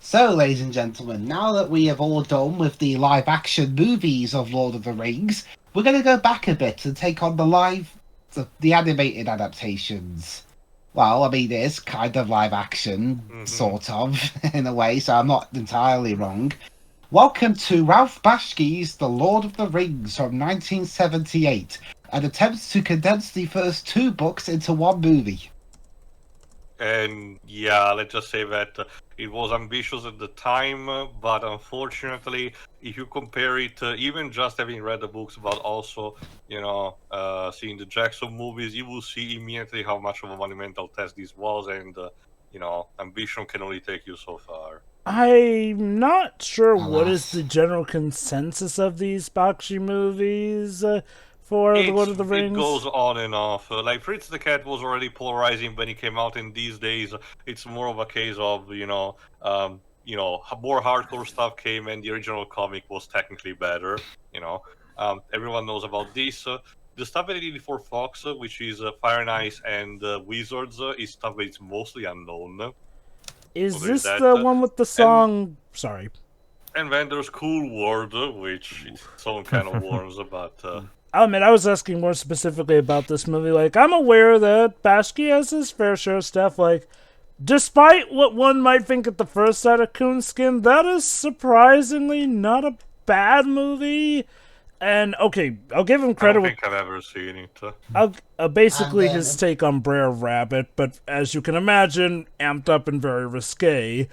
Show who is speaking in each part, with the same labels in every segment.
Speaker 1: So, ladies and gentlemen, now that we have all done with the live-action movies of Lord of the Rings, we're going to go back a bit and take on the animated adaptations. Well, I mean, it is kind of live-action, sort of, in a way, so I'm not entirely wrong. Welcome to Ralph Bakši's The Lord of the Rings from 1978, an attempt to condense the first two books into one movie.
Speaker 2: And yeah, let's just say that it was ambitious at the time, but unfortunately, if you compare it, even just having read the books, but also, seeing the Jackson movies, you will see immediately how much of a monumental task this was, and, ambition can only take you so far.
Speaker 3: I'm not sure what is
Speaker 1: Alas.
Speaker 3: the general consensus of these Bakshi movies for The Lord of the Rings.
Speaker 2: It goes on and off. Like Fritz the Cat was already polarizing when he came out, and these days it's more of a case of more hardcore stuff came, and the original comic was technically better. Everyone knows about this. The stuff that they did for Fox, which is Fire and Ice and Wizards, is stuff that is mostly unknown.
Speaker 3: Is this the one with the song? Sorry.
Speaker 2: And then there's Cool World, which is its own kind of worms, but.
Speaker 3: I admit, I was asking more specifically about this movie. Like, I'm aware that Bakshi has his fair share of stuff. Like, despite what one might think at the first sight of Coonskin, that is surprisingly not a bad movie. And, okay, I'll give him credit.
Speaker 2: I don't think I've ever seen it.
Speaker 3: Basically his take on Brer Rabbit, but as you can imagine, amped up and very risque.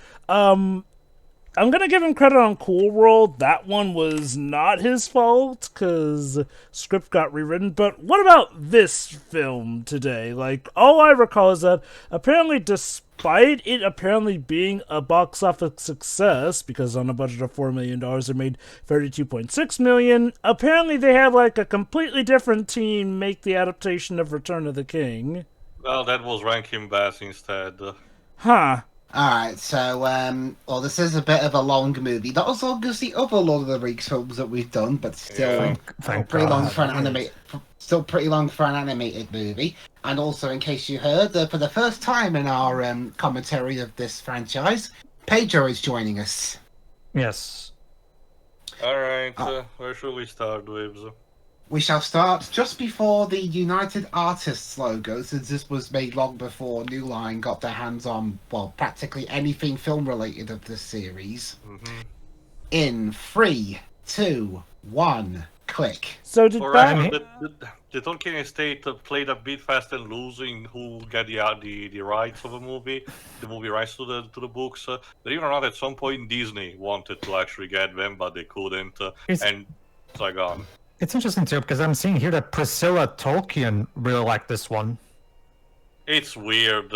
Speaker 3: I'm gonna give him credit on Cool World. That one was not his fault, because script got rewritten. But what about this film today? Like, all I recall is that apparently, despite it apparently being a box office success, because on a budget of $4 million, it made $32.6 million, apparently they had, like, a completely different team make the adaptation of Return of the King.
Speaker 2: Well, that was Rankin Bass instead.
Speaker 3: Huh.
Speaker 1: Alright, so, this is a bit of a long movie. Not as long as the other Lord of the Rings films that we've done, but still pretty long for an animated movie. And also, in case you heard, for the first time in our commentary of this franchise, Pedro is joining us.
Speaker 4: Yes.
Speaker 2: Alright, where should we start, Wibbs?
Speaker 1: We shall start just before the United Artists logo, since this was made long before New Line got their hands on, well, practically anything film-related of this series. In 3, 2, 1, click.
Speaker 3: So did
Speaker 2: the Tolkien estate played a bit fast and loose in who got the rights of the movie rights to the books. Believe it or not, at some point Disney wanted to actually get them, but they couldn't, and it's like gone.
Speaker 4: It's interesting too, because I'm seeing here that Priscilla Tolkien really liked this one.
Speaker 2: It's weird,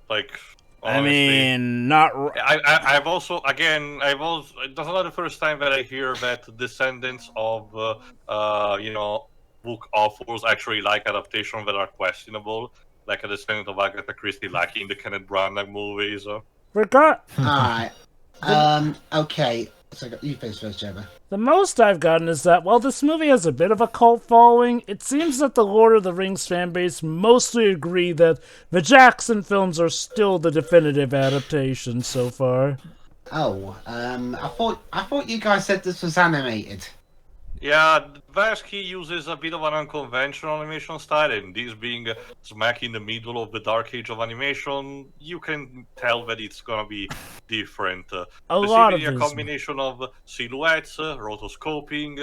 Speaker 2: like. Honestly.
Speaker 3: I mean, not.
Speaker 2: I've also that's not the first time that I hear that descendants of book authors actually like adaptations that are questionable, like a descendant of Agatha Christie liking the Kenneth Branagh movies.
Speaker 1: Alright. Okay. So you finish first, Jebba.
Speaker 3: The most I've gotten is that while this movie has a bit of a cult following, it seems that the Lord of the Rings fanbase mostly agree that the Jackson films are still the definitive adaptation so far.
Speaker 1: Oh, I thought you guys said this was animated.
Speaker 2: Yeah, Bakshi uses a bit of an unconventional animation style, and this being smack in the middle of the dark age of animation, you can tell that it's gonna be different. Specifically a combination of silhouettes, rotoscoping,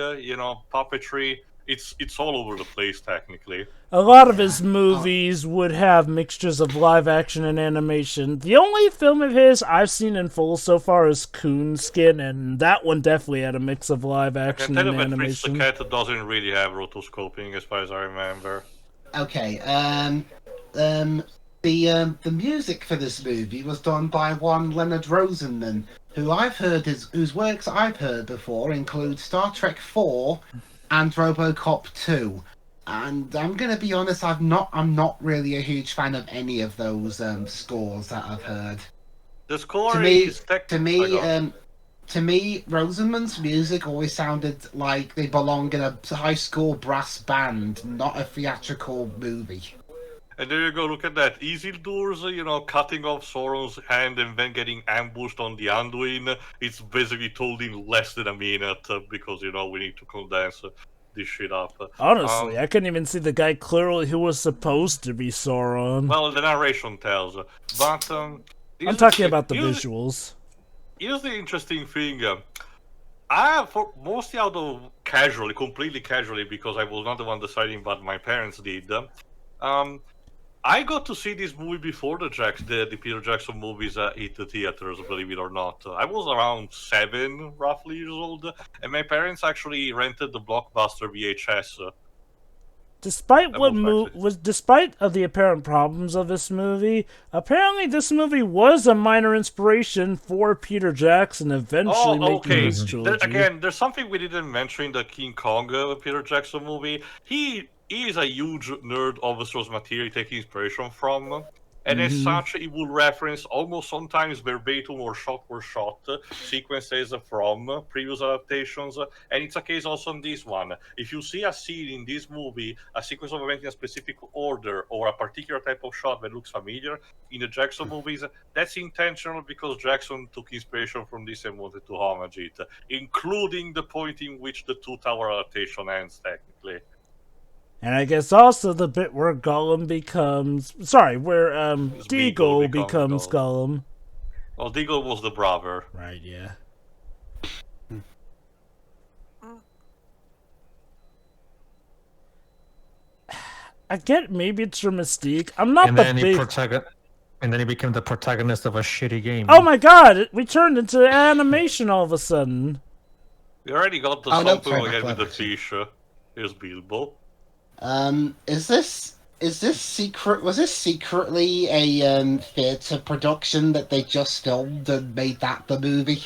Speaker 2: puppetry. It's all over the place, technically.
Speaker 3: A lot of his movies would have mixtures of live action and animation. The only film of his I've seen in full so far is Coonskin, and that one definitely had a mix of live action and animation.
Speaker 2: Fritz the Cat doesn't really have rotoscoping, as far as I remember.
Speaker 1: Okay, the music for this movie was done by one Leonard Rosenman, whose works I've heard before include Star Trek 4 and RoboCop 2. And I'm gonna be honest, I'm not really a huge fan of any of those scores that I've heard.
Speaker 2: The score
Speaker 1: to me, Rosenman's music always sounded like they belong in a high school brass band, not a theatrical movie.
Speaker 2: And there you go, look at that. Isildur's, cutting off Sauron's hand and then getting ambushed on the Anduin. It's basically told in less than a minute because, we need to condense this shit up.
Speaker 3: Honestly, I couldn't even see the guy clearly who was supposed to be Sauron.
Speaker 2: Well, the narration tells. But
Speaker 3: I'm talking about the visuals.
Speaker 2: Here's the interesting thing. Mostly completely casually, because I was not the one deciding, but my parents did. I got to see this movie before the Peter Jackson movies hit the theaters, believe it or not. I was around 7, roughly, years old, and my parents actually rented the Blockbuster VHS.
Speaker 3: Despite the apparent problems of this movie, apparently this movie was a minor inspiration for Peter Jackson eventually making his trilogy.
Speaker 2: Again, there's something we didn't mention in the King Kong Peter Jackson movie. He is a huge nerd of the source material taking inspiration from. And as such, it will reference almost sometimes verbatim or shot for shot sequences from previous adaptations. And it's a case also in this one. If you see a scene in this movie, a sequence of events in a specific order, or a particular type of shot that looks familiar in the Jackson movies, that's intentional because Jackson took inspiration from this and wanted to homage it, including the point in which the Two Tower adaptation ends, technically.
Speaker 3: And I guess also the bit where Gollum becomes... Sorry, where Deagle becomes Gollum.
Speaker 2: Well, Deagle was the brother.
Speaker 3: Right, yeah. I get maybe it's your mystique. I'm not the big...
Speaker 4: And then he became the protagonist of a shitty game.
Speaker 3: Oh my god! We turned into animation all of a sudden.
Speaker 2: We already got the something again with the fish. Here's Bilbo.
Speaker 1: Was this secretly a theatre production that they just filmed and made that the movie?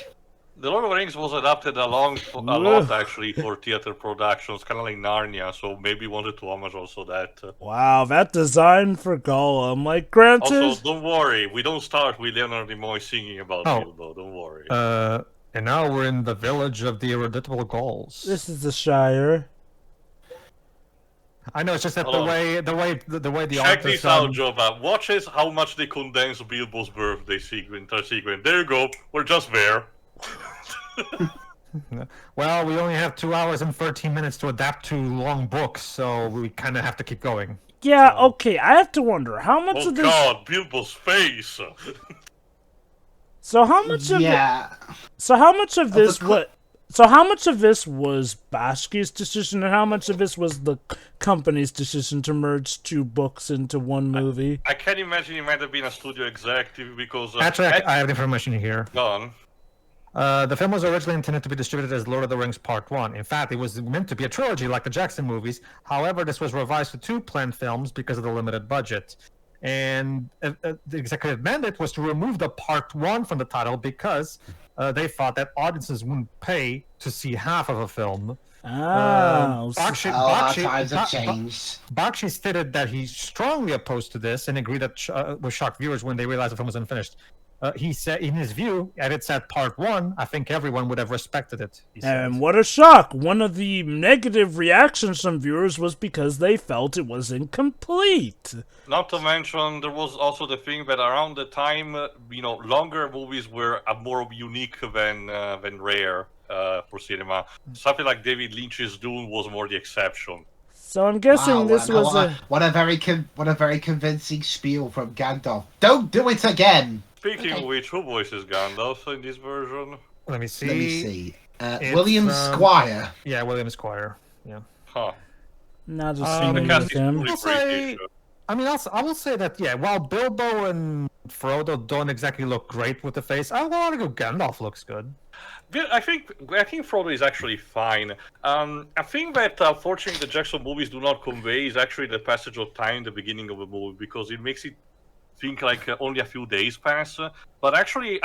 Speaker 2: The Lord of the Rings was adapted a lot actually for theater productions, kind of like Narnia, so maybe wanted to homage also that.
Speaker 3: Wow, that design for Gollum, like, granted...
Speaker 2: Also, don't worry, we don't start with Leonard Nimoy singing about Bilbo, don't worry.
Speaker 4: And now we're in the village of the irredeemable Gauls.
Speaker 3: This is the Shire.
Speaker 4: I know, it's just that the way the
Speaker 2: Check this out, Jova. Watch us how much they condense Bilbo's birthday sequence. There you go. We're just there.
Speaker 4: Well, we only have 2 hours and 13 minutes to adapt to long books, so we kind of have to keep going.
Speaker 3: Yeah, okay. I have to wonder how much of this.
Speaker 2: Oh God, Bilbo's face.
Speaker 3: So how much of So how much of this was Bakshi's decision, and how much of this was the company's decision to merge 2 books into one movie?
Speaker 2: I can't imagine he might have been a studio executive because...
Speaker 4: Patrick, I have information here.
Speaker 2: Go on.
Speaker 4: The film was originally intended to be distributed as Lord of the Rings Part 1. In fact, it was meant to be a trilogy like the Jackson movies. However, this was revised to 2 planned films because of the limited budget. And the executive mandate was to remove the Part 1 from the title because they thought that audiences wouldn't pay to see half of a film.
Speaker 1: Times have changed.
Speaker 4: Bakshi stated that he's strongly opposed to this and agreed that with shocked viewers when they realized the film was unfinished. He said, in his view, had it said Part 1, I think everyone would have respected it.
Speaker 3: And what a shock! One of the negative reactions from viewers was because they felt it was incomplete.
Speaker 2: Not to mention, there was also the thing that around the time, longer movies were more unique than rare for cinema. Something like David Lynch's Dune was more the exception.
Speaker 3: So I'm guessing this was
Speaker 1: what a very convincing spiel from Gandalf. Don't do it again.
Speaker 2: Speaking of which, who voices Gandalf in this version?
Speaker 4: Let me see.
Speaker 1: William Squire.
Speaker 4: Yeah, William Squire. Yeah.
Speaker 2: Huh.
Speaker 3: Not just seeing him.
Speaker 4: I will say that, yeah, while Bilbo and Frodo don't exactly look great with the face, I want to go Gandalf looks good.
Speaker 2: I think Frodo is actually fine. I think that unfortunately the Jackson movies do not convey is actually the passage of time in the beginning of the movie, because it makes it think like only a few days pass, but actually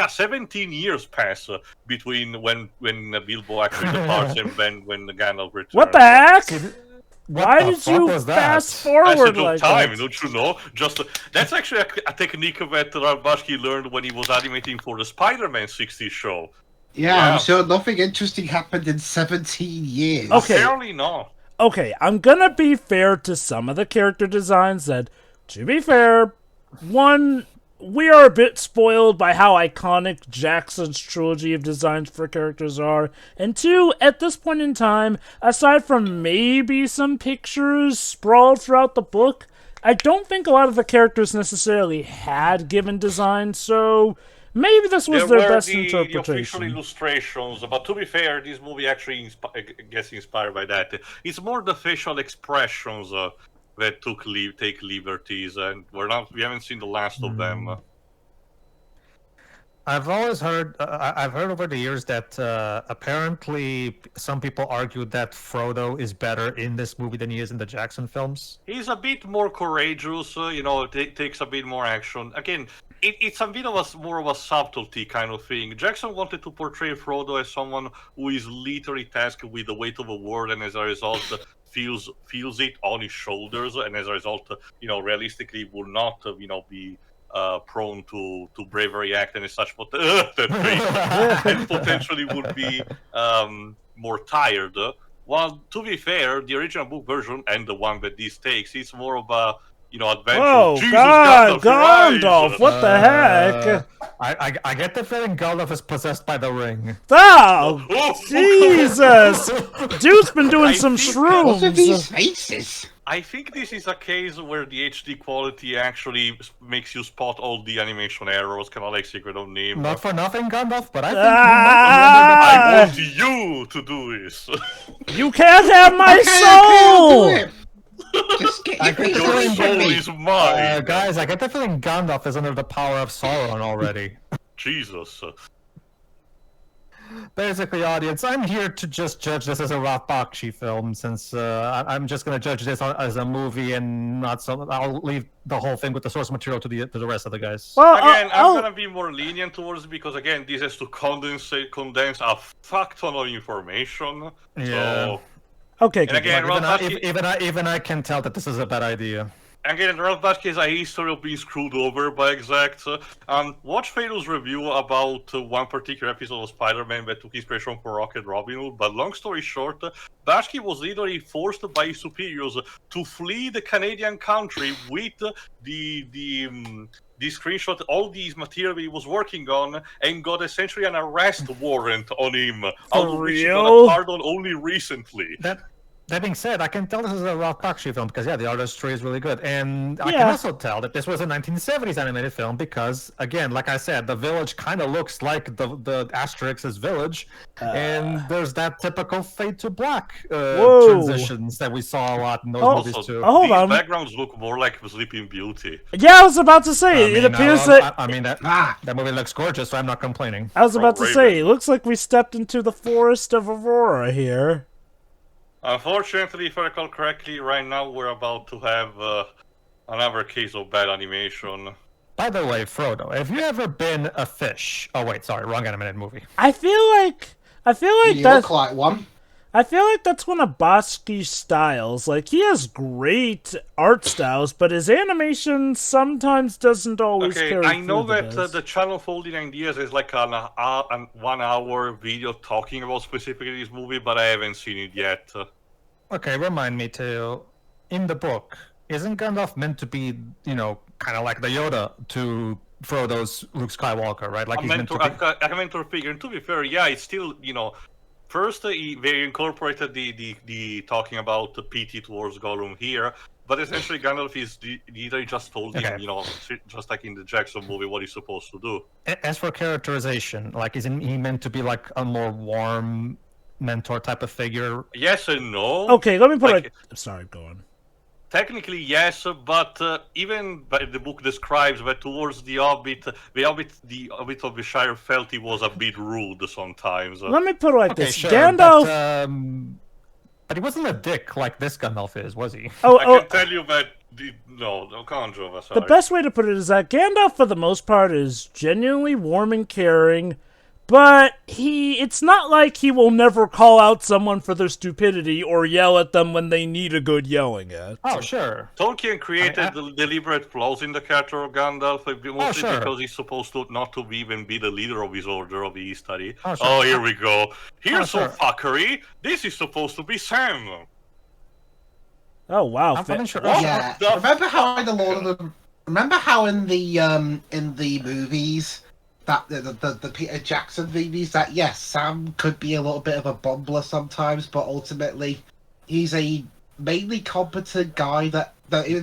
Speaker 2: 17 years pass between when Bilbo actually departs and when Gandalf returns.
Speaker 3: What the heck? Why did you fast forward like
Speaker 2: time,
Speaker 3: that?
Speaker 2: Don't you know? That's actually a technique that Ralph Bakshi learned when he was animating for the Spider-Man 60s show.
Speaker 1: Yeah, I'm sure nothing interesting happened in 17 years.
Speaker 3: Okay.
Speaker 2: Apparently not.
Speaker 3: Okay, I'm gonna be fair to some of the character designs that To be fair, one, we are a bit spoiled by how iconic Jackson's trilogy of designs for characters are, and two, at this point in time, aside from maybe some pictures sprawled throughout the book, I don't think a lot of the characters necessarily had given designs, so maybe this was their best interpretation.
Speaker 2: The official illustrations, but to be fair, this movie actually gets inspired by that. It's more the facial expressions that take liberties, and we haven't seen the last of them.
Speaker 4: I've always heard, I've heard over the years that apparently some people argue that Frodo is better in this movie than he is in the Jackson films.
Speaker 2: He's a bit more courageous, takes a bit more action. Again, it's a bit of more of a subtlety kind of thing. Jackson wanted to portray Frodo as someone who is literally tasked with the weight of a world, and as a result feels it on his shoulders, and as a result, realistically will not, be prone to bravery act and such, but and potentially would be more tired. While to be fair, the original book version and the one that this takes is more of a adventure.
Speaker 3: Oh,
Speaker 2: Jesus,
Speaker 3: God,
Speaker 2: Gandalf,
Speaker 3: Gandalf, what the heck?
Speaker 4: I get the feeling Gandalf is possessed by the ring.
Speaker 3: Oh, Jesus! Dude's been doing some
Speaker 1: What are these
Speaker 3: shrooms.
Speaker 1: faces?
Speaker 2: I think this is a case where the HD quality actually makes you spot all the animation errors, kind of like Secret of Nim.
Speaker 4: Not for nothing, Gandalf, but I think
Speaker 2: I want you to do this.
Speaker 3: You can't have my soul!
Speaker 1: Just get
Speaker 4: I
Speaker 1: your
Speaker 4: think
Speaker 1: face
Speaker 2: Your
Speaker 1: away from
Speaker 2: soul
Speaker 1: me.
Speaker 2: is mine.
Speaker 4: guys, I get the feeling Gandalf is under the power of Sauron already.
Speaker 2: Jesus.
Speaker 4: Basically, audience, I'm here to just judge this as a Ralph Bakshi film, since I'm just going to judge this as a movie and not some. I'll leave the whole thing with the source material to the rest of the guys.
Speaker 3: Well,
Speaker 2: Again, I'm gonna be more lenient towards it because again, this has to condense a fuck ton of information.
Speaker 4: Yeah.
Speaker 2: So,
Speaker 3: okay,
Speaker 2: and again,
Speaker 4: Even
Speaker 2: Ralph Bakshi,
Speaker 4: even I can tell that this is a bad idea.
Speaker 2: again, Ralph Bakshi has a history of being screwed over by execs. Watch Fatal's review about one particular episode of Spider-Man that took inspiration from Rocket Robin Hood. But long story short, Bakshi was literally forced by his superiors to flee the Canadian country with the screenshot, all these material he was working on, and got essentially an arrest warrant on him. Out of which he got a
Speaker 3: real?
Speaker 2: pardon only recently.
Speaker 4: That being said, I can tell this is a Ralph Bakshi film because, yeah, the artistry is really good. And I can
Speaker 3: Yeah.
Speaker 4: also tell that this was a 1970s animated film because, again, like I said, the village kind of looks like the Asterix's village. And there's that typical fade to black
Speaker 3: Whoa.
Speaker 4: transitions that we saw a lot in those
Speaker 3: Oh,
Speaker 4: movies,
Speaker 2: Also,
Speaker 4: too.
Speaker 3: hold
Speaker 2: these
Speaker 3: on.
Speaker 2: backgrounds look more like Sleeping Beauty.
Speaker 3: Yeah, I was about to say, it appears that...
Speaker 4: I mean,
Speaker 1: Ah,
Speaker 4: that movie looks gorgeous, so I'm not complaining.
Speaker 3: I was about to
Speaker 2: Raven.
Speaker 3: say, it looks like we stepped into the forest of Aurora here.
Speaker 2: Unfortunately, if I recall correctly, right now we're about to have another case of bad animation.
Speaker 4: By the way, Frodo, have you ever been a fish? Oh, wait, sorry, wrong animated movie.
Speaker 3: I feel like
Speaker 1: you
Speaker 3: that's...
Speaker 1: look like one.
Speaker 3: I feel like that's one of Bakski's styles. Like, he has great art styles, but his animation sometimes doesn't always
Speaker 2: Okay,
Speaker 3: carry
Speaker 2: I know
Speaker 3: through
Speaker 2: that
Speaker 3: best.
Speaker 2: the channel Folding Ideas is like an 1 hour video talking about specifically this movie, but I haven't seen it yet.
Speaker 4: Okay, remind me to. In the book, isn't Gandalf meant to be, kind of like the Yoda to Frodo's Luke Skywalker, right? Like
Speaker 2: A
Speaker 4: he's meant
Speaker 2: mentor,
Speaker 4: to be.
Speaker 2: a mentor figure. And to be fair, yeah, it's still, first they incorporated the talking about the PT towards Gollum here, but essentially Gandalf is literally just told him,
Speaker 4: Okay.
Speaker 2: just like in the Jackson movie, what he's supposed to do.
Speaker 4: As for characterization, like, isn't he meant to be like a more warm mentor type of figure?
Speaker 2: Yes and no.
Speaker 3: Okay, let me put
Speaker 2: Like-
Speaker 3: it... Sorry, go on.
Speaker 2: Technically, yes, but even the book describes that towards the Hobbit of the Shire felt he was a bit rude sometimes.
Speaker 3: Let me put it like
Speaker 4: Okay,
Speaker 3: this.
Speaker 4: sure,
Speaker 3: Gandalf...
Speaker 4: but he wasn't a dick like this Gandalf is, was he?
Speaker 2: I can tell you that no, can't Jova, sorry.
Speaker 3: The best way to put it is that Gandalf, for the most part, is genuinely warm and caring, but it's not like he will never call out someone for their stupidity or yell at them when they need a good yelling at.
Speaker 4: Oh, sure.
Speaker 2: Tolkien created the deliberate flaws in the character of Gandalf, mostly
Speaker 4: sure.
Speaker 2: because he's supposed to not to even be the leader of his order of the study.
Speaker 4: Oh, sure.
Speaker 2: Oh, here we go. Here's some
Speaker 4: sure.
Speaker 2: fuckery. This is supposed to be Sam.
Speaker 3: Oh wow!
Speaker 4: I'm not sure.
Speaker 2: What?
Speaker 1: Yeah.
Speaker 2: the
Speaker 1: Remember how in the
Speaker 2: fuck?
Speaker 1: Lord of the movies that the Peter Jackson movies that yes, Sam could be a little bit of a bumbler sometimes, but ultimately he's a mainly competent guy that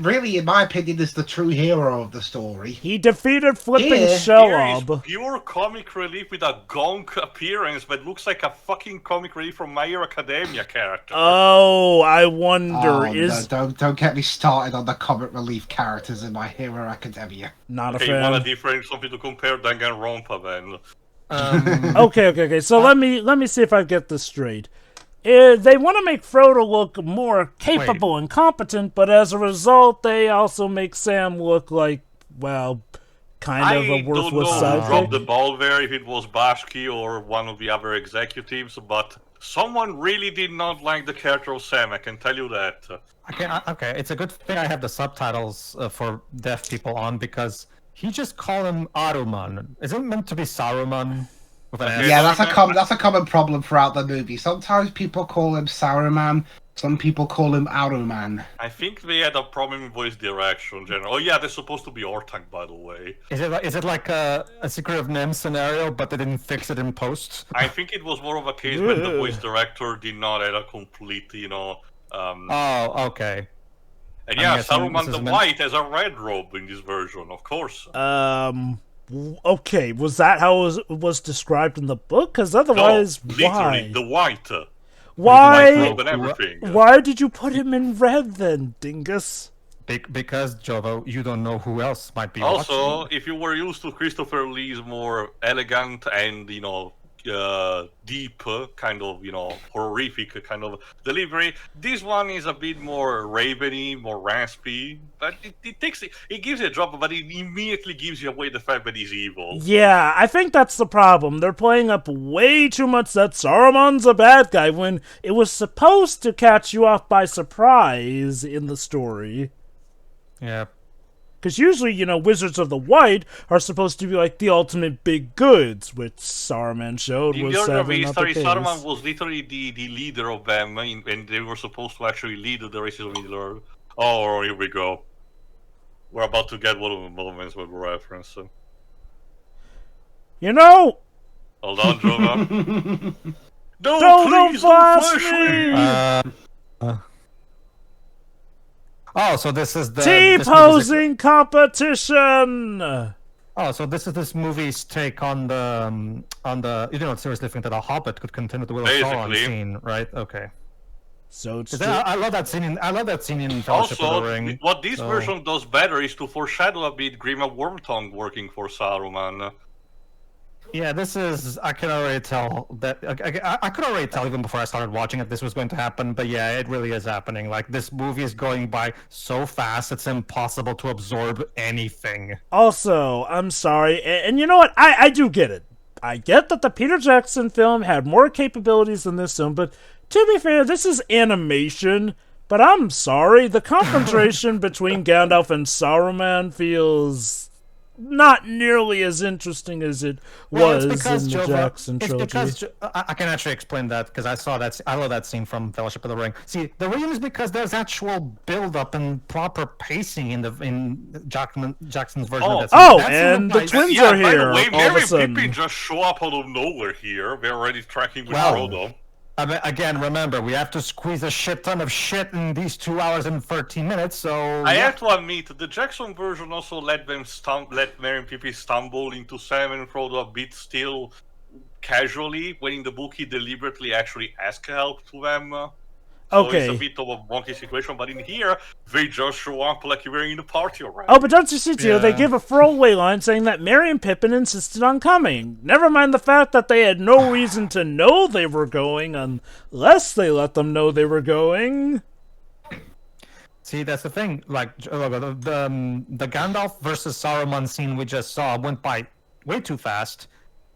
Speaker 1: really, in my opinion, is the true hero of the story.
Speaker 3: He defeated flipping
Speaker 1: Here-
Speaker 2: Here is
Speaker 3: Shelob.
Speaker 2: pure comic relief with a gonk appearance, but looks like a fucking comic relief from My Hero Academia character.
Speaker 3: Oh, I wonder
Speaker 1: Oh,
Speaker 3: is
Speaker 1: no, don't get me started on the comic relief characters in My Hero Academia.
Speaker 3: not a
Speaker 2: Okay, you want a
Speaker 3: fan.
Speaker 2: different something to compare Danganronpa then?
Speaker 3: Okay. So let me see if I get this straight. They want to make Frodo look more capable and competent, but as a result, they also make Sam look like, well, kind of a
Speaker 2: I don't know
Speaker 3: worthless
Speaker 2: who dropped the
Speaker 3: sidekick.
Speaker 2: ball there, if it was Bakshi or one of the other executives, but someone really did not like the character of Sam, I can tell you that.
Speaker 4: Okay, it's a good thing I have the subtitles for deaf people on because he just called him Aruman. Isn't it meant to be Saruman? With an S?
Speaker 1: Yeah, that's a common problem throughout the movie. Sometimes people call him Saruman, some people call him Aruman.
Speaker 2: I think they had a problem in voice direction, general. Oh yeah, they're supposed to be Ortang, by the way.
Speaker 4: Is it like a Secret of NIMH scenario, but they didn't fix it in post?
Speaker 2: I think it was more of a case when the voice director did not have a complete,
Speaker 4: Oh, okay.
Speaker 2: And
Speaker 4: I'm
Speaker 2: yeah,
Speaker 4: guessing
Speaker 2: Saruman
Speaker 4: this
Speaker 2: the
Speaker 4: is meant-
Speaker 2: White has a red robe in this version, of course.
Speaker 3: Okay, was that how it was described in the book? Because otherwise,
Speaker 2: no, literally,
Speaker 3: why?
Speaker 2: the white.
Speaker 3: Why?
Speaker 2: White robe and everything.
Speaker 3: Why did you put him in red then, dingus?
Speaker 4: Because, Jovo, you don't know who else might be
Speaker 2: Also,
Speaker 4: watching.
Speaker 2: if you were used to Christopher Lee's more elegant and, deep, kind of, horrific kind of delivery, this one is a bit more raveny, more raspy, but it gives you a drop, but it immediately gives you away the fact that he's evil.
Speaker 3: Yeah, I think that's the problem. They're playing up way too much that Saruman's a bad guy when it was supposed to catch you off by surprise in the story.
Speaker 4: Yeah.
Speaker 3: Because usually, Wizards of the White are supposed to be like the ultimate big goods, which Saruman showed
Speaker 2: In
Speaker 3: was
Speaker 2: the other
Speaker 3: sadly not the
Speaker 2: history,
Speaker 3: case.
Speaker 2: Saruman was literally the leader of them, and they were supposed to actually lead the races of Middle-earth. Oh, here we go. We're about to get one of the moments with a reference.
Speaker 3: You know,
Speaker 2: Hold on, Jova. No,
Speaker 3: don't
Speaker 2: please,
Speaker 3: blast
Speaker 2: don't flash me!
Speaker 4: Oh, so this is the
Speaker 3: T-posing competition!
Speaker 4: Oh, so this is this movie's take on the seriously think that a Hobbit could continue the Will of Sauron
Speaker 2: Basically.
Speaker 4: scene, right? Okay.
Speaker 3: So it's
Speaker 4: I love that scene in Fellowship of
Speaker 2: Also,
Speaker 4: the Ring.
Speaker 2: what this
Speaker 4: so-
Speaker 2: version does better is to foreshadow a bit Grima Wormtongue working for Saruman.
Speaker 4: Yeah, this is. I can already tell that. I could already tell even before I started watching it this was going to happen. But yeah, it really is happening. Like this movie is going by so fast, it's impossible to absorb anything.
Speaker 3: Also, I'm sorry, and you know what? I do get it. I get that the Peter Jackson film had more capabilities than this film, but to be fair, this is animation. But I'm sorry, the confrontation between Gandalf and Saruman feels not nearly as interesting as it was in the Jackson trilogy.
Speaker 4: It's because I can actually explain that because I saw that. I love that scene from Fellowship of the Ring. See, the reason is because there's actual build-up and proper pacing in Jackson's version of that scene.
Speaker 3: Oh,
Speaker 4: That scene
Speaker 3: and the
Speaker 4: was
Speaker 3: twins
Speaker 2: Yeah,
Speaker 3: are
Speaker 2: by
Speaker 3: here
Speaker 2: the way,
Speaker 3: all of a
Speaker 2: Merry and
Speaker 3: sudden.
Speaker 2: Pippin just show up out of nowhere here. They're already tracking with
Speaker 4: Wow.
Speaker 2: Frodo.
Speaker 4: I mean, again, remember, we have to squeeze a shit ton of shit in these 2 hours and 13 minutes, so...
Speaker 2: I
Speaker 4: yeah.
Speaker 2: have to admit, the Jackson version also let Merry and Pippin stumble into Sam and Frodo a bit still casually, when in the book he deliberately actually asks help to them. So
Speaker 3: Okay.
Speaker 2: it's a bit of a wonky situation, but in here, they just show up like you're in the party already.
Speaker 3: Oh, but don't you see, Tio, they
Speaker 4: Yeah.
Speaker 3: give a throwaway line saying that Merry and Pippin insisted on coming. Never mind the fact that they had no reason to know they were going unless they let them know they were going.
Speaker 4: See, that's the thing. Like, the Gandalf versus Saruman scene we just saw went by way too fast.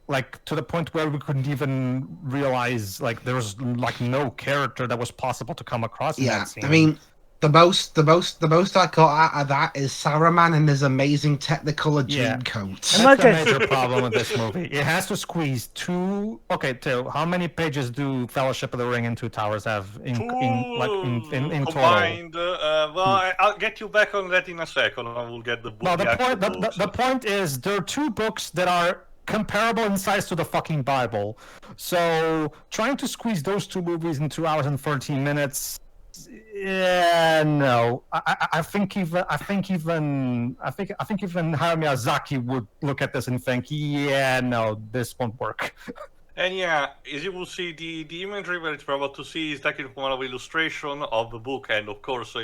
Speaker 4: Like, to the point where we couldn't even realize, like, there was, like, no character that was possible to come across in
Speaker 1: Yeah,
Speaker 4: that scene.
Speaker 1: I mean, The most I got out of that is Saruman and his amazing Technicolor dream coat.
Speaker 4: That's
Speaker 3: like
Speaker 4: the
Speaker 3: I-
Speaker 4: major problem with this movie. It has to squeeze two. Okay, how many pages do Fellowship of the Ring and Two Towers have in total?
Speaker 2: Combined. I'll get you back on that in a second. I will get the book.
Speaker 4: No,
Speaker 2: books.
Speaker 4: the point is there are two books that are comparable in size to the fucking Bible. So trying to squeeze those two movies in 2 hours and 14 minutes. Yeah, no. I think even Hayao Miyazaki would look at this and think, yeah, no, this won't work.
Speaker 2: And yeah, as you will see, the imagery that it's about to see is taken from an illustration of the book, and of course,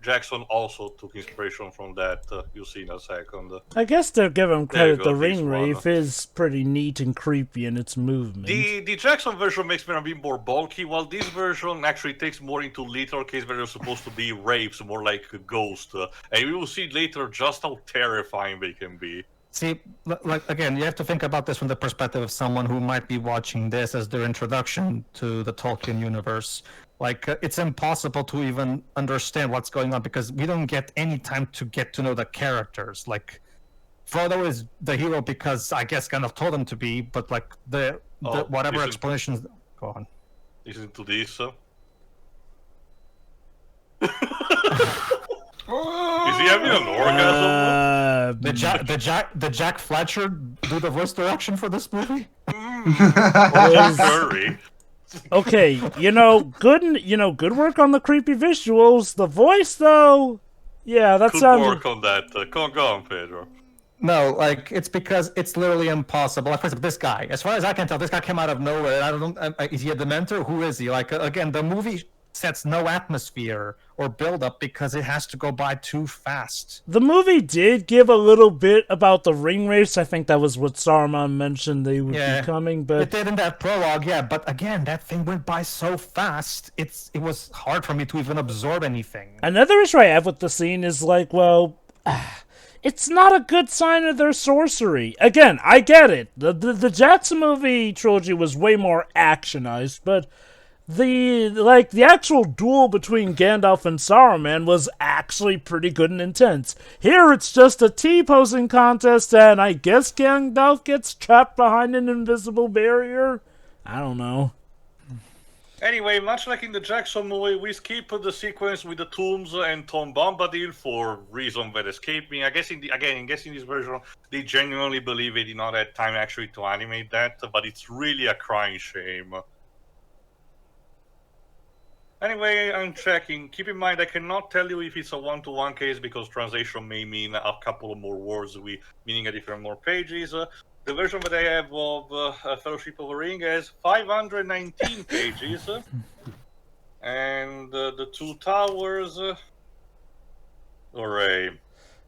Speaker 2: Jackson also took inspiration from that. You'll see in a second.
Speaker 3: I guess they're giving credit. The
Speaker 2: this
Speaker 3: ring
Speaker 2: one.
Speaker 3: wraith is pretty neat and creepy in its movement.
Speaker 2: The Jackson version makes me a bit more bulky, while this version actually takes more into literal case where they're supposed to be wraiths, more like a ghost. And we will see later just how terrifying they can be.
Speaker 4: See, like again, you have to think about this from the perspective of someone who might be watching this as their introduction to the Tolkien universe. Like, it's impossible to even understand what's going on because we don't get any time to get to know the characters. Like, Frodo is the hero because I guess Gandalf told him to be, but like the whatever explanations. Go on.
Speaker 2: Listen to this. Is he having an orgasm?
Speaker 4: The Jack Fletcher do the voice direction for this movie?
Speaker 2: Curry.
Speaker 3: Okay, good work on the creepy visuals. The voice, though, yeah, that
Speaker 2: Good
Speaker 3: sounded.
Speaker 2: work on that. Go on, Pedro.
Speaker 4: No, like it's because it's literally impossible. Like, for example, this guy, as far as I can tell, this guy came out of nowhere. I don't. Is he a Dementor? Who is he? Like, again, the movie sets no atmosphere or build up because it has to go by too fast.
Speaker 3: The movie did give a little bit about the ring wraiths. I think that was what Saruman mentioned they would be coming, but
Speaker 4: it did in that prologue, yeah. But again, that thing went by so fast. It was hard for me to even absorb anything.
Speaker 3: Another issue I have with the scene is like, well, it's not a good sign of their sorcery. Again, I get it. The Jackson movie trilogy was way more actionized, but the actual duel between Gandalf and Saruman was actually pretty good and intense. Here it's just a T-posing contest, and I guess Gandalf gets trapped behind an invisible barrier? I don't know.
Speaker 2: Anyway, much like in the Jackson movie, we skip the sequence with the tombs and Tom Bombadil for reasons that escape me. I guess in this version, they genuinely believe they did not have time actually to animate that, but it's really a crying shame. Anyway, I'm checking. Keep in mind, I cannot tell you if it's a one-to-one case because translation may mean a couple of more words, meaning a different more pages. The version that I have of Fellowship of the Ring has 519 pages, and the Two Towers. Hooray!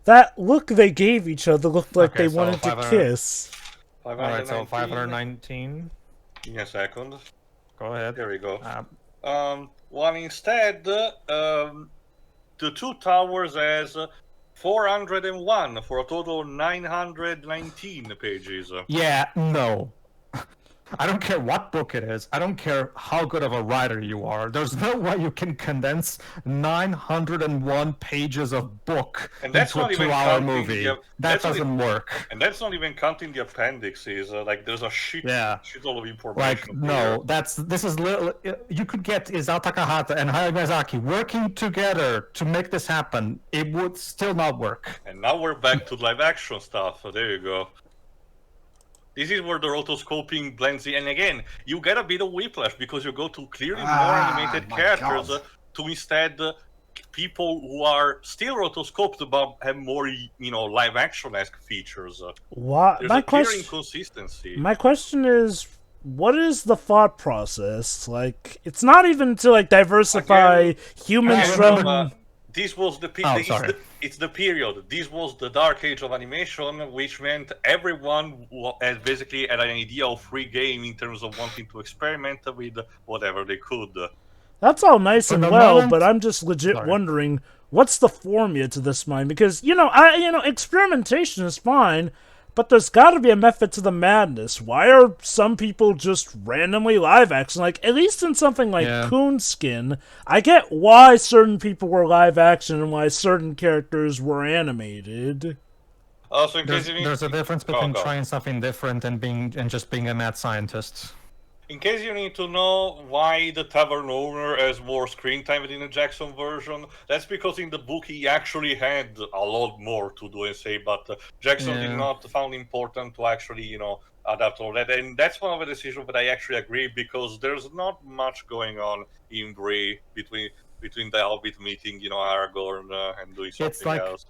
Speaker 3: That look they gave each other looked like
Speaker 4: Okay,
Speaker 3: they wanted to kiss.
Speaker 4: Alright, so 519.
Speaker 2: Give me a second.
Speaker 4: Go ahead.
Speaker 2: There we go. Well, instead, the Two Towers has 401 for a total of 919 pages.
Speaker 4: Yeah, no. I don't care what book it is. I don't care how good of a writer you are. There's no way you can condense 901 pages of book into a 2-hour movie. That doesn't work.
Speaker 2: And that's not even counting the appendixes. Like, there's a shit all of information.
Speaker 4: Like, no, this is literally... You could get Isao Takahata and Hayao Miyazaki working together to make this happen. It would still not work.
Speaker 2: And now we're back to live action stuff. So there you go. This is where the rotoscoping blends in, and again, you get a bit of whiplash because you go to clearly more animated characters to instead people who are still rotoscoped but have more, live action-esque features. There's a clear inconsistency.
Speaker 3: My question is, what is the thought process? Like, it's not even to diversify humans from.
Speaker 2: This was the it's the period. This was the dark age of animation, which meant everyone had basically had an idea of free game in terms of wanting to experiment with whatever they could.
Speaker 3: That's all nice and well, but I'm just legit wondering what's the formula to this mind because experimentation is fine, But there's gotta be a method to the madness. Why are some people just randomly live action? Like, at least in something like Coonskin, I get why certain people were live action and why certain characters were animated.
Speaker 2: Also,
Speaker 4: there's a difference between trying something different and just being a mad scientist.
Speaker 2: In case you need to know why the tavern owner has more screen time within the Jackson version, that's because in the book he actually had a lot more to do and say, but Jackson did not found important to actually, adapt all that. And that's one of the decisions that I actually agree, because there's not much going on in Bray between the Hobbit meeting, Aragorn and doing something else.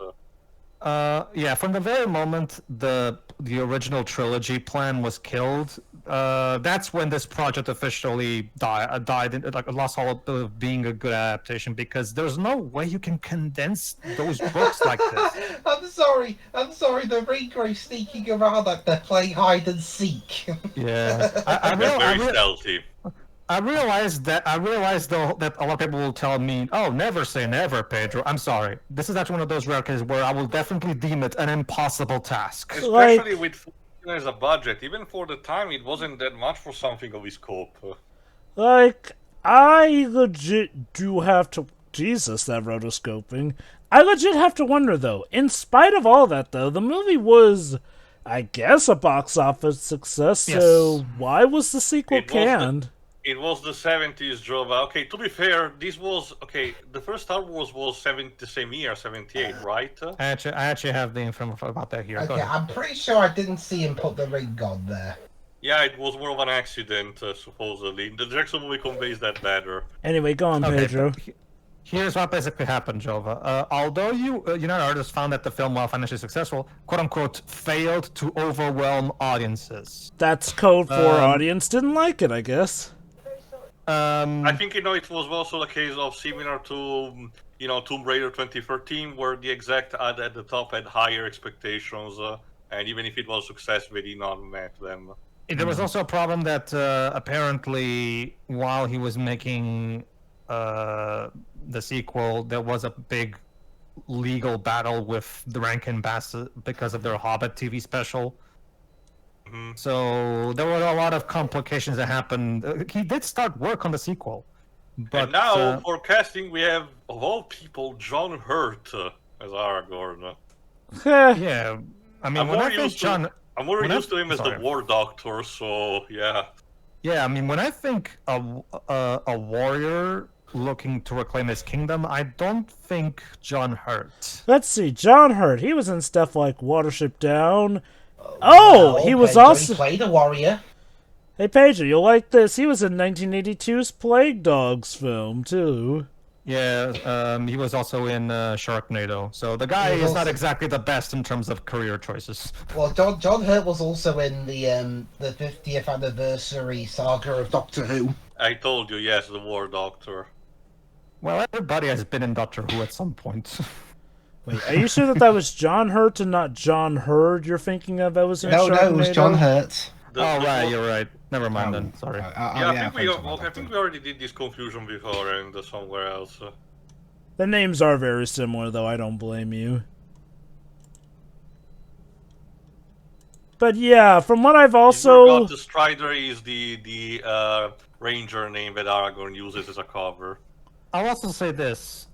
Speaker 4: From the very moment the original trilogy plan was killed, that's when this project officially died, lost all of being a good adaptation, because there's no way you can condense those books like this.
Speaker 1: I'm sorry, the Regrave sneaking around like they're playing hide and seek.
Speaker 2: Yeah, very stealthy.
Speaker 4: I realized that a lot of people will tell me, "Oh, never say never, Pedro." I'm sorry. This is actually one of those rare cases where I will definitely deem it an impossible task.
Speaker 2: Especially with as a budget, even for the time, it wasn't that much for something of his scope.
Speaker 3: I legit do have to. Jesus, that rotoscoping. I legit have to wonder, though. In spite of all that, though, the movie was, I guess, a box office success. Yes. So why was the sequel canned?
Speaker 2: It was the 70s, Jova. Okay, to be fair, this was... Okay, the first Star Wars was the same year, 78, right?
Speaker 4: I actually have the info about that here.
Speaker 1: Okay, I'm pretty sure I didn't see him put the ring on there.
Speaker 2: Yeah, it was more of an accident, supposedly. The Jackson movie conveys that better.
Speaker 3: Anyway, go on, Pedro.
Speaker 4: Here's what basically happened, Jova. Although United Artists found that the film, while financially successful, quote-unquote, failed to overwhelm audiences.
Speaker 3: That's code for audience didn't like it, I guess.
Speaker 2: I think, it was also a case of similar to, Tomb Raider 2013, where the exec at the top had higher expectations, and even if it was a success, they did not met them.
Speaker 4: There was also a problem that apparently, while he was making the sequel, there was a big legal battle with the Rankin Bass because of their Hobbit TV special. Mm-hmm. So there were a lot of complications that happened. He did start work on the sequel. But
Speaker 2: and now, for casting, we have, of all people, John Hurt as Aragorn.
Speaker 4: Yeah, I mean,
Speaker 2: I'm more used to him as the War Doctor, so yeah.
Speaker 4: Yeah, I mean, when I think a warrior looking to reclaim his kingdom, I don't think John Hurt.
Speaker 3: Let's see, John Hurt. He was in stuff like Watership Down. He was also...
Speaker 1: He played a warrior.
Speaker 3: Hey, Pedro, you'll like this. He was in 1982's Plague Dogs film, too.
Speaker 4: Yeah, he was also in Sharknado. So the guy is not exactly the best in terms of career choices.
Speaker 1: Well, John Hurt was also in the 50th anniversary saga of Doctor Who.
Speaker 2: I told you, yes, the War Doctor.
Speaker 4: Well, everybody has been in Doctor Who at some point.
Speaker 3: Wait, are you sure that was John Hurt and not John Hurd you're thinking of? That was in Sharknado?
Speaker 1: No, it was John Hurt.
Speaker 4: Right, you're right. Never mind then. Sorry.
Speaker 2: I think we already did this confusion before and somewhere else.
Speaker 3: The names are very similar, though. I don't blame you. But yeah, from what I've also...
Speaker 2: You forgot the Strider is the ranger name that Aragorn uses as a cover.
Speaker 4: I'll also say this.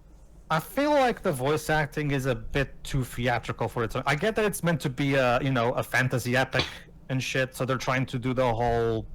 Speaker 4: I feel like the voice acting is a bit too theatrical for its own. I get that it's meant to be a fantasy epic and shit, so they're trying to do the whole,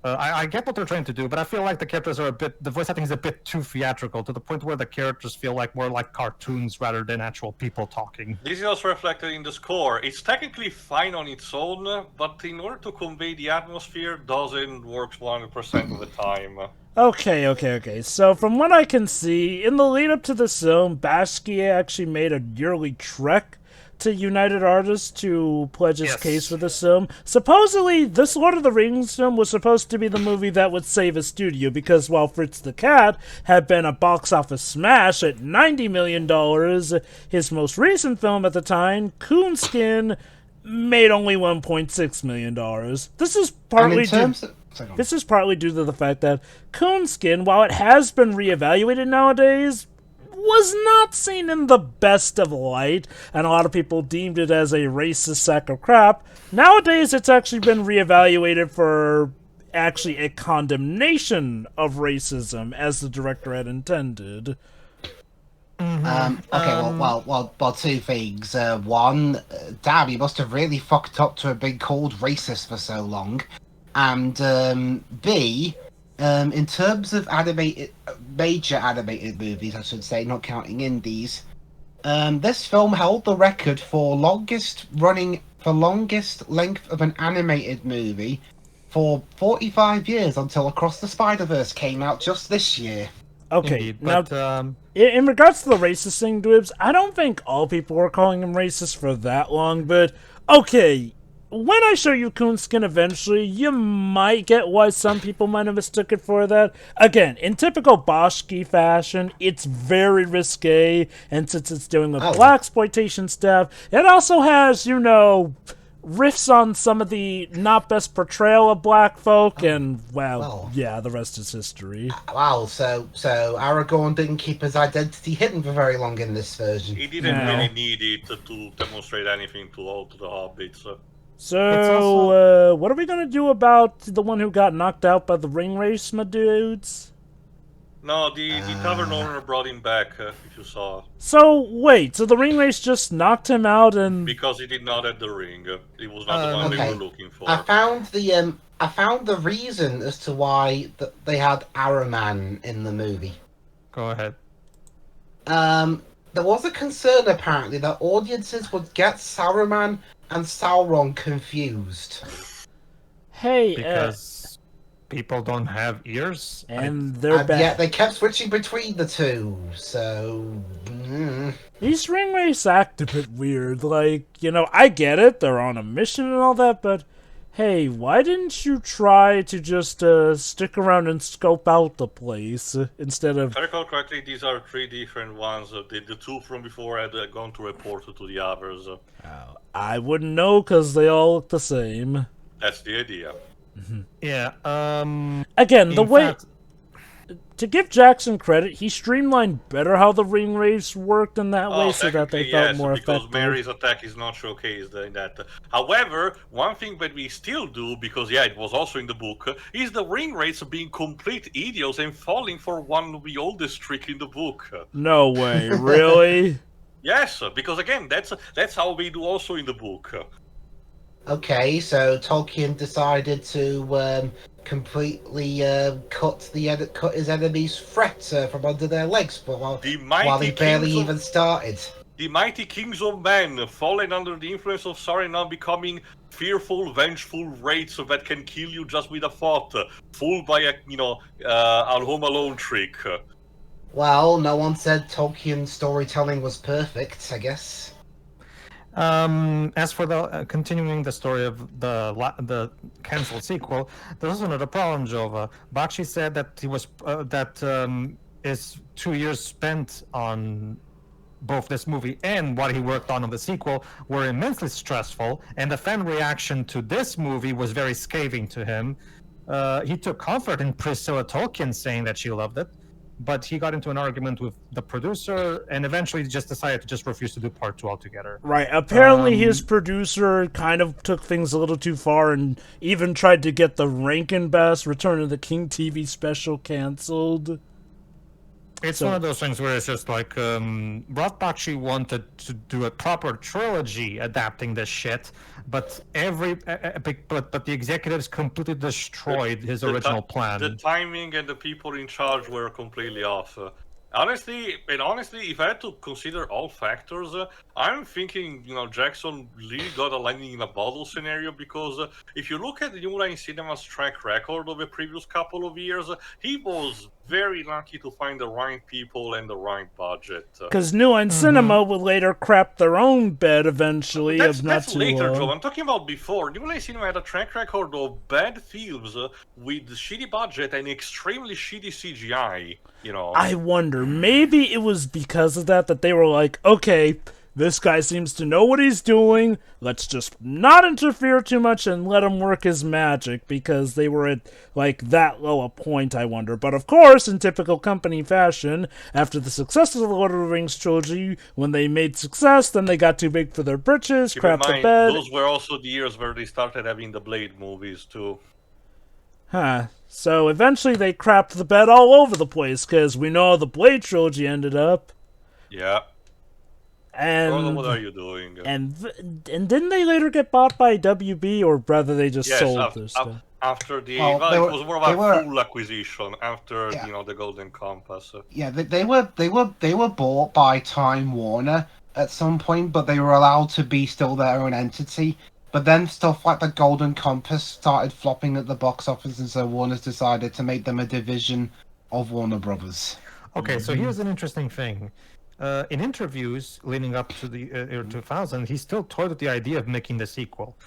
Speaker 4: I get what they're trying to do, but I feel like the characters are the voice acting is a bit too theatrical, to the point where the characters feel like more like cartoons rather than actual people talking.
Speaker 2: This is also reflected in the score. It's technically fine on its own, but in order to convey the atmosphere, doesn't work 100% of the time.
Speaker 3: Okay. So, from what I can see, in the lead-up to this film, Bakshi actually made a yearly trek to United Artists to pledge his case for this film. Supposedly, this Lord of the Rings film was supposed to be the movie that would save his studio, because while Fritz the Cat had been a box office smash at $90 million, his most recent film at the time, Coonskin, made only $1.6 million. This is partly due to the fact that Coonskin, while it has been reevaluated nowadays, was not seen in the best of light, and a lot of people deemed it as a racist sack of crap. Nowadays, it's actually been reevaluated for actually a condemnation of racism, as the director had intended.
Speaker 1: Well, two things. One, damn, you must have really fucked up to have been called racist for so long. And B, in terms of major animated movies, I should say, not counting indies, this film held the record for longest length of an animated movie for 45 years until Across the Spider-Verse came out just this year.
Speaker 3: Okay,
Speaker 4: Indeed, but,
Speaker 3: in regards to the racist thing, Dwibs, I don't think all people were calling him racist for that long, but okay, when I show you Coonskin eventually, you might get why some people might have mistook it for that. Again, in typical Bakshi fashion, it's very risque, and since it's dealing with blaxploitation stuff, it also has, riffs on some of the not best portrayal of black folk, and yeah, the rest is history.
Speaker 1: Wow, so Aragorn didn't keep his identity hidden for very long in this version.
Speaker 2: He didn't really need it to demonstrate anything to all the hobbits.
Speaker 3: So, what are we gonna do about the one who got knocked out by the ring race, my dudes?
Speaker 2: No, the tavern owner brought him back, if you saw.
Speaker 3: So, wait, so the ring race just knocked him out and...
Speaker 2: Because he did not have the ring. It was not the one they were looking for.
Speaker 1: I found the reason as to why they had Araman in the movie.
Speaker 4: Go ahead.
Speaker 1: There was a concern, apparently, that audiences would get Saruman and Sauron confused.
Speaker 3: Hey,
Speaker 4: because people don't have ears,
Speaker 3: and they're bad.
Speaker 1: Yeah, they kept switching between the two, so...
Speaker 3: These ring race act a bit weird. Like, I get it, they're on a mission and all that, but hey, why didn't you try to just stick around and scope out the place instead of...
Speaker 2: If I recall correctly, these are 3 different ones. The 2 from before had gone to report to the others.
Speaker 3: I wouldn't know, because they all look the same.
Speaker 2: That's the idea.
Speaker 4: Yeah,
Speaker 3: Again, the way... To give Jackson credit, he streamlined better how the ring race worked in that way so that they felt more
Speaker 2: because
Speaker 3: effective.
Speaker 2: Mary's attack is not showcased in that. However, one thing that we still do, because it was also in the book, is the ring race being complete idiots and falling for one of the oldest trick in the book.
Speaker 3: No way, really?
Speaker 2: Yes, because again, that's how we do also in the book.
Speaker 1: Okay, so Tolkien decided to completely cut his enemies' threats from under their legs, while they barely even started.
Speaker 2: The mighty kings of men, fallen under the influence of Saruman, becoming fearful, vengeful wraiths that can kill you just with a thought, fooled by a Home Alone trick.
Speaker 1: Well, no one said Tolkien's storytelling was perfect, I guess.
Speaker 4: As for the continuing the story of the cancelled sequel, there's also another problem, Jova. Bakshi said that he was his 2 years spent on both this movie and what he worked on the sequel were immensely stressful, and the fan reaction to this movie was very scathing to him. He took comfort in Priscilla Tolkien saying that she loved it, but he got into an argument with the producer and eventually just decided to just refuse to do part 2 altogether.
Speaker 3: Right. Apparently his producer kind of took things a little too far and even tried to get the Rankin Bass Return of the King TV special canceled.
Speaker 4: It's one of those things where it's just like Ralph Bakshi wanted to do a proper trilogy adapting this shit, but but the executives completely destroyed his original plan.
Speaker 2: The timing and the people in charge were completely off. Honestly, if I had to consider all factors, I'm thinking, Jackson really got a lightning in a bottle scenario, because if you look at the New Line Cinema's track record of the previous couple of years, he was very lucky to find the right people and the right budget.
Speaker 3: Because New Line Cinema would later crap their own bed eventually.
Speaker 2: That's later, Joe. I'm talking about before. New Line Cinema had a track record of bad films with shitty budget and extremely shitty CGI.
Speaker 3: I wonder, maybe it was because of that they were like, okay, this guy seems to know what he's doing. Let's just not interfere too much and let him work his magic, because they were at, like, that low a point, I wonder. But of course, in typical company fashion, after the success of the Lord of the Rings trilogy, when they made success, then they got too big for their britches,
Speaker 2: Keep in
Speaker 3: crapped the
Speaker 2: mind,
Speaker 3: bed.
Speaker 2: those were also the years where they started having the Blade movies too.
Speaker 3: Huh. So eventually they crapped the bed all over the place, because we know how the Blade trilogy ended up.
Speaker 2: Yeah.
Speaker 3: And
Speaker 2: What are you doing?
Speaker 3: and didn't they later get bought by WB, or rather they just
Speaker 2: Yes,
Speaker 3: sold their stuff?
Speaker 2: after the
Speaker 1: Well,
Speaker 2: it was more of a
Speaker 1: were-
Speaker 2: full acquisition after
Speaker 1: Yeah.
Speaker 2: the Golden Compass.
Speaker 1: Yeah, they were bought by Time Warner at some point, but they were allowed to be still their own entity. But then stuff like the Golden Compass started flopping at the box office, and so Warner's decided to make them a division of Warner Brothers.
Speaker 4: Okay, so here's an interesting thing. In interviews leading up to the year 2000, he still toyed with the idea of making the sequel.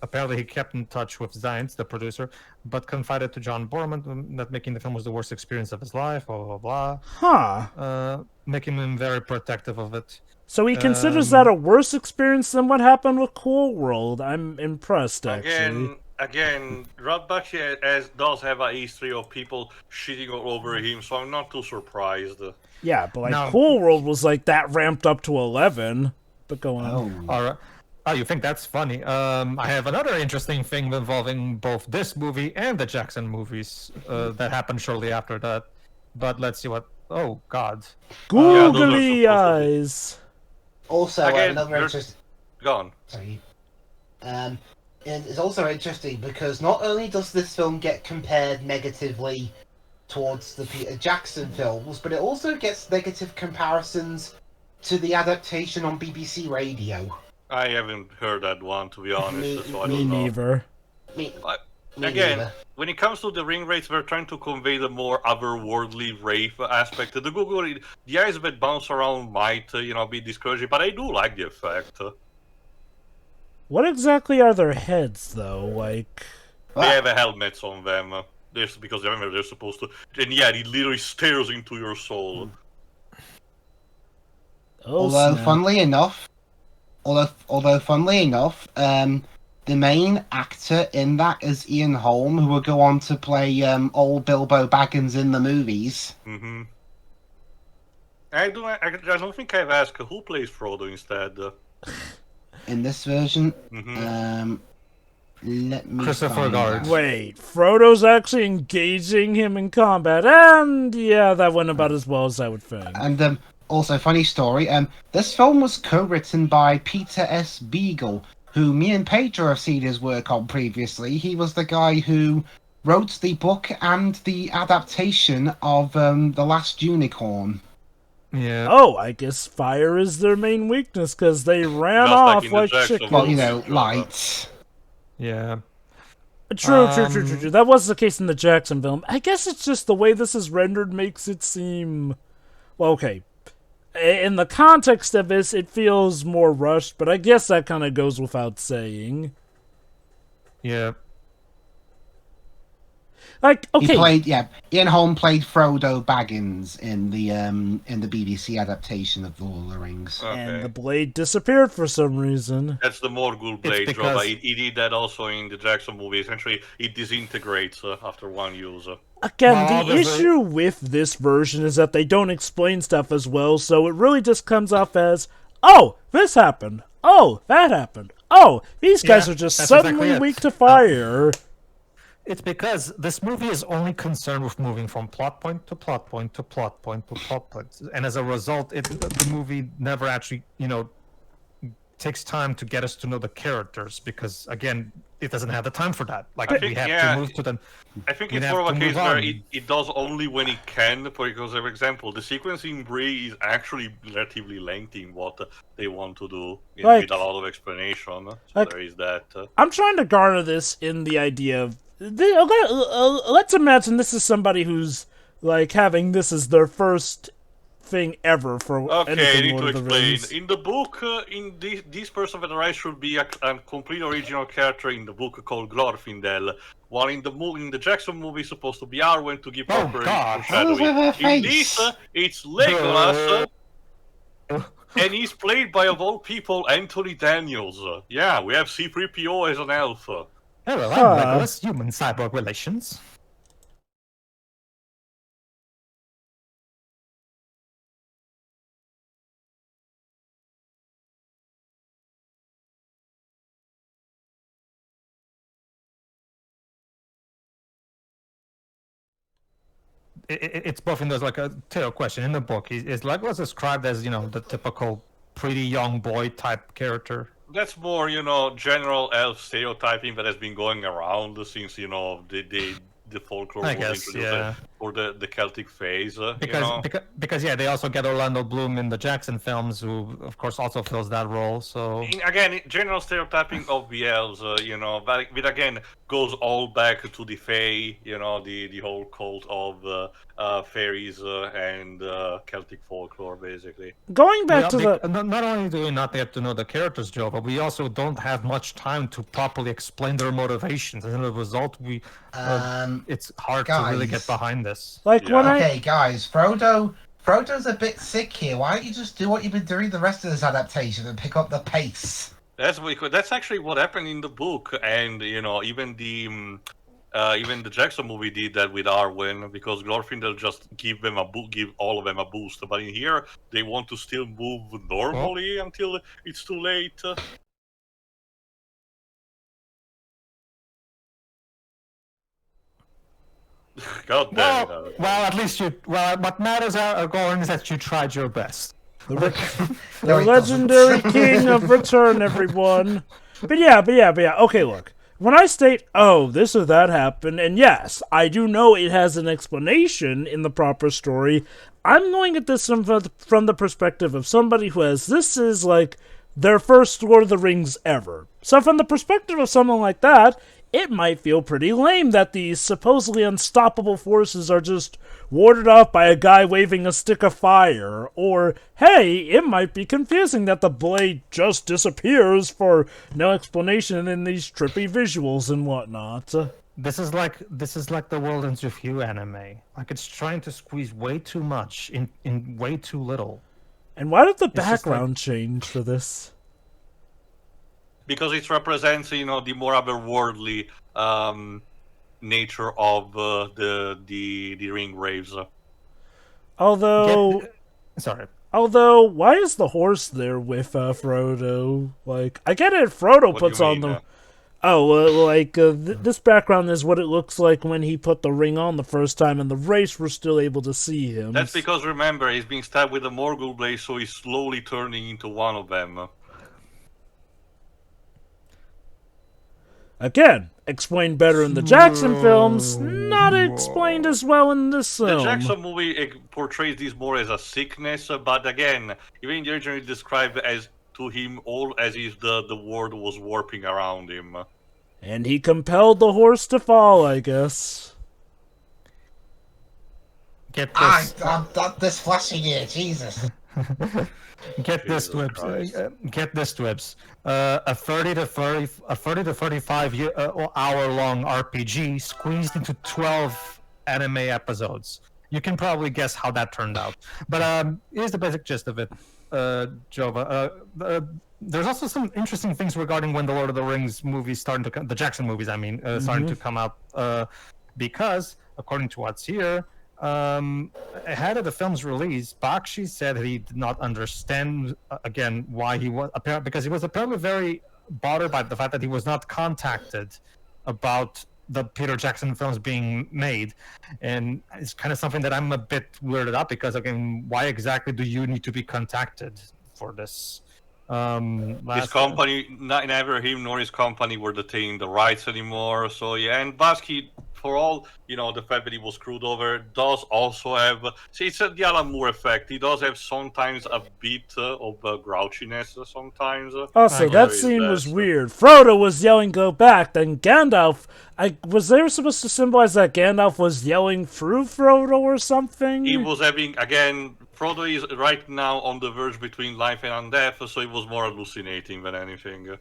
Speaker 4: Apparently, he kept in touch with Zients, the producer, but confided to John Borman that making the film was the worst experience of his life, blah, blah,
Speaker 3: Huh.
Speaker 4: blah, making him very protective of it.
Speaker 3: So he considers that a worse experience than what happened with Cool World. I'm impressed, actually.
Speaker 2: Again, Ralph Bakshi does have a history of people shitting all over him, so I'm not too surprised.
Speaker 3: Yeah, but like
Speaker 4: No.
Speaker 3: Cool World was like that ramped up to 11. But go on.
Speaker 4: All right. Oh, you think that's funny? I have another interesting thing involving both this movie and the Jackson movies that happened shortly after that. But let's see what... Oh, God.
Speaker 3: Googly
Speaker 2: supposed to be.
Speaker 3: eyes.
Speaker 1: Also,
Speaker 2: Again,
Speaker 1: another
Speaker 2: there's-
Speaker 1: interesting.
Speaker 2: Gone.
Speaker 1: Sorry. It's also interesting because not only does this film get compared negatively towards the Peter Jackson films, but it also gets negative comparisons to the adaptation on BBC Radio.
Speaker 2: I haven't heard that one, to be honest, so I
Speaker 3: Me
Speaker 2: don't know.
Speaker 3: neither.
Speaker 1: Me
Speaker 2: Again,
Speaker 1: neither.
Speaker 2: when it comes to the ring rates, we're trying to convey the more otherworldly rape aspect. The Google, the eyes that bounce around might, be discouraging, but I do like the effect.
Speaker 3: What exactly are their heads, though? Like...
Speaker 2: They have helmets on them. Because remember, they're supposed to... And yeah, it literally stares into your soul.
Speaker 3: Oh,
Speaker 1: Although,
Speaker 3: snap.
Speaker 1: funnily enough, the main actor in that is Ian Holm, who will go on to play old Bilbo Baggins in the movies.
Speaker 2: Mm-hmm. I don't think I've asked who plays Frodo instead.
Speaker 1: In this version,
Speaker 2: Mm-hmm.
Speaker 1: let me
Speaker 4: Christopher
Speaker 1: find
Speaker 4: Guard.
Speaker 1: out.
Speaker 3: Wait, Frodo's actually engaging him in combat, and yeah, that went about as well as I would think.
Speaker 1: And also, funny story, this film was co-written by Peter S. Beagle, who me and Pedro have seen his work on previously. He was the guy who wrote the book and the adaptation of The Last Unicorn.
Speaker 4: Yeah.
Speaker 3: Oh, I guess fire is their main weakness, because they ran
Speaker 2: Just like
Speaker 3: off
Speaker 2: in the
Speaker 3: like
Speaker 2: Jackson
Speaker 3: chickens.
Speaker 1: Well,
Speaker 2: movies.
Speaker 1: lights.
Speaker 4: Yeah.
Speaker 3: True. That was the case in the Jackson film. I guess it's just the way this is rendered makes it seem... Well, okay. In the context of this, it feels more rushed, but I guess that kind of goes without saying.
Speaker 4: Yeah.
Speaker 3: Like, okay,
Speaker 1: He played, Ian Holm played Frodo Baggins in the BBC adaptation of The Lord of the Rings.
Speaker 3: and the blade disappeared for some reason.
Speaker 2: That's the Morgul blade
Speaker 4: because-
Speaker 2: drop. He did that also in the Jackson movie. Essentially, it disintegrates after one use.
Speaker 3: Again,
Speaker 4: Well,
Speaker 3: the
Speaker 4: there's a-
Speaker 3: issue with this version is that they don't explain stuff as well, so it really just comes off as, oh, this happened. Oh, that happened. Oh, these guys
Speaker 4: Yeah,
Speaker 3: are just
Speaker 4: that's
Speaker 3: suddenly
Speaker 4: exactly it.
Speaker 3: weak to fire.
Speaker 4: It's because this movie is only concerned with moving from plot point to plot point to plot point to plot point, and as a result, the movie never actually, takes time to get us to know the characters because, again, it doesn't have the time for that. Like
Speaker 2: I
Speaker 4: we
Speaker 2: think,
Speaker 4: have
Speaker 2: yeah,
Speaker 4: to move to the.
Speaker 2: I think
Speaker 4: We'd
Speaker 2: it's
Speaker 4: have
Speaker 2: more of a
Speaker 4: to
Speaker 2: case
Speaker 4: move
Speaker 2: where
Speaker 4: on.
Speaker 2: it does only when it can. Because, for example, the sequence in Brie is actually relatively lengthy in what they want to do with a lot of explanation. So
Speaker 3: like-
Speaker 2: there is that.
Speaker 3: I'm trying to garner this in the idea of... let's imagine this is somebody who's, like, having this as their first thing ever for
Speaker 2: Okay, I
Speaker 3: anything
Speaker 2: need
Speaker 3: Lord
Speaker 2: to
Speaker 3: of the
Speaker 2: explain.
Speaker 3: Rings.
Speaker 2: In the book, this person with the right should be a complete original character in the book called Glorfindel, while in the Jackson movie it's supposed to be Arwen to give
Speaker 4: Oh,
Speaker 2: proper
Speaker 4: God.
Speaker 1: What is with her
Speaker 2: foreshadowing. In
Speaker 1: face?
Speaker 2: this, it's Legolas. And he's played by, of all people, Anthony Daniels. Yeah, we have C-3PO as an elf.
Speaker 4: Oh, well,
Speaker 3: Huh.
Speaker 4: I'm Legolas, human-cyborg relations. It's both in those, like, a tail question. In the book, is Legolas described as, the typical pretty young boy type character?
Speaker 2: That's more, general elf stereotyping that has been going around since, the folklore
Speaker 4: I
Speaker 2: was
Speaker 4: guess,
Speaker 2: introduced
Speaker 4: yeah.
Speaker 2: for the Celtic phase.
Speaker 4: Because yeah, they also get Orlando Bloom in the Jackson films, who of course also fills that role. So
Speaker 2: Again, general stereotyping of the elves, but it again goes all back to the Fae, the whole cult of fairies and Celtic folklore, basically.
Speaker 3: Going back to the...
Speaker 4: not only do we not get to know the characters, Joe, but we also don't have much time to properly explain their motivations. As a result, it's hard to really get behind this.
Speaker 3: Like, when
Speaker 1: Okay, guys, Frodo's a bit sick here. Why don't you just do what you've been doing the rest of this adaptation and pick up the pace?
Speaker 2: That's actually what happened in the book, and even the Jackson movie did that with Arwen, because Glorfindel just give all of them a boost. But in here, they want to still move normally until it's too late. God damn it.
Speaker 4: Well, at least what matters, Goran, is that you tried your best.
Speaker 3: The legendary king of return, everyone. But yeah. Okay, look. When I state, oh, this or that happened, and yes, I do know it has an explanation in the proper story, I'm going at this from the perspective of somebody who this is like their first Lord of the Rings ever. So from the perspective of someone like that, it might feel pretty lame that these supposedly unstoppable forces are just warded off by a guy waving a stick of fire. Or, hey, it might be confusing that the blade just disappears for no explanation in these trippy visuals and whatnot.
Speaker 4: This is like the World Ends With You anime. Like, it's trying to squeeze way too much in way too little.
Speaker 3: And why did the background change for this?
Speaker 2: Because it represents, the more otherworldly nature of the ring raves.
Speaker 3: Although, why is the horse there with Frodo? Like, I get it. Frodo puts on the. This background is what it looks like when he put the ring on the first time, and the race we're still able to see him.
Speaker 2: That's because, remember, he's being stabbed with a Morgul blade, so he's slowly turning into one of them.
Speaker 3: Again, explained better in the Jackson films, not explained as well in this film.
Speaker 2: The Jackson movie portrays this more as a sickness, but again, even the original described as to him all as if the world was warping around him.
Speaker 3: And he compelled the horse to fall, I guess.
Speaker 4: Get this.
Speaker 1: I'm this flashing here, Jesus.
Speaker 4: Get this, Twibs. A 30 to 35 hour long RPG squeezed into 12 anime episodes. You can probably guess how that turned out. But here's the basic gist of it, Jova. There's also some interesting things regarding when the Lord of the Rings movies the Jackson movies, starting to come out. Because, according to what's here, ahead of the film's release, Bakshi said that he did not understand again why he was because he was apparently very bothered by the fact that he was not contacted about the Peter Jackson films being made, and it's kind of something that I'm a bit weirded out because again, why exactly do you need to be contacted for this?
Speaker 2: His company, neither him nor his company were detaining the rights anymore. So yeah, and Bakshi, for all the fact that he was screwed over, does also have. See, it's the Alan Moore effect. He does have sometimes a bit of grouchiness. Sometimes.
Speaker 3: Also, that scene was weird. Frodo was yelling, "Go back!" Then Gandalf. Was they supposed to symbolize that Gandalf was yelling through Frodo or something?
Speaker 2: He was having again. Frodo is right now on the verge between life and death, so it was more hallucinating than anything.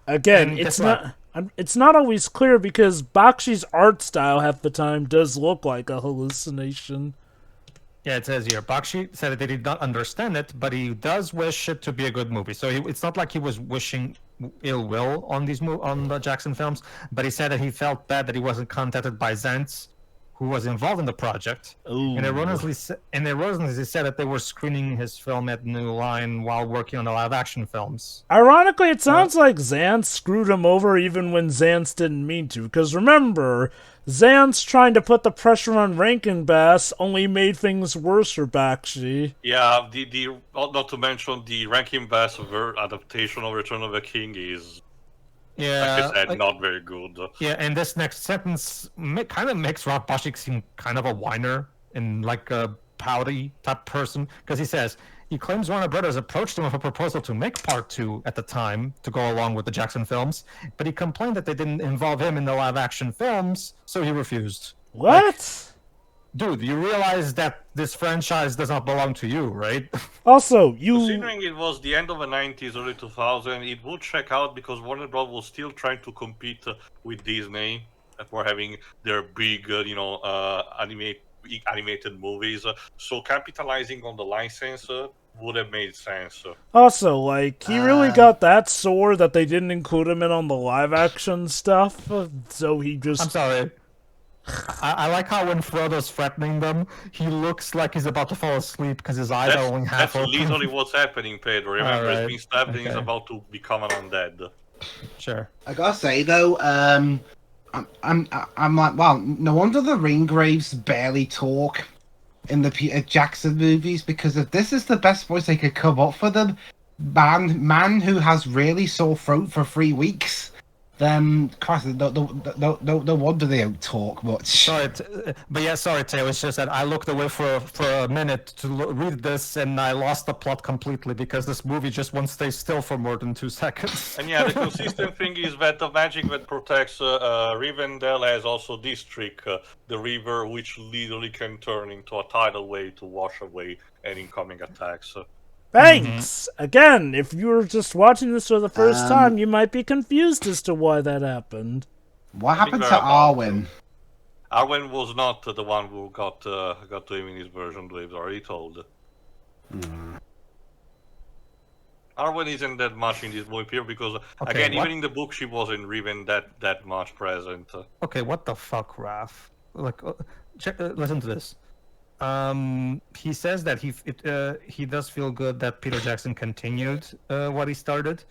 Speaker 3: Again, it's not always clear because Bakshi's art style half the time does look like a hallucination.
Speaker 4: Yeah, it says here, Bakshi said that he did not understand it, but he does wish it to be a good movie. So it's not like he was wishing ill will on on the Jackson films, but he said that he felt bad that he wasn't contacted by Zantz, who was involved in the project, and
Speaker 3: Ooh.
Speaker 4: erroneously he said that they were screening his film at New Line while working on the live-action films.
Speaker 3: Ironically, it sounds like Xantz screwed him over even when Xantz didn't mean to. Because remember, Xantz trying to put the pressure on Rankin Bass only made things worse for Bakshi.
Speaker 2: Yeah, the not to mention the Rankin Bass adaptation of Return of the King is, like I said, not very good.
Speaker 4: Yeah, and this next sentence kind of makes Ralph Bakshi seem kind of a whiner and like a pouty type person, because he says he claims Warner Brothers approached him with a proposal to make Part 2 at the time to go along with the Jackson films, but he complained that they didn't involve him in the live-action films, so he refused.
Speaker 3: What?
Speaker 4: Dude, you realize that this franchise does not belong to you, right?
Speaker 3: Also, you...
Speaker 2: Considering it was the end of the 90s, early 2000s, it would check out because Warner Bros. Was still trying to compete with Disney for having their big, animated movies. So capitalizing on the license would have made sense.
Speaker 3: Also, like, he really got that sore that they didn't include him in on the live-action stuff, so he just...
Speaker 4: I'm sorry. I like how when Frodo's threatening them, he looks like he's about to fall asleep because his eyes are only half
Speaker 2: That's
Speaker 4: open.
Speaker 2: literally what's happening, Pedro. Remember,
Speaker 4: Alright,
Speaker 2: he's being stabbed and he's
Speaker 4: okay.
Speaker 2: about to become an undead.
Speaker 4: Sure.
Speaker 1: I gotta say though, I'm like, wow, no wonder the Ringgraves barely talk in the Peter Jackson movies, because if this is the best voice they could come up for them, man who has really sore throat for 3 weeks, then Christ, no wonder they don't talk much.
Speaker 4: Sorry, but yeah, sorry, Taylor. It's just that I looked away for a minute to read this, and I lost the plot completely because this movie just won't stay still for more than 2 seconds.
Speaker 2: And yeah, the consistent thing is that the magic that protects Rivendell has also this trick, the river, which literally can turn into a tidal wave to wash away any incoming attacks.
Speaker 3: Thanks! Again, if you were just watching this for the first time, you might be confused as to why that happened.
Speaker 1: What happened to Arwen?
Speaker 2: Arwen was not the one who got to him in his version, Dave's already told. Arwen isn't that much in this movie here because, again, even in the book, she wasn't even that much present.
Speaker 4: Okay, what the fuck, Raph? Like, listen to this. He says that he does feel good that Peter Jackson continued what he started,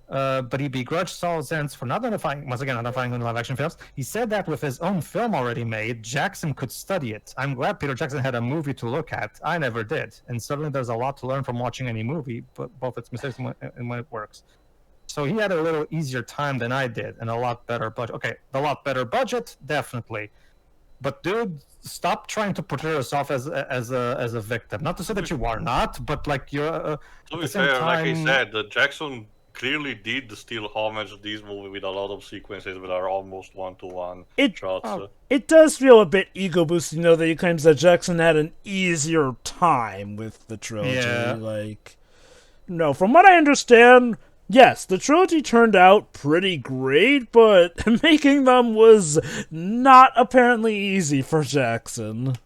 Speaker 4: but he begrudged Saul Zantz for not identifying in live-action films. He said that with his own film already made, Jackson could study it. I'm glad Peter Jackson had a movie to look at. I never did, and certainly there's a lot to learn from watching any movie, but both its mistakes and when it works. So he had a little easier time than I did, and a lot better budget. Okay, a lot better budget, definitely. But dude, stop trying to portray yourself as a victim. Not to say that you are not, but like you're.
Speaker 2: To be fair, like I said, Jackson clearly did steal homage to this movie with a lot of sequences that are almost one-to-one shots.
Speaker 3: It does feel a bit ego boosting, though, that he claims that Jackson had an easier time with the trilogy.
Speaker 4: Yeah.
Speaker 3: Like, no, from what I understand, yes, the trilogy turned out pretty great, but making them was not apparently easy for Jackson.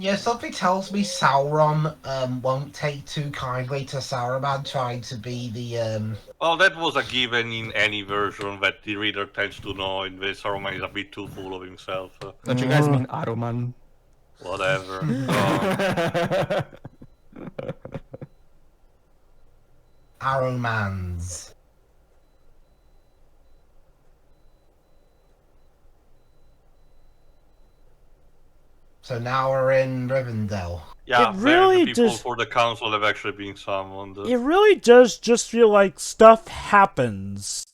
Speaker 1: Yeah, something tells me Sauron won't take too kindly to Saruman trying to be the
Speaker 2: Well, that was a given in any version that the reader tends to know, and the Saruman is a bit too full of himself.
Speaker 4: Don't you guys mean Aruman?
Speaker 2: Whatever.
Speaker 1: Arrowmans. So now we're in Rivendell.
Speaker 2: Yeah,
Speaker 3: It really
Speaker 2: the people
Speaker 3: does-
Speaker 2: for the council have actually been summoned.
Speaker 3: It really does just feel like stuff happens.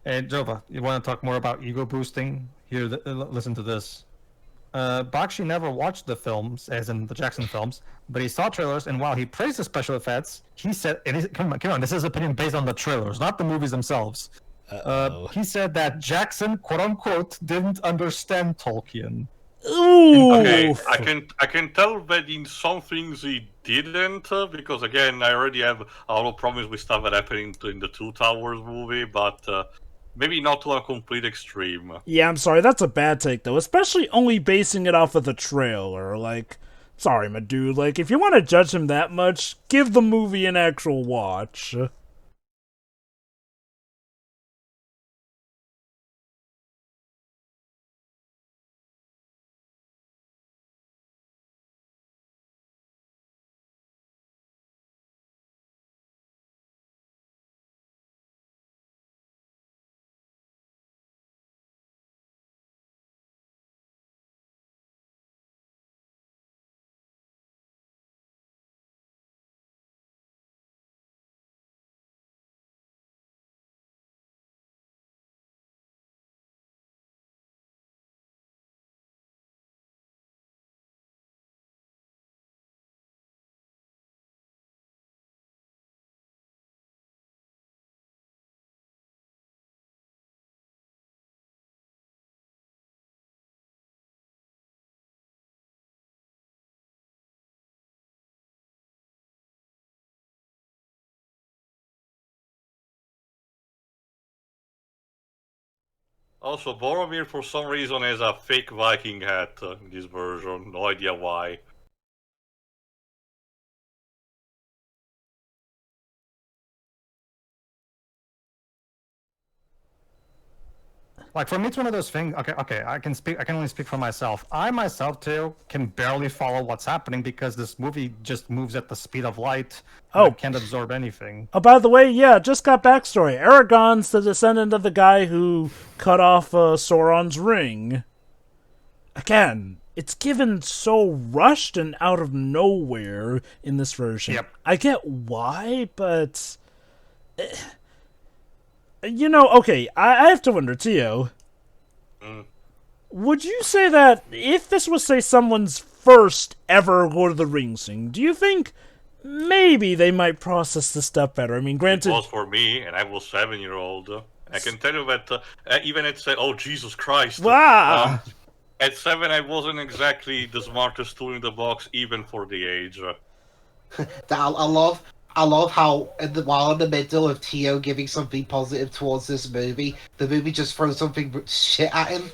Speaker 4: Hey, Jova, you want to talk more about ego boosting? Here, listen to this. Bakshi never watched the films, as in the Jackson films, but he saw trailers, and while he praised the special effects, he said, come on, this is opinion based on the trailers, not the movies themselves. He said that Jackson, quote unquote, didn't understand Tolkien.
Speaker 3: Ooh.
Speaker 2: Okay, I can tell that in some things he didn't, because again, I already have a lot of problems with stuff that happened in the Two Towers movie, but maybe not to a complete extreme.
Speaker 3: Yeah, I'm sorry, that's a bad take, though. Especially only basing it off of the trailer. Like, sorry, my dude. Like, if you want to judge him that much, give the movie an actual watch.
Speaker 2: Also, Boromir for some reason has a fake Viking hat in this version. No idea why.
Speaker 4: Like, for me, it's one of those things. Okay, I can only speak for myself. I myself too can barely follow what's happening because this movie just moves at the speed of light.
Speaker 3: Oh.
Speaker 4: I can't absorb anything.
Speaker 3: Oh, by the way, yeah, just got backstory. Aragorn's the descendant of the guy who cut off Sauron's ring. Again, it's given so rushed and out of nowhere in this version.
Speaker 4: Yep.
Speaker 3: I get why, but... You know, okay, I have to wonder, Tio. Would you say that if this was, say, someone's first ever Lord of the Rings thing, do you think maybe they might process this stuff better? I mean, granted...
Speaker 2: It was for me, and I was 7-year-old. I can tell you that even at oh, Jesus Christ.
Speaker 3: Wow!
Speaker 2: At 7, I wasn't exactly the smartest tool in the box, even for the age.
Speaker 1: I love how while in the middle of Tio giving something positive towards this movie, the movie just throws something shit at him.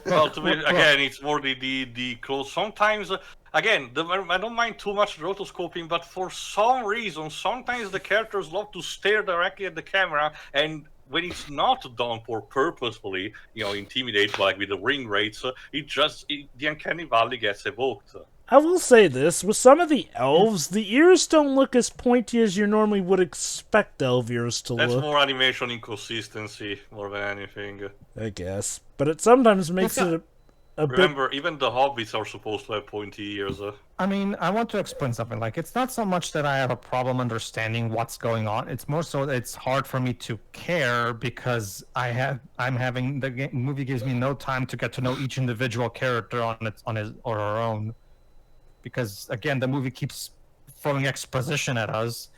Speaker 2: Well, to me, again, it's more the close. Sometimes, again, I don't mind too much rotoscoping, but for some reason, sometimes the characters love to stare directly at the camera, and when it's not done for purposefully, intimidate, like with the ring rates, the uncanny valley gets evoked.
Speaker 3: I will say this, with some of the elves, the ears don't look as pointy as you normally would expect elf ears to
Speaker 2: That's
Speaker 3: look.
Speaker 2: more animation inconsistency, more than anything.
Speaker 3: I guess. But it sometimes makes it... a bit.
Speaker 2: Remember, even the hobbits are supposed to have pointy ears.
Speaker 4: I mean, I want to explain something. Like, it's not so much that I have a problem understanding what's going on. It's more so that it's hard for me to care because the movie gives me no time to get to know each individual character on his or her own. Because again, the movie keeps throwing exposition at us,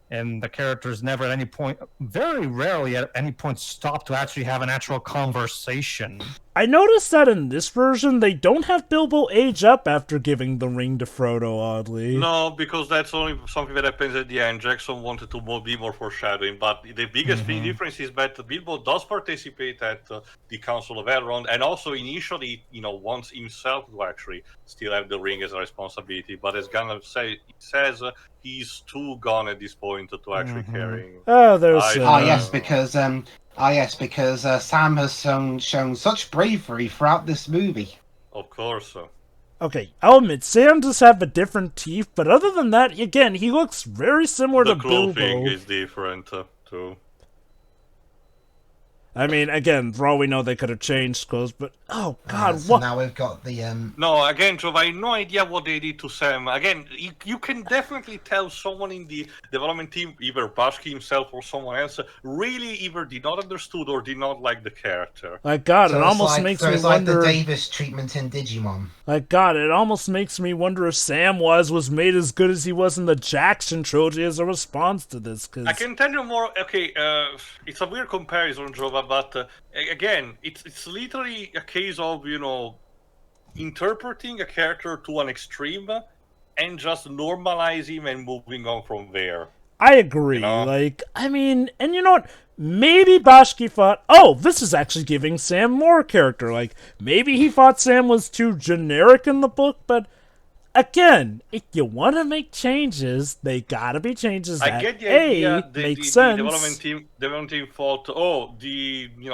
Speaker 4: and the characters never at any point, very rarely at any point, stop to actually have an actual conversation.
Speaker 3: I noticed that in this version, they don't have Bilbo age up after giving the ring to Frodo, oddly.
Speaker 2: No, because that's only something that happens at the end. Jackson wanted to be more foreshadowing, but the biggest difference is that Bilbo does participate at the Council of Elrond, and also initially, wants himself to actually still have the ring as a responsibility. But as Gandalf says, he's too gone at this point to actually carrying.
Speaker 3: Oh, there's.
Speaker 1: Because Sam has shown such bravery throughout this movie.
Speaker 2: Of course.
Speaker 3: Okay, I'll admit, Sam does have a different teeth, but other than that, again, he looks very similar to Bilbo.
Speaker 2: The clothing is different, too.
Speaker 3: I mean, again, for all we know, they could have changed clothes, but oh god,
Speaker 1: so
Speaker 3: what?
Speaker 1: now we've got the
Speaker 2: No, again, Joe, I have no idea what they did to Sam. Again, you can definitely tell someone in the development team, either Bakshi himself or someone else, really either did not understood or did not like the character.
Speaker 3: Like God,
Speaker 1: so
Speaker 3: it almost makes me
Speaker 1: it's
Speaker 3: wonder.
Speaker 1: Like the Davis treatment in Digimon.
Speaker 3: Like God, it almost makes me wonder if Samwise was made as good as he was in the Jackson trilogy as a response to this. Cause
Speaker 2: I can tell you more. Okay, it's a weird comparison, Jova, but again, it's literally a case of interpreting a character to an extreme and just normalize him and moving on from there.
Speaker 3: I agree. Like, I mean, and you know what? Maybe Bakshi thought, oh, this is actually giving Sam more character. Like, maybe he thought Sam was too generic in the book, but again, if you want to make changes, they gotta be changes that
Speaker 2: I get the idea.
Speaker 3: Make sense.
Speaker 2: The development team thought,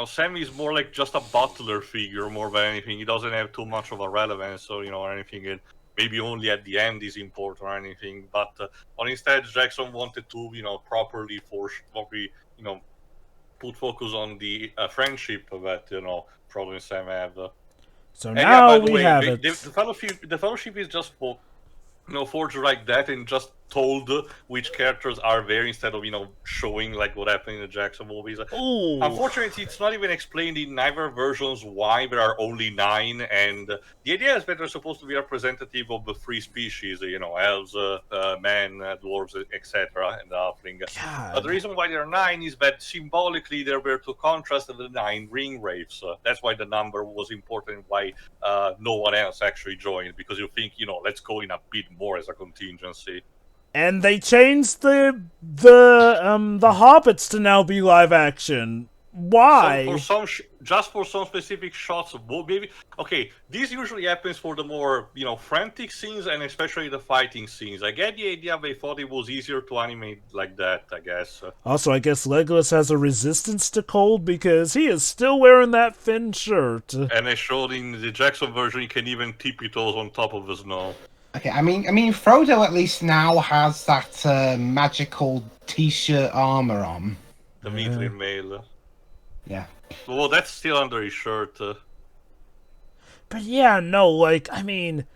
Speaker 2: Sam is more like just a butler figure more than anything. He doesn't have too much of a relevance, or anything. And maybe only at the end is important or anything. But instead, Jackson wanted to, properly put focus on the friendship that Frodo and Sam have.
Speaker 3: So now we have it.
Speaker 2: The fellowship is just forged like that and just told which characters are there instead of showing like what happened in the Jackson movies.
Speaker 3: Ooh.
Speaker 2: Unfortunately, it's not even explained in either versions why there are only 9, and the idea is that they're supposed to be representative of the 3 species, elves, men, dwarves, etc., and the halfling. But the reason why there are 9 is that symbolically they're there to contrast the 9 ring wraiths. That's why the number was important, why no one else actually joined, because you think, let's go in a bit more as a contingency.
Speaker 3: And they changed the Hobbits to now be live action. Why?
Speaker 2: Just for some specific shots, maybe. Okay, this usually happens for the more frantic scenes and especially the fighting scenes. I get the idea they thought it was easier to animate like that. I guess.
Speaker 3: Also, I guess Legolas has a resistance to cold because he is still wearing that thin shirt.
Speaker 2: And they showed in the Jackson version he can even tippy toes on top of the snow.
Speaker 1: Okay, I mean, Frodo at least now has that magical T-shirt armor on.
Speaker 2: The Mithril mail.
Speaker 1: Yeah.
Speaker 2: Well, that's still under his shirt.
Speaker 3: But yeah, no, like, I mean,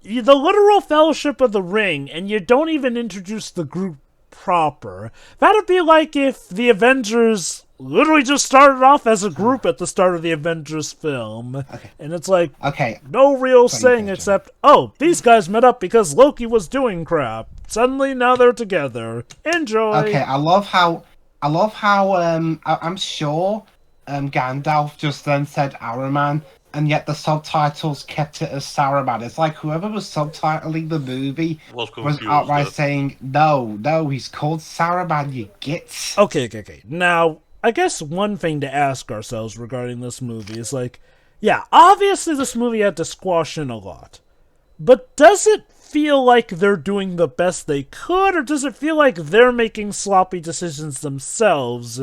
Speaker 3: the literal Fellowship of the Ring, and you don't even introduce the group proper. That'd be like if the Avengers literally just started off as a group at the start of the Avengers film.
Speaker 1: Okay.
Speaker 3: And it's like,
Speaker 1: okay,
Speaker 3: no real saying except, oh, these guys met up because Loki was doing crap. Suddenly, now they're together. Enjoy.
Speaker 1: Okay, I love how I'm sure Gandalf just then said Araman, and yet the subtitles kept it as Saruman. It's like whoever was subtitling the movie was outright saying, no, he's called Saruman, you gits.
Speaker 3: Okay. Now, I guess one thing to ask ourselves regarding this movie is like, yeah, obviously this movie had to squash in a lot. But does it feel like they're doing the best they could, or does it feel like they're making sloppy decisions themselves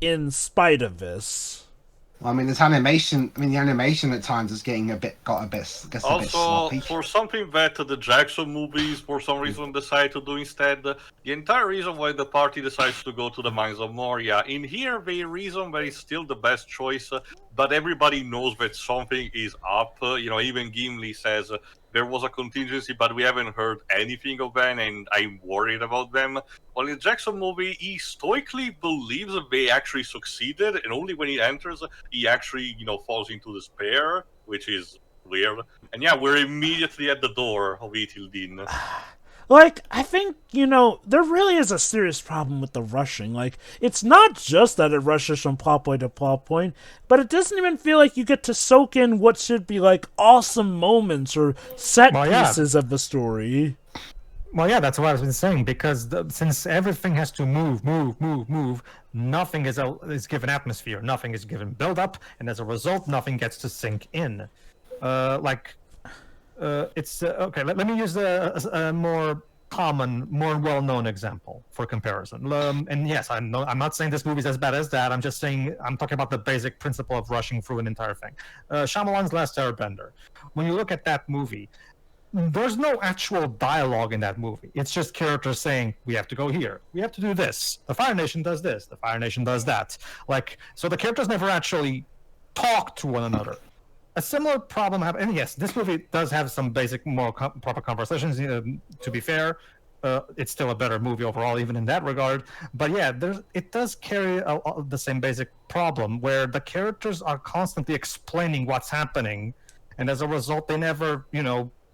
Speaker 3: in spite of this?
Speaker 1: I mean, there's animation. I mean, the animation at times is getting a bit
Speaker 2: Also,
Speaker 1: sloppy.
Speaker 2: for something that the Jackson movies, for some reason, decide to do instead, the entire reason why the party decides to go to the Mines of Moria, in here, the reason that it's still the best choice, but everybody knows that something is up. Even Gimli says there was a contingency, but we haven't heard anything of them, and I'm worried about them. Well, in the Jackson movie, he stoically believes that they actually succeeded, and only when he enters, he actually, falls into despair, which is weird. And yeah, we're immediately at the door of Ithildin.
Speaker 3: Like, I think, there really is a serious problem with the rushing. Like, it's not just that it rushes from plot point to plot point, but it doesn't even feel like you get to soak in what should be, like, awesome moments or set pieces of the story.
Speaker 4: Well, yeah, that's what I was saying, because since everything has to move, nothing is given atmosphere, nothing is given build-up, and as a result, nothing gets to sink in. It's okay. Let me use a more common, more well-known example for comparison. And yes, I'm not saying this movie's as bad as that. I'm just saying I'm talking about the basic principle of rushing through an entire thing. Shyamalan's Last Airbender. When you look at that movie, there's no actual dialogue in that movie. It's just characters saying, we have to go here. We have to do this. The Fire Nation does this. The Fire Nation does that. So the characters never actually talk to one another. A similar problem happened, and yes, this movie does have some basic, more proper conversations. To be fair, it's still a better movie overall, even in that regard. But yeah, it does carry the same basic problem where the characters are constantly explaining what's happening, and as a result, they never,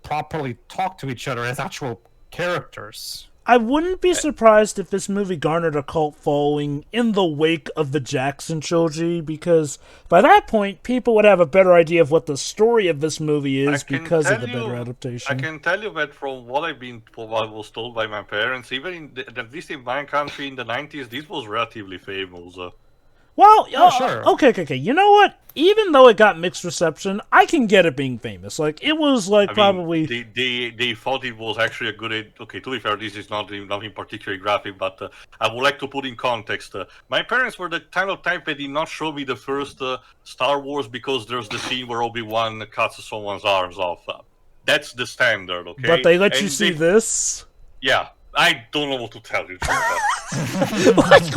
Speaker 4: properly talk to each other as actual characters.
Speaker 3: I wouldn't be surprised if this movie garnered a cult following in the wake of the Jackson trilogy, because by that point, people would have a better idea of what the story of this movie is because of the better adaptation.
Speaker 2: I can tell you that from what I was told by my parents, even at least in my country in the 90s, this was relatively famous.
Speaker 3: Well,
Speaker 4: sure.
Speaker 3: Okay. You know what? Even though it got mixed reception, I can get it being famous. Like, it was, probably...
Speaker 2: They thought it was actually a good... Okay, to be fair, this is nothing particularly graphic, but I would like to put in context. My parents were the kind of type that did not show me the first Star Wars because there's the scene where Obi-Wan cuts someone's arms off. That's the standard, okay?
Speaker 3: But they let you see this?
Speaker 2: Yeah. I don't know what to tell you.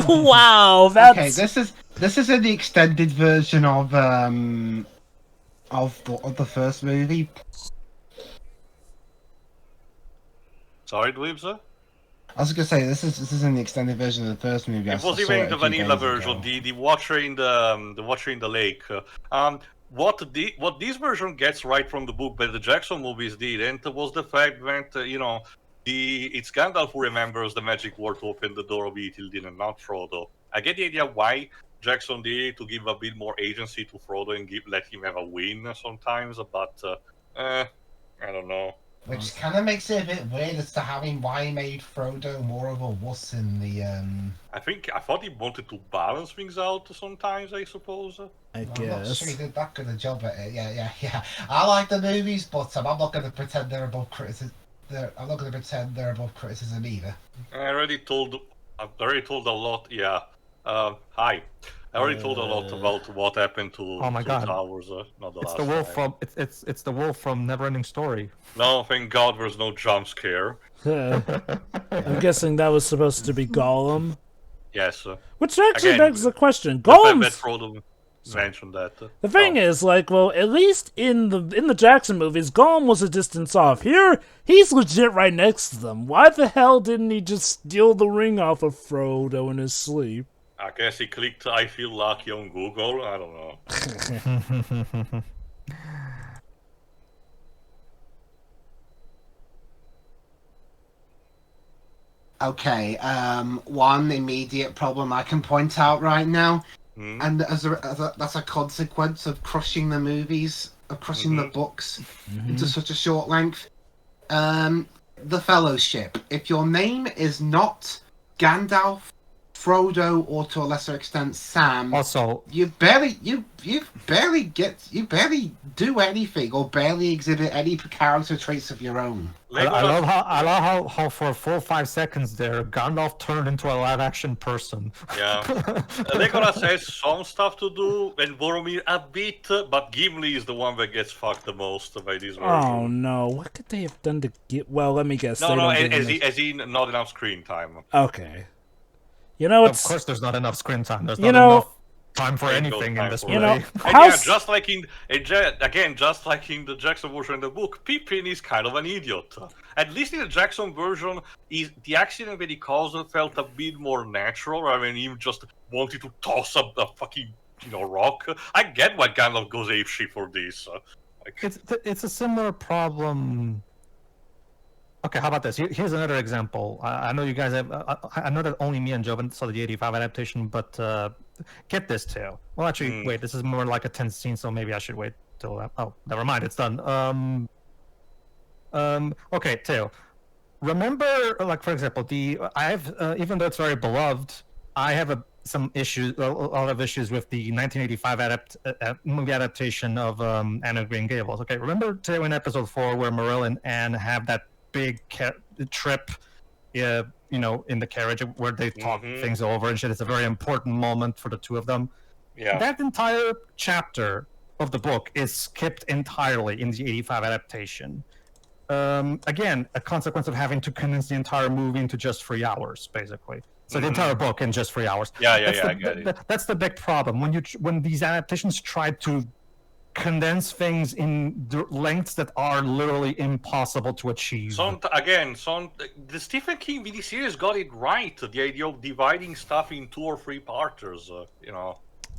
Speaker 3: Wow, that's...
Speaker 1: Okay, this is in the extended version of the first movie.
Speaker 2: Sorry, Dweebs?
Speaker 1: I was gonna say this is in the extended version of the first movie.
Speaker 2: It was even in the vanilla version, the Watcher in the lake. What this version gets right from the book, but the Jackson movies didn't, was the fact that it's Gandalf who remembers the magic word to open the door of Ithildin and not Frodo. I get the idea why Jackson did it, to give a bit more agency to Frodo and let him have a win sometimes, but I don't know.
Speaker 1: Which kind of makes it a bit weird as to why he made Frodo more of a wuss in the...
Speaker 2: I thought he wanted to balance things out sometimes, I suppose.
Speaker 3: I guess.
Speaker 1: I'm not sure he did that good a job at it. Yeah. I like the movies, but I'm not going to pretend they're above criticism. I'm not going to pretend they're above criticism either.
Speaker 2: I already told a lot. Yeah. Hi. I already told a lot about what happened to Towers. Not the
Speaker 4: it's
Speaker 2: last
Speaker 4: the wolf
Speaker 2: time.
Speaker 4: It's the wolf from Neverending Story.
Speaker 2: No, thank God, there's no jump scare.
Speaker 3: I'm guessing that was supposed to be Gollum.
Speaker 2: Yes.
Speaker 3: Which actually begs the question.
Speaker 2: Gollum mentioned that.
Speaker 3: The thing is, at least in the Jackson movies, Gollum was a distance off. Here, he's legit right next to them. Why the hell didn't he just steal the ring off of Frodo in his sleep?
Speaker 2: I guess he clicked I feel lucky on Google. I don't know.
Speaker 1: Okay, one immediate problem I can point out right now, and that's a consequence of crushing the movies, of crushing the books into such a short length. The Fellowship. If your name is not Gandalf, Frodo, or to a lesser extent Sam,
Speaker 4: Also,
Speaker 1: you barely do anything or barely exhibit any character traits of your own.
Speaker 4: I love how for a full 5 seconds there, Gandalf turned into a live action person.
Speaker 2: Yeah. Legolas has some stuff to do, and Boromir a bit, but Gimli is the one that gets fucked the most by this version.
Speaker 3: Oh no! What could they have done to get? Well, let me guess.
Speaker 2: No, as in not enough screen time.
Speaker 3: Okay. You know, it's
Speaker 4: of course there's not enough screen time. There's not enough time for anything in this movie.
Speaker 2: Just like in the Jackson version in the book, Pippin is kind of an idiot. At least in the Jackson version, the accident that he caused felt a bit more natural. I mean, him just wanted to toss up a fucking rock. I get why Gandalf goes apeshit for this.
Speaker 4: It's a similar problem. Okay, how about this? Here's another example. I know you guys have. I know that only me and Jovan saw the 85 adaptation, but get this too. Well, actually, wait. This is more like a tense scene, so maybe I should wait till. Oh, never mind. It's done. Okay, Teo. Remember, like for example, even though it's very beloved, I have some issues, a lot of issues with the 1985 movie adaptation of Anne of Green Gables. Okay, remember Teo in episode 4 where Morel and Anne have that big trip, in the carriage where they talk things over and shit. It's a very important moment for the two of them.
Speaker 2: Yeah.
Speaker 4: That entire chapter of the book is skipped entirely in the 85 adaptation. Again, a consequence of having to condense the entire movie into just 3 hours, basically. So the entire book in just 3 hours.
Speaker 2: I get it.
Speaker 4: That's the big problem when these adaptations try to condense things in lengths that are literally impossible to achieve.
Speaker 2: The Stephen King miniseries got it right. The idea of dividing stuff in 2 or 3 parters,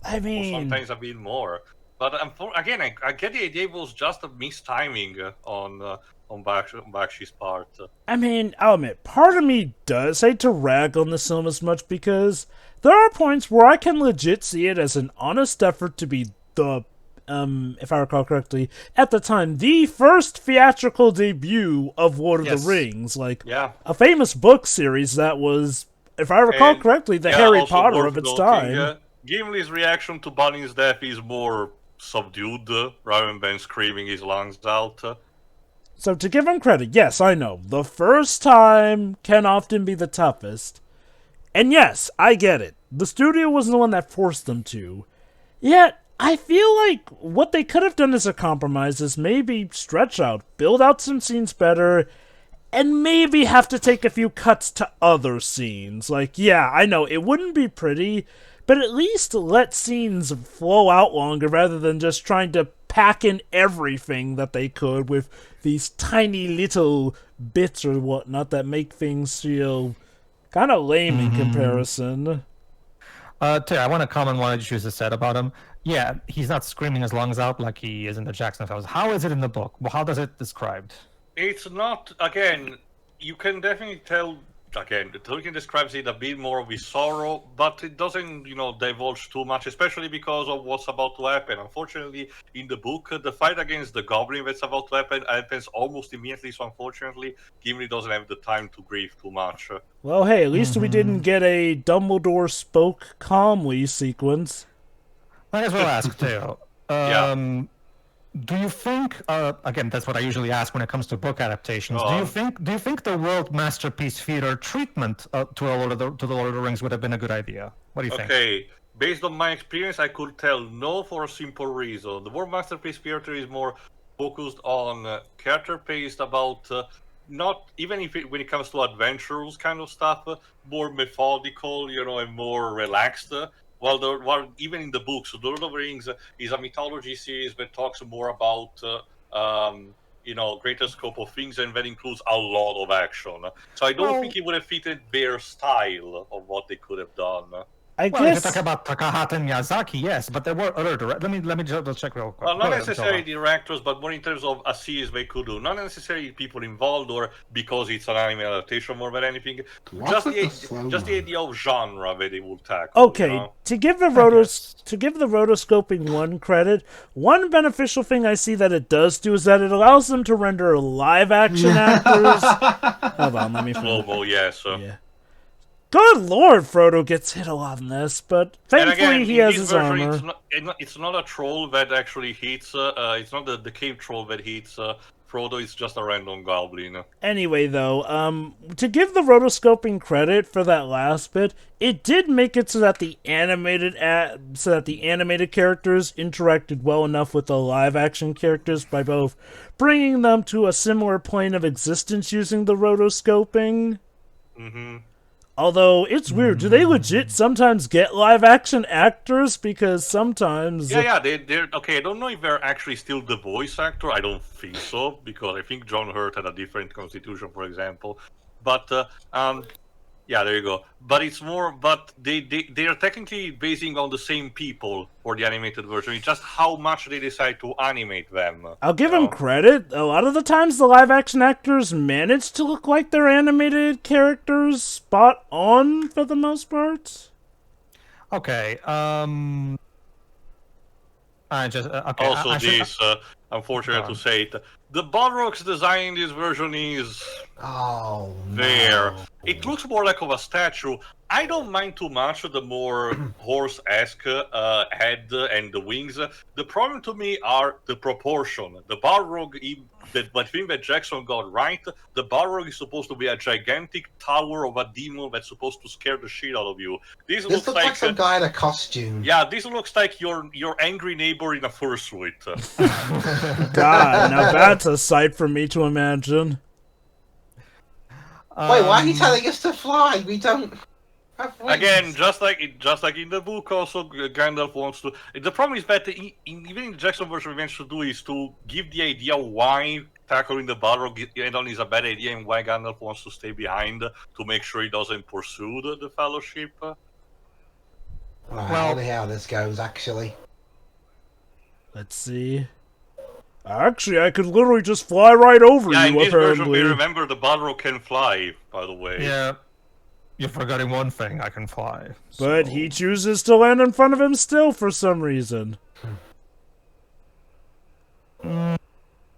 Speaker 3: I mean,
Speaker 2: or sometimes a bit more. But I get the idea it was just a mistiming on Bakshi's part.
Speaker 3: I mean, I'll admit, part of me does hate to rag on this film as much because there are points where I can legit see it as an honest effort to be the, if I recall correctly, at the time, the first theatrical debut of Lord of the Rings. A famous book series that was, if I recall correctly, the Harry Potter of its time.
Speaker 2: Gimli's reaction to Balin's death is more subdued, rather than screaming his lungs out.
Speaker 3: So to give him credit, yes, I know, the first time can often be the toughest. And yes, I get it. The studio was the one that forced them to. Yet, I feel like what they could have done as a compromise is maybe stretch out, build out some scenes better, and maybe have to take a few cuts to other scenes. I know, it wouldn't be pretty, but at least let scenes flow out longer rather than just trying to pack in everything that they could with these tiny little bits or whatnot that make things feel kind of lame in comparison.
Speaker 4: Terry, I want to comment on what you just said about him. Yeah, he's not screaming his lungs out like he is in the Jackson films. How is it in the book? How does it described?
Speaker 2: It's not, again, you can definitely tell, Tolkien describes it a bit more of his sorrow, but it doesn't, divulge too much, especially because of what's about to happen. Unfortunately, in the book, the fight against the goblin that's about to happen happens almost immediately, so unfortunately, Gimli doesn't have the time to grieve too much.
Speaker 3: Well, hey, at least we didn't get a Dumbledore spoke calmly sequence.
Speaker 4: Might as well ask, Teo. Do you think? Again, that's what I usually ask when it comes to book adaptations. Do you think the World Masterpiece Theater treatment to the Lord of the Rings would have been a good idea? What do you think?
Speaker 2: Okay, based on my experience, I could tell no for a simple reason. The World Masterpiece Theater is more focused on character-based about not even when it comes to adventurous kind of stuff, more methodical, and more relaxed. While even in the books, The Lord of the Rings is a mythology series that talks more about, greater scope of things, and that includes a lot of action. So I don't think it would have fitted their style of what they could have done.
Speaker 4: If you talk about Takahata and Miyazaki, yes, but there were other directors. Let me just check real quick.
Speaker 2: Well, not necessarily directors, but more in terms of a series they could do. Not necessarily people involved, or because it's an anime adaptation more than anything. Just the idea of genre that they would tackle.
Speaker 3: Okay, to give the rotoscoping one credit, one beneficial thing I see that it does do is that it allows them to render live action actors. Hold on, let me.
Speaker 2: Slow-mo, yes.
Speaker 3: Yeah. Good lord, Frodo gets hit a lot in this, but thankfully
Speaker 2: again,
Speaker 3: he has
Speaker 2: in
Speaker 3: his
Speaker 2: this version,
Speaker 3: armor.
Speaker 2: It's not a troll that actually hits. It's not the cave troll that hits Frodo. It's just a random goblin.
Speaker 3: Anyway, though, to give the rotoscoping credit for that last bit, it did make it so that the animated characters interacted well enough with the live-action characters by both bringing them to a similar plane of existence using the rotoscoping.
Speaker 2: Mm-hmm.
Speaker 3: Although, it's weird. Do they legit sometimes get live-action actors? Because sometimes...
Speaker 2: Yeah, they're okay. I don't know if they're actually still the voice actor. I don't think so, because I think John Hurt had a different constitution, for example. But yeah, there you go. But it's more. But they are technically basing on the same people for the animated version. It's just how much they decide to animate them.
Speaker 3: I'll give them credit. A lot of the times the live-action actors manage to look like their animated characters spot on for the most part.
Speaker 4: Okay. I just okay.
Speaker 2: Also,
Speaker 4: I should-
Speaker 2: this unfortunate to say it, the Balrog's design in this version is there.
Speaker 1: No.
Speaker 2: It looks more like of a statue. I don't mind too much the more horse-esque head and the wings. The problem to me are the proportion. The Balrog, the thing that Jackson got right, the Balrog is supposed to be a gigantic tower of a demon that's supposed to scare the shit out of you.
Speaker 1: This looks like some guy in a costume.
Speaker 2: Yeah, this looks like your angry neighbor in a fursuit.
Speaker 3: God, now that's a sight for me to imagine.
Speaker 1: Wait, why are you telling us to fly? We don't have wings.
Speaker 2: Again, just like in the book, also Gandalf wants to. The problem is that even in the Jackson version, we managed to do is to give the idea why tackling the Balrog is a bad idea and why Gandalf wants to stay behind to make sure he doesn't pursue the Fellowship.
Speaker 1: Well, how this goes, actually.
Speaker 3: Let's see. Actually, I could literally just fly right over
Speaker 2: Yeah,
Speaker 3: you,
Speaker 2: in this version,
Speaker 3: apparently.
Speaker 2: we remember the Balrog can fly, by the way.
Speaker 4: Yeah. You're forgetting one thing. I can fly.
Speaker 3: But
Speaker 4: so-
Speaker 3: he chooses to land in front of him still for some reason.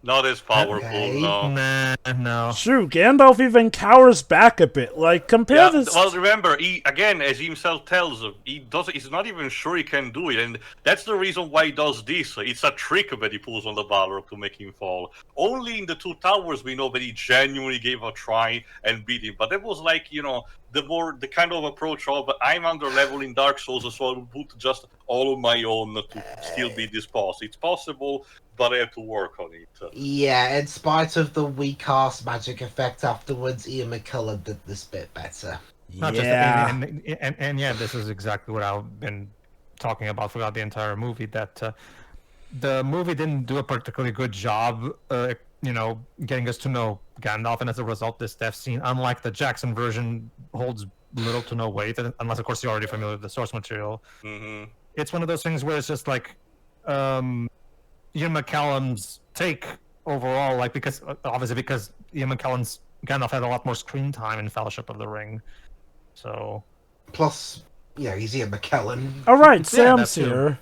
Speaker 2: Not as powerful,
Speaker 1: Okay.
Speaker 2: no.
Speaker 4: Nah, no.
Speaker 3: True, Gandalf even cowers back a bit. Like, compare
Speaker 2: Yeah,
Speaker 3: this...
Speaker 2: well, remember, he again, as he himself tells, he's not even sure he can do it, and that's the reason why he does this. It's a trick that he pulls on the Balrog to make him fall. Only in the Two Towers we know that he genuinely gave a try and beat him, but that was like, the kind of approach of, I'm under level in Dark Souls, so I will put just all of my own to still beat this boss. It's possible, but I have to work on it.
Speaker 1: Yeah, in spite of the weak-ass magic effect afterwards, Ian McKellen did this bit better.
Speaker 4: Not
Speaker 3: Yeah.
Speaker 4: just and yeah, this is exactly what I've been talking about throughout the entire movie. That the movie didn't do a particularly good job, getting us to know Gandalf, and as a result, this death scene, unlike the Jackson version, holds little to no weight, unless of course you're already familiar with the source material.
Speaker 2: Mm-hmm.
Speaker 4: It's one of those things where it's just like, Ian McKellen's take overall, like because Ian McKellen's Gandalf had a lot more screen time in Fellowship of the Ring, so.
Speaker 1: Plus, he's Ian McKellen.
Speaker 3: Alright,
Speaker 4: Yeah, that
Speaker 3: Sam's
Speaker 4: too.
Speaker 3: here.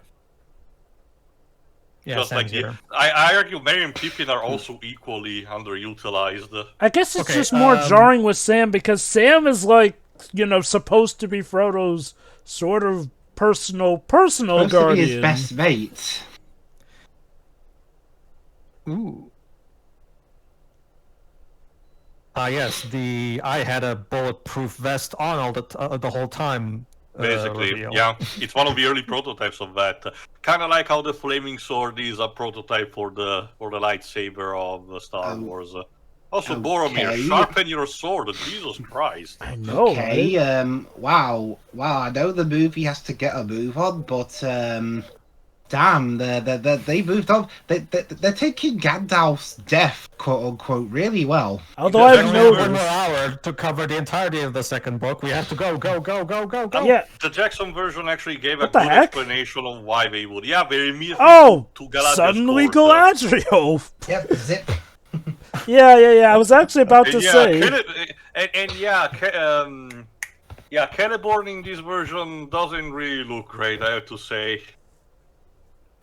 Speaker 4: Yeah,
Speaker 2: Just like
Speaker 4: here.
Speaker 2: I argue, Merry and Pippin are also equally underutilized.
Speaker 3: I guess it's
Speaker 4: Okay,
Speaker 3: just more jarring with Sam because Sam is like, supposed to be Frodo's sort of personal
Speaker 1: Supposed to be
Speaker 3: guardian.
Speaker 1: his best mate.
Speaker 4: Ooh. Yes, I had a bulletproof vest on all the whole time.
Speaker 2: Basically,
Speaker 4: reveal.
Speaker 2: yeah, it's one of the early prototypes of that. Kind of like how the flaming sword is a prototype for the lightsaber of Star Wars. Also, Boromir, sharpen your sword, Jesus Christ!
Speaker 3: I know,
Speaker 1: Okay,
Speaker 3: right?
Speaker 1: wow, I know the movie has to get a move on, but damn, they moved on. They're taking Gandalf's death, quote unquote, really well.
Speaker 3: Although I've
Speaker 4: We have 1 more
Speaker 3: noticed...
Speaker 4: hour to cover the entirety of the second book. We have to go.
Speaker 3: Yeah.
Speaker 2: The Jackson version actually gave a
Speaker 3: What the
Speaker 2: good
Speaker 3: heck?
Speaker 2: explanation of why they would. Yeah, they immediately
Speaker 3: Oh!
Speaker 2: to Galadriel's
Speaker 3: Suddenly
Speaker 2: court.
Speaker 3: Galadriel!
Speaker 1: Yep, zip.
Speaker 3: Yeah, I was actually about to say...
Speaker 2: Celeborn in this version doesn't really look great, I have to say.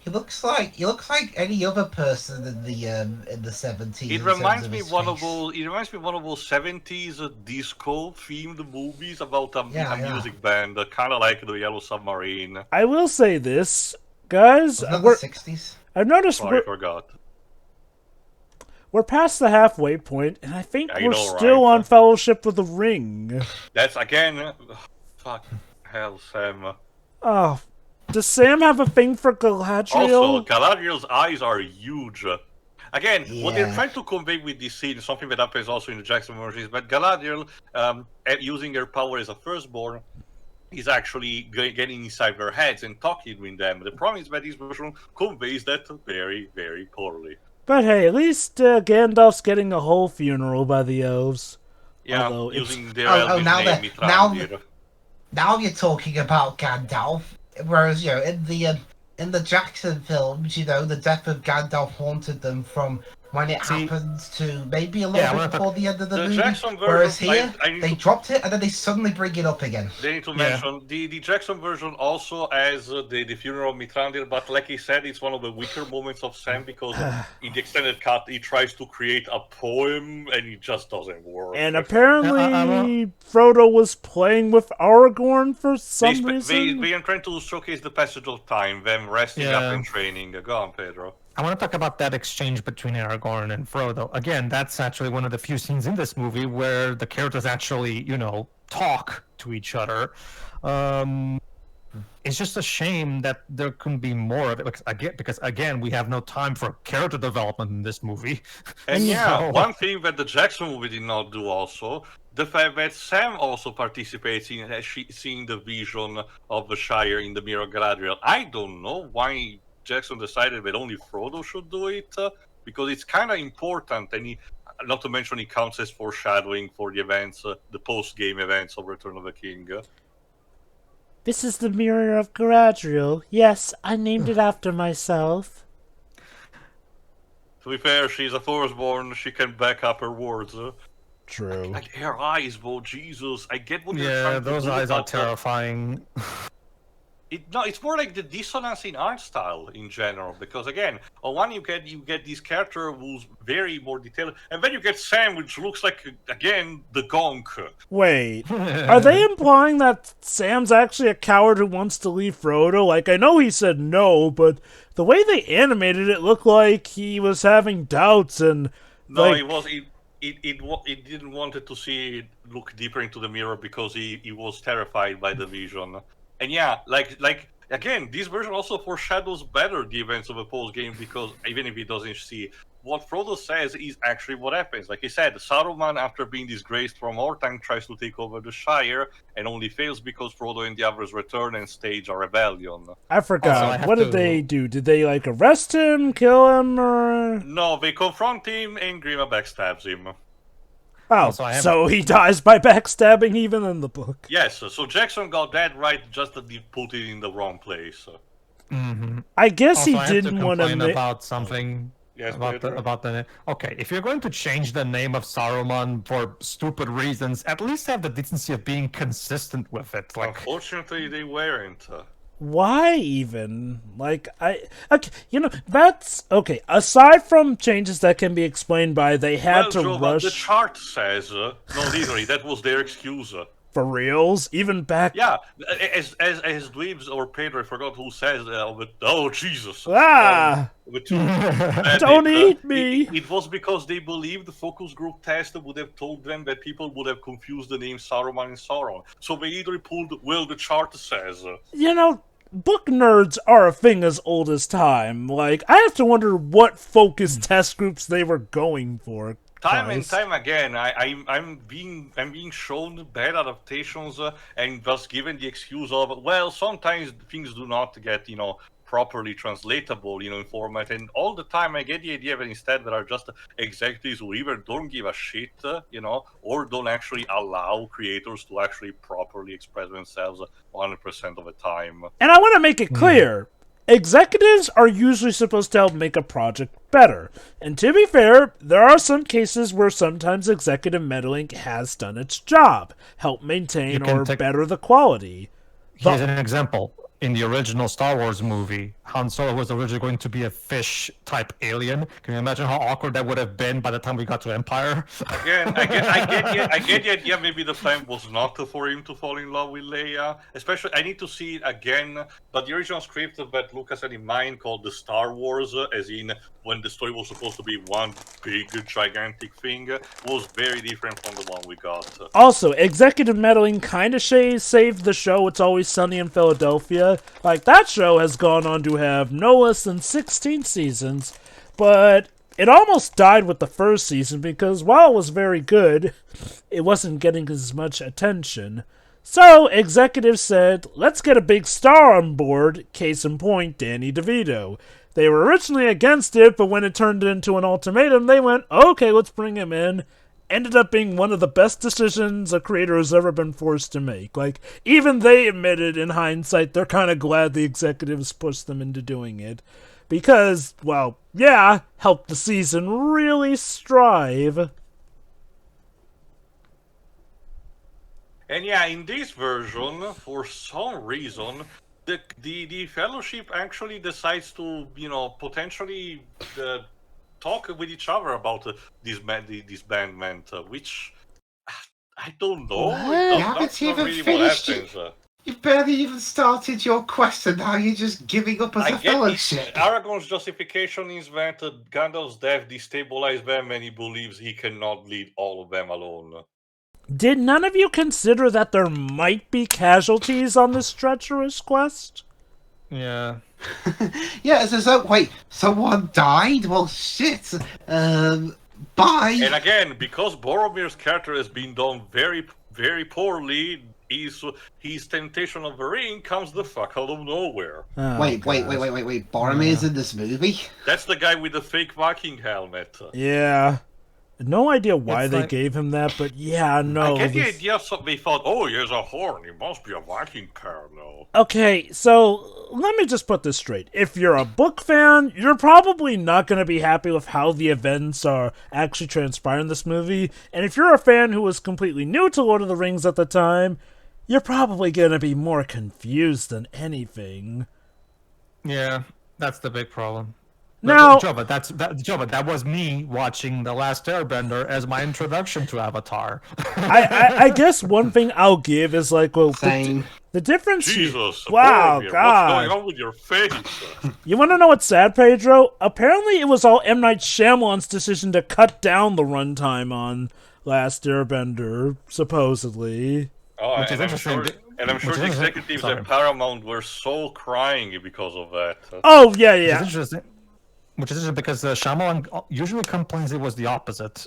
Speaker 1: He looks like any other person in the 70s.
Speaker 2: It reminds me of one of those. It reminds me of one of those 70s disco themed movies about a music band, kind of like the Yellow Submarine.
Speaker 3: I will say this, guys.
Speaker 1: Was that the 60s?
Speaker 3: I've noticed
Speaker 2: I forgot.
Speaker 3: We're past the halfway point, and I think we're still
Speaker 2: right?
Speaker 3: on Fellowship of the Ring.
Speaker 2: That's again. Fuck hell, Sam.
Speaker 3: Oh, does Sam have a thing for Galadriel?
Speaker 2: Also, Galadriel's eyes are huge. Again, what they're trying to convey with this scene is something that happens also in the Jackson version, but Galadriel, using her power as a firstborn, is actually getting inside their heads and talking with them. The problem is that this version conveys that very, very poorly.
Speaker 3: But hey, at least Gandalf's getting a whole funeral by the elves.
Speaker 2: Yeah, using their elvish name, Mithrandir.
Speaker 1: Now you're talking about Gandalf, whereas in the Jackson films, the death of Gandalf haunted them from when it happens to maybe a little bit before the end of the movie.
Speaker 2: Jackson version,
Speaker 1: whereas here, they dropped it and then they suddenly bring it up again.
Speaker 2: They need to mention the Jackson version also has the funeral of Mithrandir, but like he said, it's one of the weaker moments of Sam because in the extended cut, he tries to create a poem and it just doesn't work.
Speaker 3: And apparently, Frodo was playing with Aragorn for some reason.
Speaker 2: They are trying to showcase the passage of time, them resting up and training. Go on, Pedro.
Speaker 4: I want to talk about that exchange between Aragorn and Frodo. Again, that's actually one of the few scenes in this movie where the characters actually, talk to each other. It's just a shame that there couldn't be more of it. Because again, we have no time for character development in this movie.
Speaker 2: And one thing that the Jackson movie did not do also, the fact that Sam also participates in seeing the vision of the Shire in the Mirror of Galadriel. I don't know why Jackson decided that only Frodo should do it, because it's kind of important, and not to mention it counts as foreshadowing for the events, the post-game events of Return of the King.
Speaker 3: This is the Mirror of Galadriel. Yes, I named it after myself.
Speaker 2: To be fair, she's a firstborn, she can back up her words.
Speaker 3: True.
Speaker 2: Like her eyes, though, Jesus, I get what you're trying to do.
Speaker 4: Yeah, those eyes are terrifying.
Speaker 2: It's more like the dissonance in art style in general, because again, on one you get this character who's very more detailed, and then you get Sam, which looks like again the gonk.
Speaker 3: Wait, are they implying that Sam's actually a coward who wants to leave Frodo? Like, I know he said no, but the way they animated it looked like he was having doubts and.
Speaker 2: No, he didn't want to see look deeper into the mirror because he was terrified by the vision. And like again, this version also foreshadows better the events of a post game, because even if he doesn't see, what Frodo says is actually what happens. Like he said, Saruman, after being disgraced from Orthanc, tries to take over the Shire and only fails because Frodo and the others return and stage a rebellion.
Speaker 3: I forgot. What did they do? Did they arrest him, kill him, or?
Speaker 2: No, they confront him and Grima backstabs him.
Speaker 3: Oh, so he dies by backstabbing even in the book.
Speaker 2: Yes, so Jackson got that right, just that he put it in the wrong place.
Speaker 4: Mm-hmm.
Speaker 3: I guess he didn't want to
Speaker 4: complain about something.
Speaker 2: Yes,
Speaker 4: about the okay. If you're going to change the name of Saruman for stupid reasons, at least have the decency of being consistent with it.
Speaker 2: Unfortunately, they weren't.
Speaker 3: Why even? That's okay. Aside from changes that can be explained by they had to rush.
Speaker 2: The chart says no, literally, that was their excuse.
Speaker 3: For reals, even back.
Speaker 2: Yeah, as dweebs or Pedro, I forgot who says. Oh Jesus!
Speaker 3: Don't eat me.
Speaker 2: It was because they believed the focus group test would have told them that people would have confused the name Saruman and Sauron. So they literally pulled. Well, the chart says.
Speaker 3: Book nerds are a thing as old as time. I have to wonder what focus test groups they were going for.
Speaker 2: Time and time again, I'm being shown bad adaptations and thus given the excuse of, well, sometimes things do not get properly translatable in format, and all the time I get the idea that instead there are just executives who either don't give a shit, or don't actually allow creators to actually properly express themselves 100% of the time.
Speaker 3: And I want to make it clear. Executives are usually supposed to help make a project better. And to be fair, there are some cases where sometimes executive meddling has done its job, help maintain or better the quality.
Speaker 4: Here's an example. in the original Star Wars movie, Han Solo was originally going to be a fish-type alien. Can you imagine how awkward that would have been by the time we got to Empire?
Speaker 2: Again, I get the idea. Maybe the plan was not for him to fall in love with Leia. Especially, I need to see it again. But the original script that Lucas had in mind, called the Star Wars, as in when the story was supposed to be one big, gigantic thing, was very different from the one we got.
Speaker 3: Also, executive meddling kind of saved the show It's Always Sunny in Philadelphia. Like, that show has gone on to have no less than 16 seasons, but it almost died with the first season because while it was very good, it wasn't getting as much attention. So, executives said, let's get a big star on board, case in point, Danny DeVito. They were originally against it, but when it turned into an ultimatum, they went, okay, let's bring him in. Ended up being one of the best decisions a creator has ever been forced to make. Like, even they admitted in hindsight they're kind of glad the executives pushed them into doing it. Because, well, yeah, helped the season really strive.
Speaker 2: And yeah, in this version, for some reason, the Fellowship actually decides to, potentially talk with each other about this bandment, which I don't know. That's not really what happens.
Speaker 1: You've barely even started your quest, and now you're just giving up as a fellowship.
Speaker 2: Aragorn's justification is that Gandalf's death destabilized them, and he believes he cannot lead all of them alone.
Speaker 3: Did none of you consider that there might be casualties on this treacherous quest?
Speaker 4: Yeah.
Speaker 1: Yeah, so wait, someone died? Well, shit. Bye.
Speaker 2: And again, because Boromir's character has been done very, very poorly, his temptation of the ring comes the fuck out of nowhere.
Speaker 3: Oh,
Speaker 1: wait. Boromir's in this movie?
Speaker 2: That's the guy with the fake Viking helmet.
Speaker 3: Yeah. No idea why they gave him that, but yeah, no.
Speaker 2: I get the idea they thought, oh, he has a horn, he must be a Viking now.
Speaker 3: Okay, so let me just put this straight. If you're a book fan, you're probably not going to be happy with how the events are actually transpiring in this movie. And if you're a fan who was completely new to Lord of the Rings at the time, you're probably going to be more confused than anything.
Speaker 4: Yeah, that's the big problem.
Speaker 3: Now,
Speaker 4: Joe, but that was me watching The Last Airbender as my introduction to Avatar.
Speaker 3: I guess one thing I'll give is like, well,
Speaker 1: Same.
Speaker 3: The difference.
Speaker 2: Jesus,
Speaker 3: wow,
Speaker 2: Boromir,
Speaker 3: God,
Speaker 2: what's going on with your face?
Speaker 3: You want to know what's sad, Pedro? Apparently, it was all M. Night Shyamalan's decision to cut down the runtime on Last Airbender, supposedly.
Speaker 2: Oh,
Speaker 4: Which is interesting.
Speaker 2: I'm sure the executives at Paramount were so crying because of that.
Speaker 3: Oh yeah.
Speaker 4: Which is interesting because Shyamalan usually complains it was the opposite.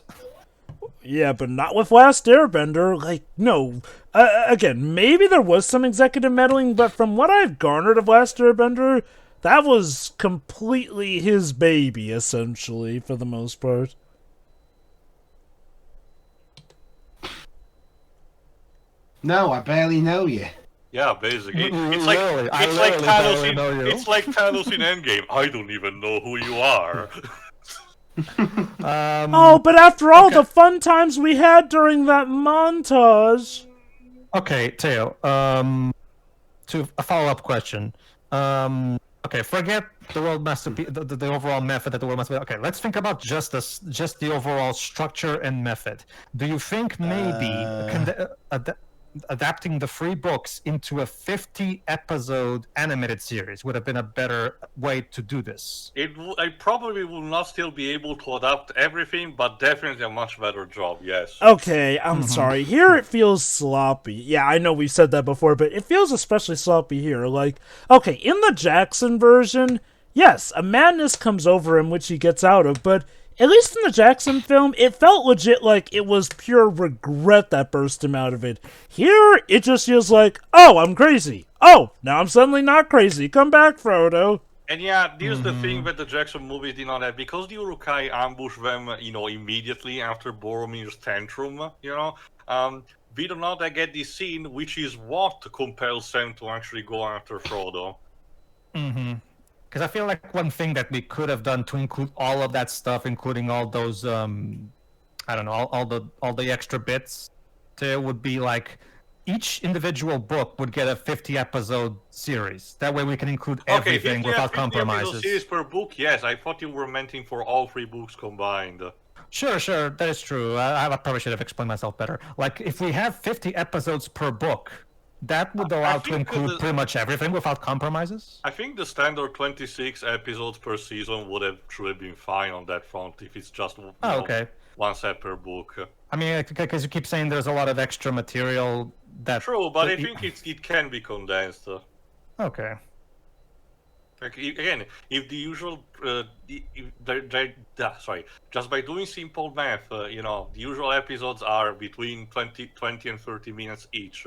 Speaker 3: Yeah, but not with Last Airbender. Like, no. Again, maybe there was some executive meddling, but from what I've garnered of Last Airbender, that was completely his baby, essentially, for the most part.
Speaker 1: No, I barely know you.
Speaker 2: Yeah, basically. It's
Speaker 4: It's
Speaker 2: like Thanos in Endgame. I don't even know who you are.
Speaker 3: But after all the fun times we had during that montage.
Speaker 4: Okay, Teo. To a follow-up question. Okay, forget the world master, the overall method that the world master. Okay, let's think about just the overall structure and method. Do you think maybe adapting the 3 books into a 50-episode animated series would have been a better way to do this?
Speaker 2: I probably will not still be able to adapt everything, but definitely a much better job, yes.
Speaker 3: Okay, I'm sorry. Here it feels sloppy. Yeah, I know we've said that before, but it feels especially sloppy here. Like, okay, in the Jackson version, yes, a madness comes over him which he gets out of, but at least in the Jackson film, it felt legit like it was pure regret that burst him out of it. Here, it just feels like, oh, I'm crazy. Oh, now I'm suddenly not crazy. Come back, Frodo.
Speaker 2: And yeah, here's the thing that the Jackson movies did not have. Because the Uruk-hai ambush them, immediately after Boromir's tantrum, we do not get this scene, which is what compels Sam to actually go after Frodo.
Speaker 4: Mm-hmm. Because I feel like one thing that we could have done to include all of that stuff, including all those, I don't know, all the extra bits, would be like each individual book would get a 50-episode series. That way we can include
Speaker 2: Okay,
Speaker 4: everything
Speaker 2: 50,
Speaker 4: without
Speaker 2: 50 episode
Speaker 4: compromises.
Speaker 2: series per book, yes. I thought you were meaning for all 3 books combined.
Speaker 4: Sure, that is true. I probably should have explained myself better. Like, if we have 50 episodes per book, that would allow to include pretty much everything without compromises.
Speaker 2: I think the standard 26 episodes per season would have truly been fine on that front if it's just
Speaker 4: Okay.
Speaker 2: one set per book.
Speaker 4: I mean, because you keep saying there's a lot of extra material that...
Speaker 2: True, but I think it can be condensed.
Speaker 4: Okay.
Speaker 2: Like, again, if the usual, just by doing simple math, the usual episodes are between 20 and 30 minutes each,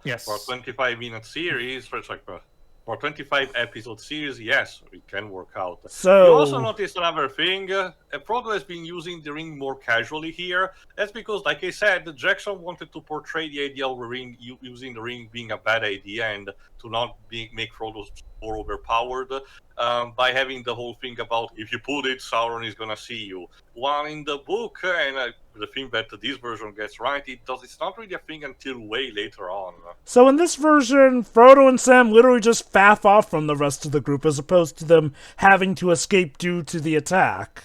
Speaker 4: Yes.
Speaker 2: For a 25-minute series, for 25 episode series, yes, it can work out.
Speaker 3: So
Speaker 2: You also notice another thing, Frodo has been using the ring more casually here. That's because, like I said, Jackson wanted to portray the idea of the ring, using the ring being a bad idea, and to not make Frodo more overpowered, by having the whole thing about if you put it, Sauron is gonna see you. While in the book, and the thing that this version gets right, it's not really a thing until way later on.
Speaker 3: So in this version, Frodo and Sam literally just faff off from the rest of the group as opposed to them having to escape due to the attack.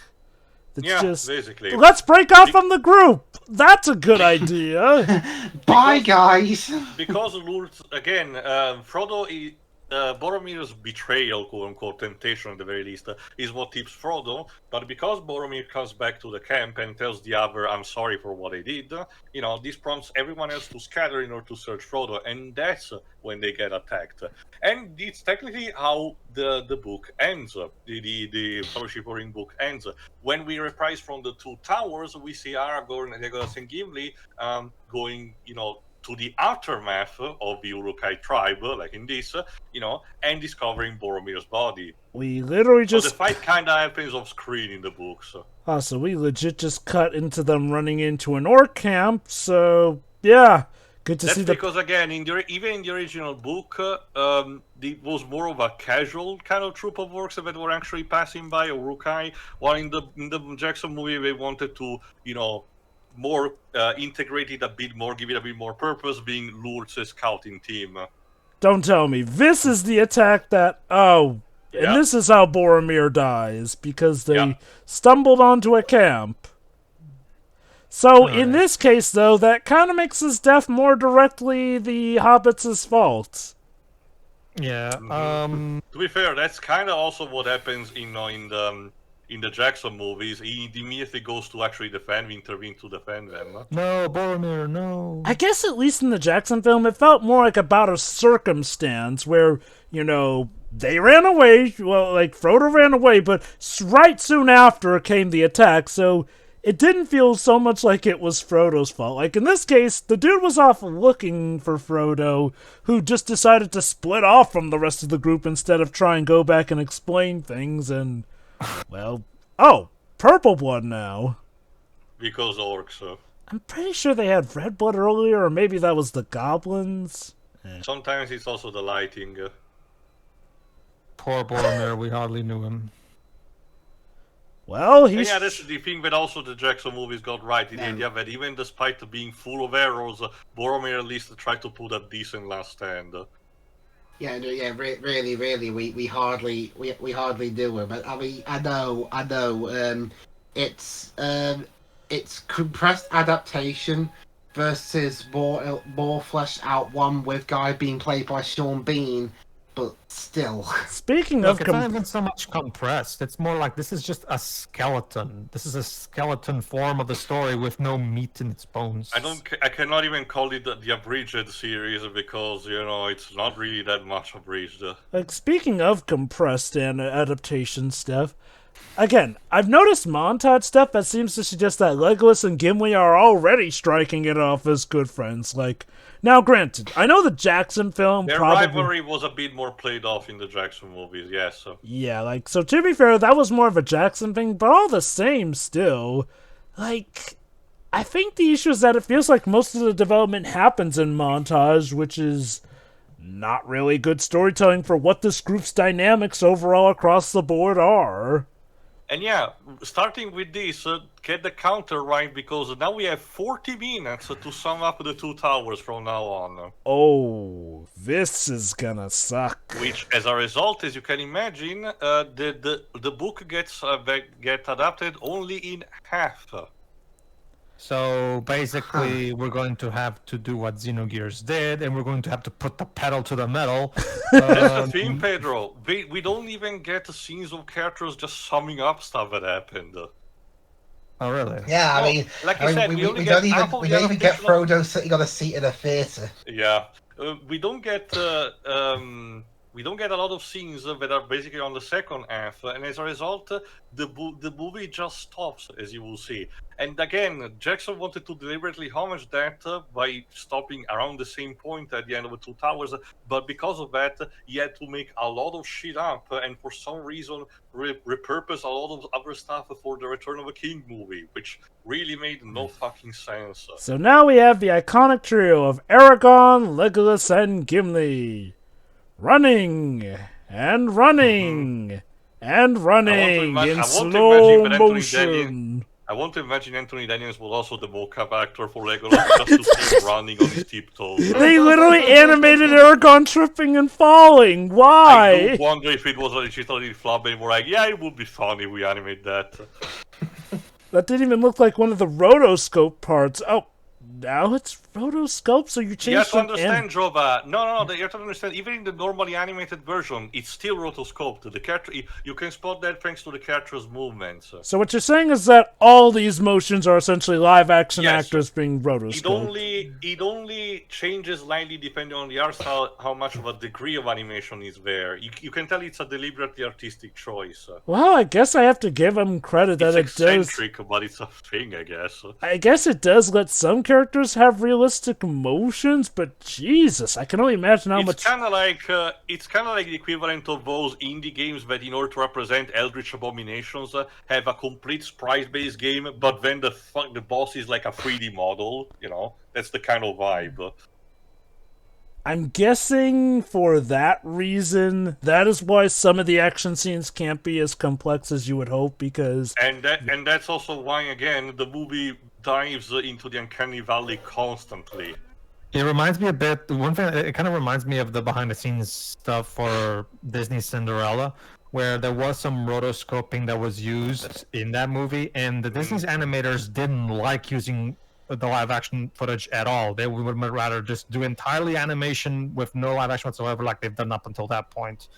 Speaker 3: It's
Speaker 2: basically.
Speaker 3: Let's break off from the group! That's a good idea!
Speaker 1: Bye, guys!
Speaker 2: Because again, Frodo Boromir's betrayal, quote-unquote, temptation at the very least, is what tips Frodo, but because Boromir comes back to the camp and tells the other, I'm sorry for what I did, this prompts everyone else to scatter in order to search Frodo, and that's when they get attacked. And it's technically how the book ends, the Fellowship of the Ring book ends. When we reprise from the Two Towers, we see Aragorn, Legolas, and Gimli going, to the aftermath of the Uruk-hai tribe, like in this, and discovering Boromir's body.
Speaker 3: We literally just...
Speaker 2: So the fight kind of happens off screen in the books.
Speaker 3: Oh, so we legit just cut into them running into an orc camp, so yeah. Good to see
Speaker 2: That's because, again, even in the original book, it was more of a casual kind of troop of orcs that were actually passing by, Uruk-hai, while in the Jackson movie they wanted to, more integrate it a bit more, give it a bit more purpose, being Lurtz's scouting team.
Speaker 3: Don't tell me. This is the attack that... Oh, and this is how Boromir dies, because they stumbled onto a camp. So, in this case, though, that kind of makes his death more directly the Hobbits' fault.
Speaker 4: Yeah,
Speaker 2: To be fair, that's kind of also what happens in the Jackson movies. He immediately goes to actually intervene to defend them.
Speaker 4: No, Boromir, no.
Speaker 3: I guess at least in the Jackson film, it felt more like about a circumstance where, they ran away, well, like, Frodo ran away, but right soon after came the attack, so it didn't feel so much like it was Frodo's fault. Like, in this case, the dude was off looking for Frodo, who just decided to split off from the rest of the group instead of try and go back and explain things, and... Well, purple blood now.
Speaker 2: Because orcs.
Speaker 3: I'm pretty sure they had red blood earlier, or maybe that was the goblins.
Speaker 2: Sometimes it's also the lighting.
Speaker 4: Poor Boromir, we hardly knew him.
Speaker 3: Well, he's...
Speaker 2: Yeah, that's the thing that also the Jackson movies got right. The idea that even despite being full of arrows, Boromir at least tried to put a decent last stand.
Speaker 1: Really, we hardly do him. I mean, I know. It's compressed adaptation versus more fleshed out one with guy being played by Sean Bean, but still.
Speaker 3: Speaking
Speaker 4: Look,
Speaker 3: of...
Speaker 4: it's not even so much compressed. It's more like this is just a skeleton. This is a skeleton form of the story with no meat in its bones.
Speaker 2: I cannot even call it the abridged series because, it's not really that much abridged.
Speaker 3: Like, speaking of compressed and adaptation stuff, again, I've noticed montage stuff that seems to suggest that Legolas and Gimli are already striking it off as good friends. Like, now granted, I know the Jackson film
Speaker 2: Their rivalry was a bit more played off in the Jackson movies, yes.
Speaker 3: Yeah, like, so to be fair, that was more of a Jackson thing, but all the same still, like, I think the issue is that it feels like most of the development happens in montage, which is not really good storytelling for what this group's dynamics overall across the board are.
Speaker 2: And yeah, starting with this, get the counter right, because now we have 40 minutes to sum up the two towers from now on.
Speaker 3: Oh, this is gonna suck.
Speaker 2: Which, as a result, as you can imagine, the book gets get adapted only in half.
Speaker 4: So basically, we're going to have to do what Xenogears did, and we're going to have to put the pedal to the metal.
Speaker 2: That's the thing, Pedro. We don't even get scenes of characters just summing up stuff that happened.
Speaker 4: Oh, really?
Speaker 1: Yeah,
Speaker 2: Well,
Speaker 1: I mean,
Speaker 2: like you said,
Speaker 1: we
Speaker 2: only
Speaker 1: don't
Speaker 2: get
Speaker 1: even
Speaker 2: half of
Speaker 1: we
Speaker 2: the
Speaker 1: don't even get
Speaker 2: adaptation of-
Speaker 1: Frodo sitting on a seat in a theater.
Speaker 2: Yeah, we don't get a lot of scenes that are basically on the second half, and as a result, the movie just stops, as you will see. And again, Jackson wanted to deliberately homage that by stopping around the same point at the end of the Two Towers, but because of that, he had to make a lot of shit up, and for some reason repurpose a lot of other stuff for the Return of the King movie, which really made no fucking sense.
Speaker 3: So now we have the iconic trio of Aragorn, Legolas, and Gimli. Running and running and running in slow motion.
Speaker 2: I want to imagine Anthony Daniels was also the mocap actor for Legolas, just to see him running on his tiptoes.
Speaker 3: They literally animated Aragorn tripping and falling.
Speaker 2: I
Speaker 3: Why?
Speaker 2: do wonder if it was legitimately flop, and we're like, yeah, it would be fun if we animate that.
Speaker 3: That didn't even look like one of the rotoscope parts. Oh, now it's rotoscope, so you
Speaker 2: You
Speaker 3: changed
Speaker 2: have to
Speaker 3: from
Speaker 2: understand, Jova. No, you have to understand. Even in the normally animated version, it's still rotoscoped. The character, you can spot that thanks to the character's movements.
Speaker 3: So what you're saying is that all these motions are essentially live action
Speaker 2: Yes.
Speaker 3: actors being rotoscoped.
Speaker 2: It only changes slightly depending on the art style, how much of a degree of animation is there. You can tell it's a deliberately artistic choice.
Speaker 3: Well, I guess I have to give them credit that
Speaker 2: It's
Speaker 3: it does.
Speaker 2: eccentric, but it's a thing, I guess.
Speaker 3: I guess it does let some characters have realistic emotions, but Jesus, I can only imagine how
Speaker 2: It's
Speaker 3: much.
Speaker 2: kind of like the equivalent of those indie games that, in order to represent Eldritch Abominations, have a complete sprite-based game, but then the boss is like a 3D model. You know, that's the kind of vibe.
Speaker 3: I'm guessing for that reason, that is why some of the action scenes can't be as complex as you would hope, because
Speaker 2: And that's also why, again, the movie dives into the uncanny valley constantly.
Speaker 4: It reminds me a bit. One thing, it kind of reminds me of the behind-the-scenes stuff for Disney's Cinderella, where there was some rotoscoping that was used in that movie, and the Disney's animators didn't like using the live-action footage at all. They would rather just do entirely animation with no live action whatsoever, like they've done up until that point.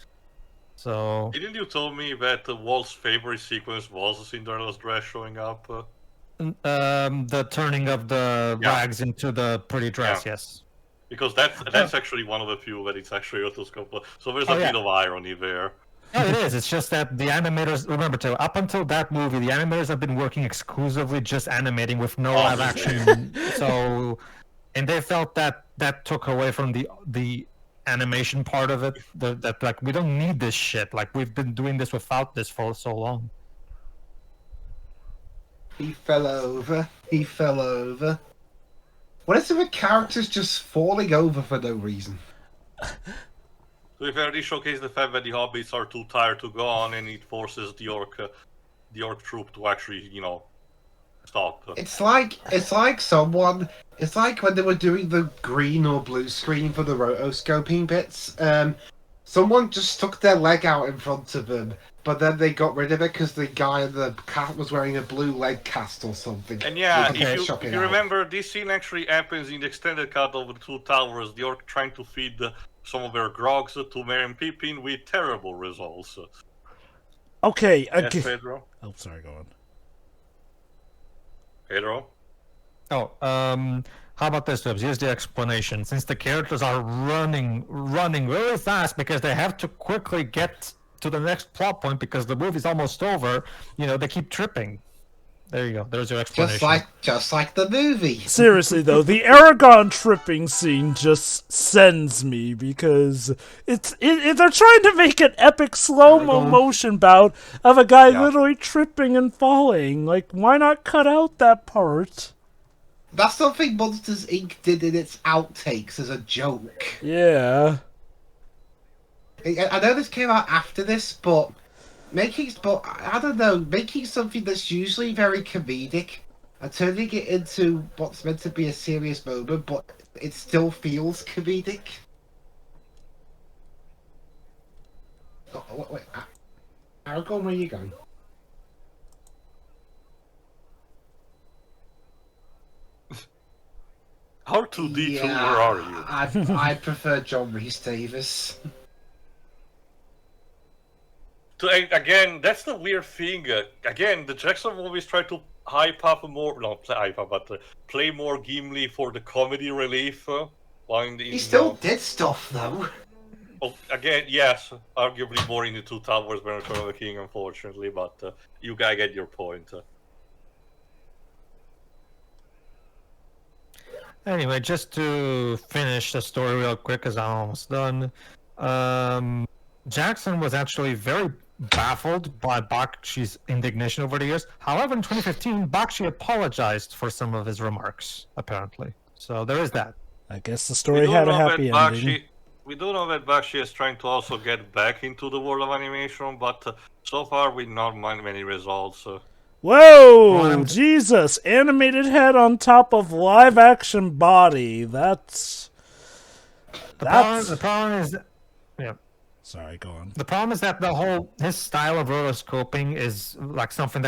Speaker 4: So
Speaker 2: Didn't you tell me that Walt's favorite sequence was Cinderella's dress showing up?
Speaker 4: the turning of the rags into the pretty dress, yes.
Speaker 2: Because that's actually one of the few that it's actually rotoscoped. So there's a bit of irony there.
Speaker 4: No, it is. It's just that the animators, remember too, up until that movie, the animators have been working exclusively just animating with no live action. So, and they felt that that took away from the animation part of it. That like, we don't need this shit. Like, we've been doing this without this for so long.
Speaker 1: He fell over. He fell over. What is it with characters just falling over for no reason?
Speaker 2: So we've already showcased the fact that the hobbits are too tired to go on, and it forces the orc troop to actually, stop.
Speaker 1: It's like when they were doing the green or blue screen for the rotoscoping bits. Someone just stuck their leg out in front of them, but then they got rid of it because the guy in the cat was wearing a blue leg cast or something.
Speaker 2: And yeah,
Speaker 1: Okay,
Speaker 2: if you remember, this scene actually happens in the extended cut of the Two Towers. The orc trying to feed some of their grogs to Merry and Pippin with terrible results.
Speaker 3: Okay,
Speaker 2: Yes, Pedro?
Speaker 3: Oh, sorry, go on.
Speaker 2: Pedro?
Speaker 4: Oh, how about this, Tubbs? Here's the explanation. Since the characters are running really fast because they have to quickly get to the next plot point because the movie's almost over, they keep tripping. There you go. There's your explanation.
Speaker 1: Just like the movie.
Speaker 3: Seriously though, the Aragorn tripping scene just sends me because they're trying to make an epic slow-mo motion bout of a guy literally tripping and falling. Like, why not cut out that part?
Speaker 1: That's something Monsters Inc. did in its outtakes as a joke.
Speaker 3: Yeah.
Speaker 1: I know this came out after this, but but I don't know, making something that's usually very comedic and turning it into what's meant to be a serious moment, but it still feels comedic. Wait, Aragorn, where are you going?
Speaker 2: R2D2, where are you?
Speaker 1: I prefer John Rhys Davis.
Speaker 2: Again, that's the weird thing. Again, the Jackson movies try to hype up more, not hype up, but play more Gimli for the comedy relief.
Speaker 1: He still did stuff, though.
Speaker 2: Well, again, yes, arguably more in the Two Towers than Return of the King, unfortunately, but you gotta get your point.
Speaker 4: Anyway, just to finish the story real quick, because I'm almost done. Jackson was actually very baffled by Bakshi's indignation over the years. However, in 2015, Bakshi apologized for some of his remarks, apparently. So there is that.
Speaker 3: I guess the story had a happy ending.
Speaker 2: We do know that Bakshi is trying to also get back into the world of animation, but so far we not many results.
Speaker 3: Whoa! Jesus! Animated head on top of live action body. That's...
Speaker 4: The problem is... Yeah.
Speaker 3: Sorry, go on.
Speaker 4: The problem is that his style of rotoscoping is like something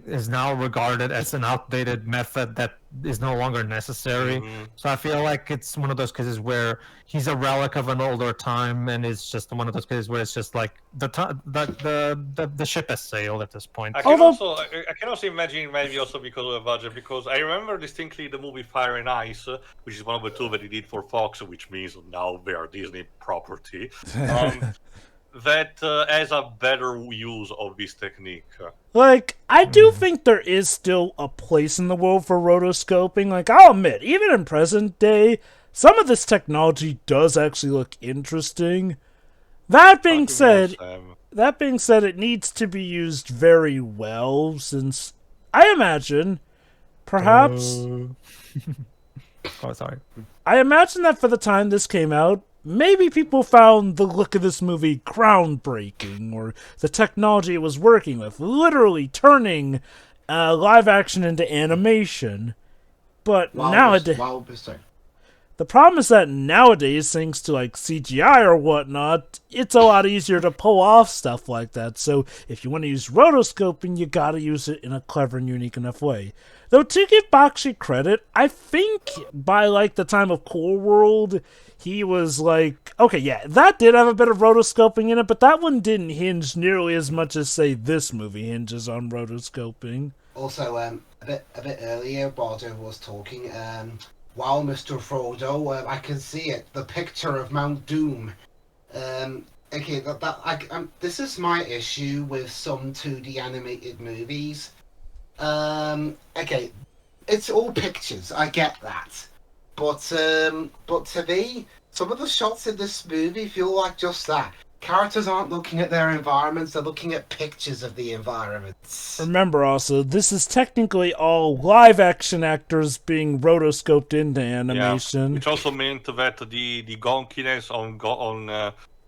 Speaker 4: is now regarded as an outdated method that is no longer necessary.
Speaker 2: Mm-hmm.
Speaker 4: So I feel like it's one of those cases where he's a relic of an older time, and it's just one of those cases where it's just like the ship has sailed at this point.
Speaker 2: I can also imagine maybe also because of the budget, because I remember distinctly the movie Fire and Ice, which is one of the two that he did for Fox, which means now they are Disney property. That has a better use of this technique.
Speaker 3: Like, I do think there is still a place in the world for rotoscoping. Like, I'll admit, even in present day, some of this technology does actually look interesting. That being said, it needs to be used very well, since I imagine, perhaps...
Speaker 4: Oh, sorry.
Speaker 3: I imagine that for the time this came out, maybe people found the look of this movie groundbreaking, or the technology it was working with, literally turning live action into animation. But nowadays... The problem is that nowadays, thanks to like CGI or whatnot, it's a lot easier to pull off stuff like that. So if you want to use rotoscoping, you gotta use it in a clever and unique enough way. Though to give Bakshi credit, I think by like the time of Cool World, he was like, okay, yeah, that did have a bit of rotoscoping in it, but that one didn't hinge nearly as much as, say, this movie hinges on rotoscoping.
Speaker 1: Also, a bit earlier, Bardo was talking, wow, Mr. Frodo, I can see it, the picture of Mount Doom. Okay, this is my issue with some 2D animated movies. Okay, it's all pictures, I get that. But to me, some of the shots in this movie feel like just that. Characters aren't looking at their environments, they're looking at pictures of the environments.
Speaker 3: Remember also, this is technically all live-action actors being rotoscoped into animation.
Speaker 2: Yeah, which also meant that the gonkiness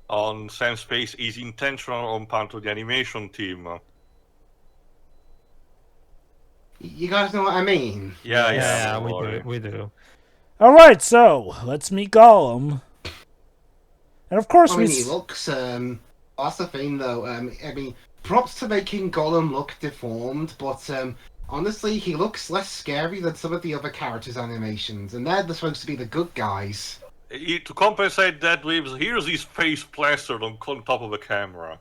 Speaker 2: on Sam's face is intentional on part of the animation team.
Speaker 1: You guys know what I mean?
Speaker 2: Yeah,
Speaker 4: we do.
Speaker 3: Alright, so, let's meet Gollum. And of course
Speaker 1: he looks, that's the thing though, props to making Gollum look deformed, but honestly, he looks less scary than some of the other characters' animations, and they're supposed to be the good guys.
Speaker 2: To compensate that, here's his face plastered on top of the camera.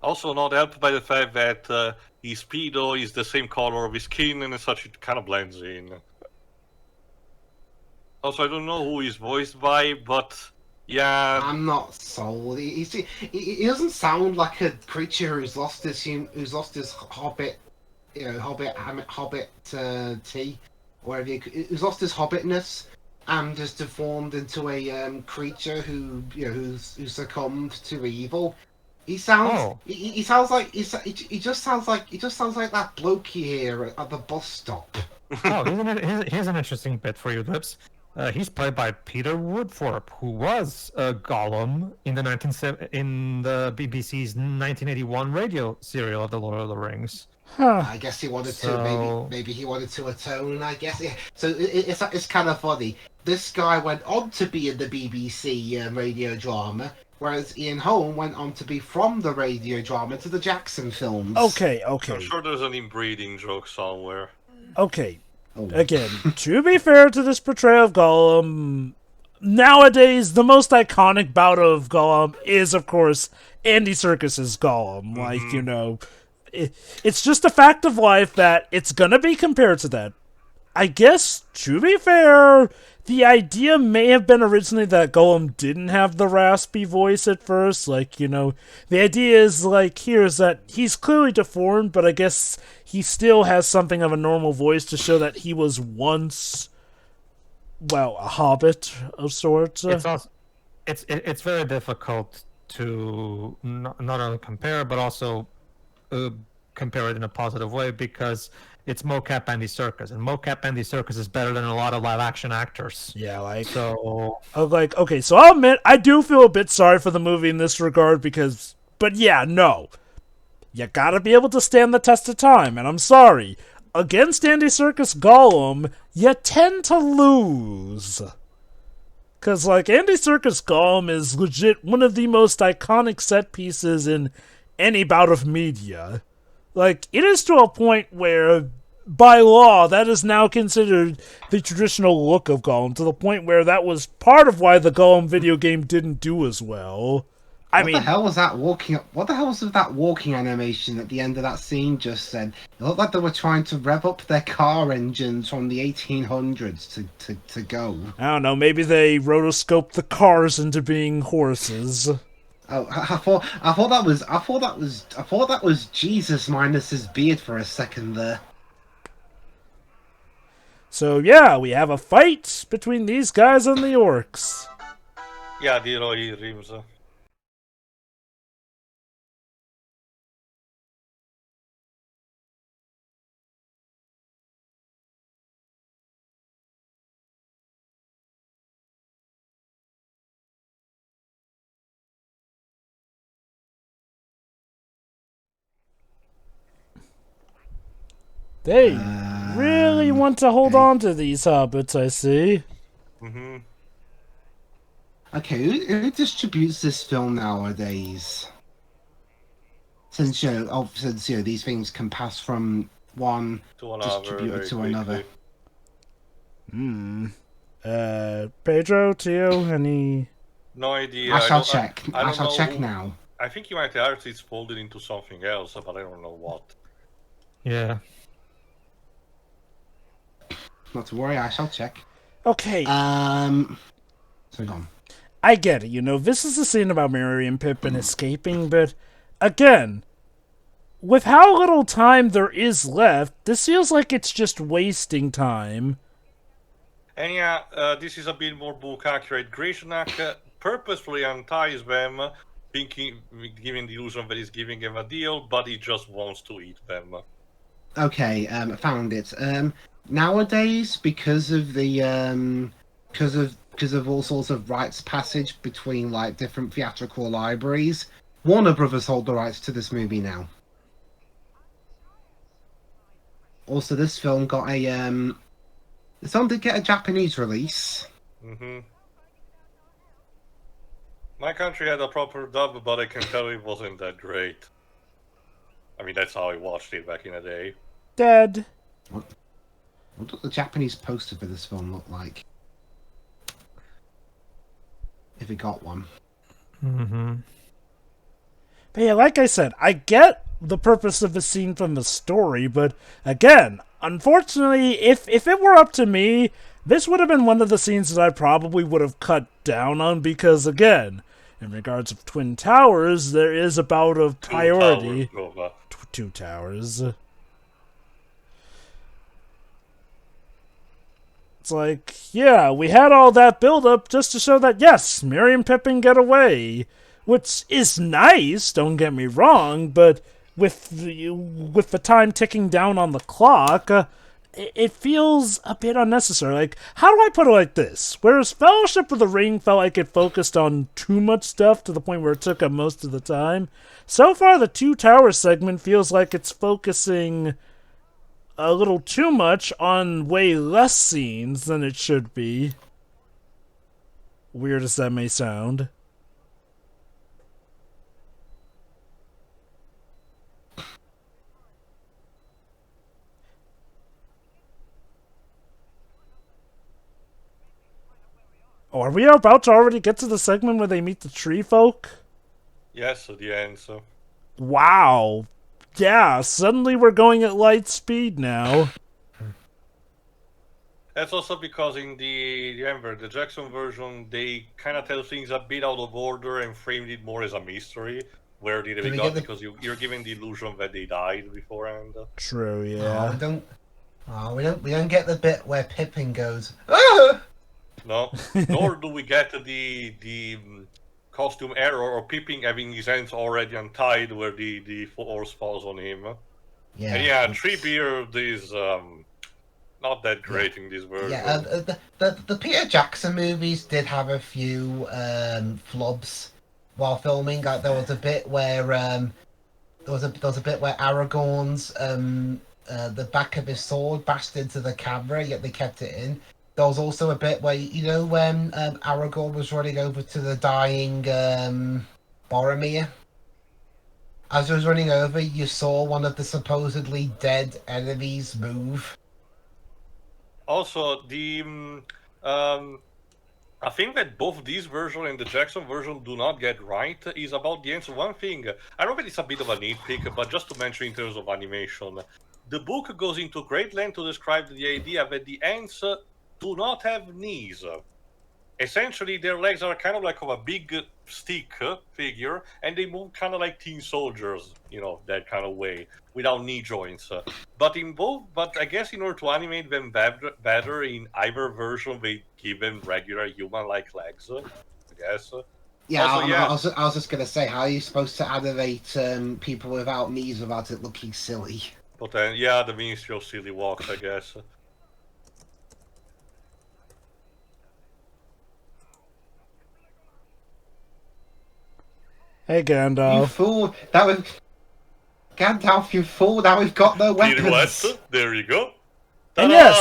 Speaker 2: Also not helped by the fact that his speedo is the same color of his skin, and as such it kind of blends in. Also, I don't know who he's voiced by, but yeah,
Speaker 1: I'm not sold. He doesn't sound like a creature who's lost his hobbit, hobbit tea, whatever. Who's lost his hobbitness and is deformed into a creature who's succumbed to evil. He sounds. He just sounds like that bloke you hear at the bus stop.
Speaker 4: Oh, here's an interesting bit for you, Lips. He's played by Peter Woodthorpe, who was Gollum in the BBC's 1981 radio serial of The Lord of the Rings.
Speaker 3: Huh.
Speaker 1: I guess he wanted
Speaker 4: So-
Speaker 1: to maybe he wanted to atone. I guess yeah. So it's kind of funny. This guy went on to be in the BBC radio drama, whereas Ian Holm went on to be from the radio drama to the Jackson films.
Speaker 3: Okay.
Speaker 2: I'm sure there's an inbreeding joke somewhere.
Speaker 3: Okay.
Speaker 1: Oh.
Speaker 3: Again, to be fair to this portrayal of Gollum, nowadays the most iconic bout of Gollum is, of course, Andy Serkis's Gollum. Like, you know, it's just a fact of life that it's gonna be compared to that. I guess, to be fair, the idea may have been originally that Gollum didn't have the raspy voice at first. Like, you know, the idea is, like, here is that he's clearly deformed, but I guess he still has something of a normal voice to show that he was once, well, a hobbit of sorts.
Speaker 4: It's also, it's very difficult to not only compare, but also compare it in a positive way, because it's mocap Andy Serkis, and mocap Andy Serkis is better than a lot of live action actors.
Speaker 3: Yeah, like,
Speaker 4: So
Speaker 3: like, okay, so I'll admit, I do feel a bit sorry for the movie in this regard, because, but yeah, no. You gotta be able to stand the test of time, and I'm sorry. Against Andy Serkis Gollum, you tend to lose. Cause, like, Andy Serkis Gollum is legit one of the most iconic set pieces in any bout of media. Like, it is to a point where, by law, that is now considered the traditional look of Gollum, to the point where that was part of why the Gollum video game didn't do as well.
Speaker 1: What the hell was that walking? What the hell was that walking animation at the end of that scene just said? It looked like they were trying to rev up their car engines from the 1800s to go.
Speaker 3: I don't know, maybe they rotoscoped the cars into being horses.
Speaker 1: Oh, I thought that was Jesus minus his beard for a second there.
Speaker 3: So yeah, we have a fight between these guys and the orcs.
Speaker 2: Ja, die rode rims.
Speaker 3: They really want to hold on to these hobbits, I see.
Speaker 2: Mm-hmm.
Speaker 1: Okay, who distributes this film nowadays? Since you know, these things can pass from one
Speaker 2: To another,
Speaker 1: distributor
Speaker 2: very
Speaker 1: to another.
Speaker 2: quickly.
Speaker 3: Pedro, to you, any...
Speaker 2: No idea.
Speaker 1: I shall
Speaker 2: don't-
Speaker 1: check.
Speaker 2: I
Speaker 1: I
Speaker 2: don't
Speaker 1: shall
Speaker 2: know
Speaker 1: check
Speaker 2: who-
Speaker 1: now.
Speaker 2: I think he might have actually folded into something else, but I don't know what.
Speaker 4: yeah,
Speaker 1: Not to worry, I shall check.
Speaker 3: Okay,
Speaker 1: So go on.
Speaker 3: I get it, you know, this is a scene about Merry and Pippin escaping, but, again, with how little time there is left, this feels like it's just wasting time.
Speaker 2: And yeah, this is a bit more book accurate. Grishnak purposefully unties them, thinking, giving the illusion that he's giving them a deal, but he just wants to eat them.
Speaker 1: Okay, found it. Nowadays, because of the because of all sorts of rights passage between like different theatrical libraries, Warner Brothers hold the rights to this movie now. Also, this film got a this film did get a Japanese release.
Speaker 2: Mm-hmm. My country had a proper dub, but I can tell it wasn't that great. I mean, that's how I watched it back in the day.
Speaker 3: Dead.
Speaker 1: What does the Japanese poster for this film look like? If it got one.
Speaker 4: mm-hmm.
Speaker 3: But yeah, like I said, I get the purpose of the scene from the story, but again, unfortunately, if it were up to me, this would have been one of the scenes that I probably would have cut down on, because again, in regards of Twin Towers, there is a bout of priority. Two towers. It's like, yeah, we had all that build-up just to show that, yes, Merry and Pippin get away. Which is nice, don't get me wrong, but with the time ticking down on the clock, it feels a bit unnecessary. Like, how do I put it like this? Whereas Fellowship of the Ring felt like it focused on too much stuff to the point where it took up most of the time, so far the Two Towers segment feels like it's focusing a little too much on way less scenes than it should be. Weird as that may sound. Oh, are we about to already get to the segment where they meet the tree folk?
Speaker 2: Yes, at the end, so.
Speaker 3: Wow. Yeah, suddenly we're going at light speed now.
Speaker 2: That's also because in the Jackson version, they kind of tell things a bit out of order and framed it more as a mystery. Where did they go? Because you're given the illusion that they died beforehand.
Speaker 3: True, yeah.
Speaker 1: We don't get the bit where Pippin goes, "Ah!"
Speaker 2: No, nor do we get the costume error or Pippin having his hands already untied where the force falls on him.
Speaker 1: Yeah,
Speaker 2: and yeah, Treebeard is not that great in this version.
Speaker 1: Yeah, the Peter Jackson movies did have a few flubs while filming. Like there was a bit where Aragorn's the back of his sword bashed into the camera, yet they kept it in. There was also a bit where, you know, when Aragorn was running over to the dying Boromir. As he was running over, you saw one of the supposedly dead enemies move.
Speaker 2: Also, I think that both this version and the Jackson version do not get right is about the answer. One thing, I know that it's a bit of a nitpick, but just to mention in terms of animation, the book goes into great length to describe the idea that the ants do not have knees. Essentially, their legs are kind of like of a big stick figure, and they move kind of like tin soldiers, you know, that kind of way, without knee joints. But I guess in order to animate them better in either version, they give them regular human-like legs, I guess.
Speaker 1: Yeah,
Speaker 2: Also,
Speaker 1: I was just gonna say, how are you supposed to animate people without knees without it looking silly?
Speaker 2: But then, yeah, the Ministry of Silly Walks, I guess.
Speaker 3: Hey, Gandalf.
Speaker 1: You fool! Gandalf, you fool! Now we've got no weapons.
Speaker 2: There you go.
Speaker 3: And yes,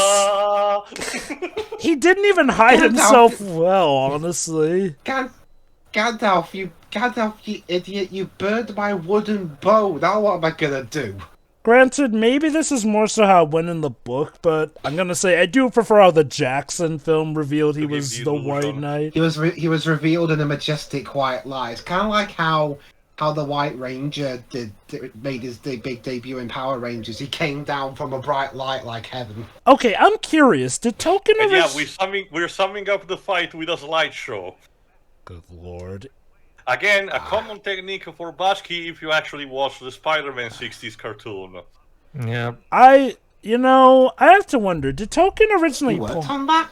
Speaker 3: he didn't even hide himself well, honestly.
Speaker 1: Gandalf, you idiot! You burned my wooden bow. Now what am I gonna do?
Speaker 3: Granted, maybe this is more so how it went in the book, but I'm gonna say I do prefer how the Jackson film revealed he was the White Knight.
Speaker 1: He was revealed in a majestic white light. It's kind of like how the White Ranger made his big debut in Power Rangers. He came down from a bright light like heaven.
Speaker 3: Okay, I'm curious. Did Tolkien ever...
Speaker 2: Yeah, we're summing up the fight with a slideshow.
Speaker 3: Good lord.
Speaker 2: Again, a common technique for Bakshi if you actually watch the Spider-Man 60s cartoon.
Speaker 4: Yeah.
Speaker 3: I have to wonder, did Tolkien originally...
Speaker 1: He worked on that?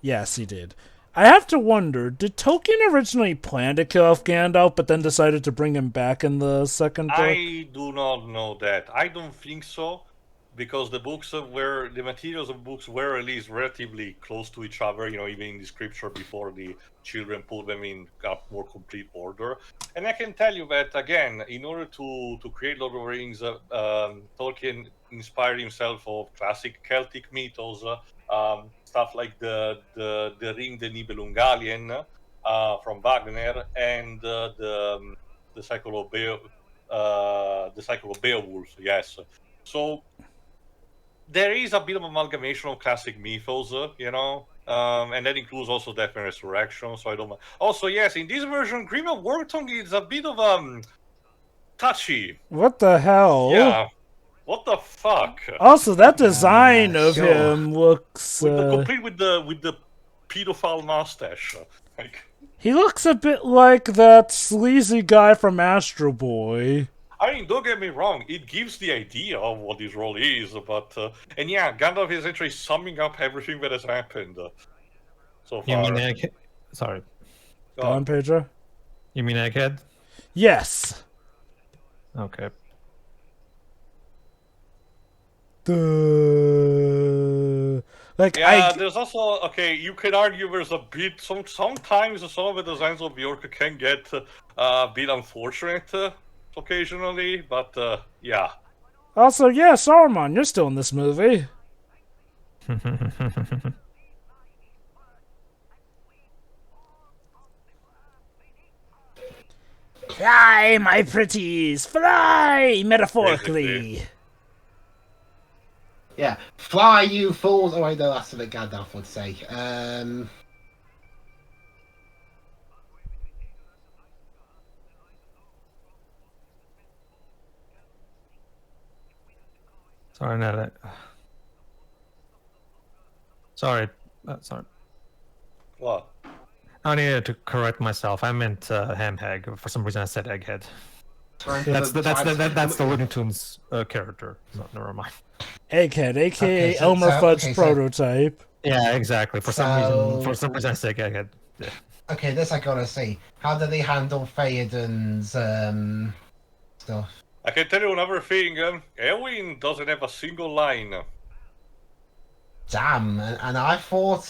Speaker 3: Yes, he did. I have to wonder, did Tolkien originally plan to kill off Gandalf, but then decided to bring him back in the second book?
Speaker 2: I do not know that. I don't think so, because the materials of books were released relatively close to each other, you know, even in the scripture before the children put them in a more complete order. And I can tell you that, again, in order to create Lord of the Rings, Tolkien inspired himself of classic Celtic mythos, stuff like the Ring de Nibelungalien from Wagner, and the Cycle of Beowulf. Yes, so there is a bit of amalgamation of classic mythos, and that includes also Death and Resurrection. So I don't. Also, yes, in this version, Grim of Wormtongue is a bit of touchy.
Speaker 3: What the hell?
Speaker 2: Yeah. What the fuck?
Speaker 3: Also, that design of him looks
Speaker 2: complete with the pedophile mustache.
Speaker 3: He looks a bit like that sleazy guy from Astro Boy.
Speaker 2: I mean, don't get me wrong, it gives the idea of what his role is, but and yeah, Gandalf is essentially summing up everything that has happened so far.
Speaker 4: You mean Egghead? Sorry.
Speaker 3: Go on, Pedro.
Speaker 4: You mean Egghead?
Speaker 3: Yes.
Speaker 4: Okay.
Speaker 3: The Like,
Speaker 2: Yeah, there's also you can argue there's a bit. Sometimes some of the designs of Bjork can get a bit unfortunate occasionally, but yeah.
Speaker 3: Also, yeah, Saruman, you're still in this movie. Fly, my pretties, fly! Metaphorically.
Speaker 1: Yeah, fly, you fools! Oh, wait, no, that's what Gandalf would say.
Speaker 4: Sorry, no, sorry. Sorry.
Speaker 2: What?
Speaker 4: I needed to correct myself. I meant Hamhag. For some reason, I said Egghead. That's the Looney Tunes character. No, never mind.
Speaker 3: Egghead, aka
Speaker 1: Okay, so-
Speaker 3: Elmer
Speaker 1: so-
Speaker 3: Fudd's
Speaker 1: okay, so-
Speaker 3: prototype.
Speaker 4: Yeah, exactly. For some reason, I said Egghead. Yeah.
Speaker 1: Okay, this I gotta see. How do they handle Theoden's stuff?
Speaker 2: I can tell you another thing. Elwin doesn't have a single line.
Speaker 1: Damn, and I thought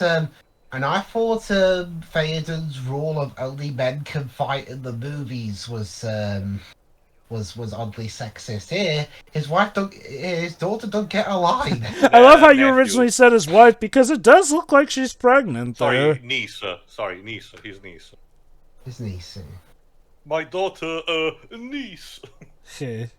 Speaker 1: Theoden's rule of only men can fight in the movies was oddly sexist. Here, his daughter don't get a line.
Speaker 3: I love how you
Speaker 2: nephew.
Speaker 3: originally said his wife, because it does look like she's pregnant there.
Speaker 2: Sorry, niece. Sorry, niece. His niece.
Speaker 1: His niece.
Speaker 2: My daughter, niece.
Speaker 3: Okay.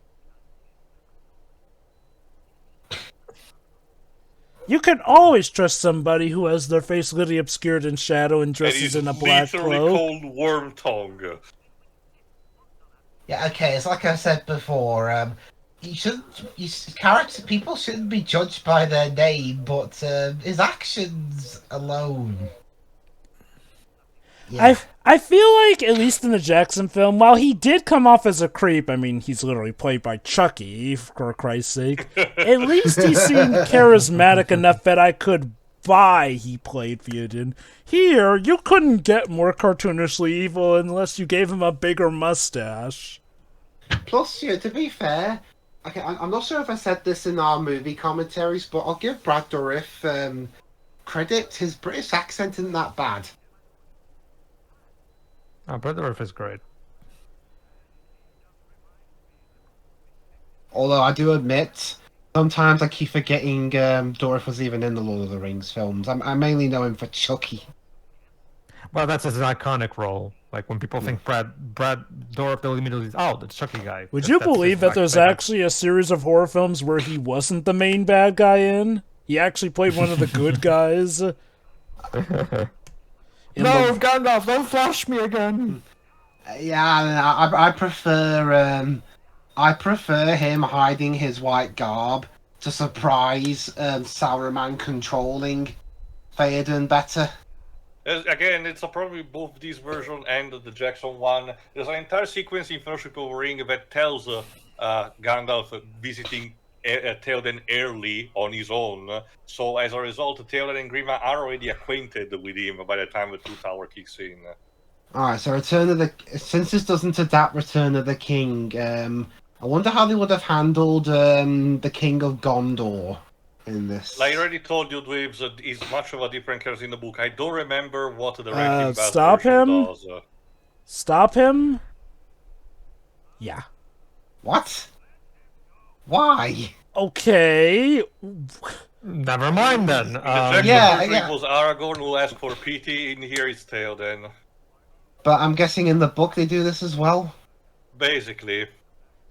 Speaker 3: You can always trust somebody who has their face literally obscured in shadow and
Speaker 2: And
Speaker 3: dresses
Speaker 2: he's
Speaker 3: in a black
Speaker 2: literally
Speaker 3: cloak.
Speaker 2: called Worm Tongue.
Speaker 1: Yeah, okay. It's like I said before. People shouldn't be judged by their name, but his actions alone. Yeah.
Speaker 3: I feel like, at least in the Jackson film, while he did come off as a creep, I mean, he's literally played by Chucky, for Christ's sake, at least he seemed charismatic enough that I could buy he played Theoden. Here, you couldn't get more cartoonishly evil unless you gave him a bigger mustache.
Speaker 1: Plus, yeah, to be fair, okay, I'm not sure if I said this in our movie commentaries, but I'll give Brad Dourif credit. His British accent isn't that bad.
Speaker 4: Oh, Brother Earth is great.
Speaker 1: Although I do admit, sometimes I keep forgetting Dourif was even in the Lord of the Rings films. I mainly know him for Chucky.
Speaker 4: Well, that's his iconic role. Like when people think Brad Dourif, they'll immediately the Chucky guy.
Speaker 3: Would you believe that there's actually a series of horror films where he wasn't the main bad guy in? He actually played one of the good guys.
Speaker 4: Gandalf, don't flash me again.
Speaker 1: Yeah, I prefer him hiding his white garb to surprise Saruman controlling Theoden better.
Speaker 2: Again, it's probably both this version and the Jackson one. There's an entire sequence in Fellowship of the Ring that tells Gandalf visiting Theoden early on his own. So as a result, Theoden and Grima are already acquainted with him by the time the Two Tower kicks in.
Speaker 1: Alright, so since this doesn't adapt Return of the King, I wonder how they would have handled the King of Gondor in this.
Speaker 2: Like I already told you, Dweebs, is much of a different character in the book. I don't remember what the ranking best
Speaker 3: stop
Speaker 2: version
Speaker 3: him?
Speaker 2: does.
Speaker 3: Stop him? Yeah.
Speaker 1: What? Why?
Speaker 3: Okay.
Speaker 4: Never mind then.
Speaker 2: In the Jackson
Speaker 1: yeah,
Speaker 2: version,
Speaker 1: yeah.
Speaker 2: it was Aragorn who asked for pity. In here, it's Theoden.
Speaker 1: But I'm guessing in the book they do this as well?
Speaker 2: Basically.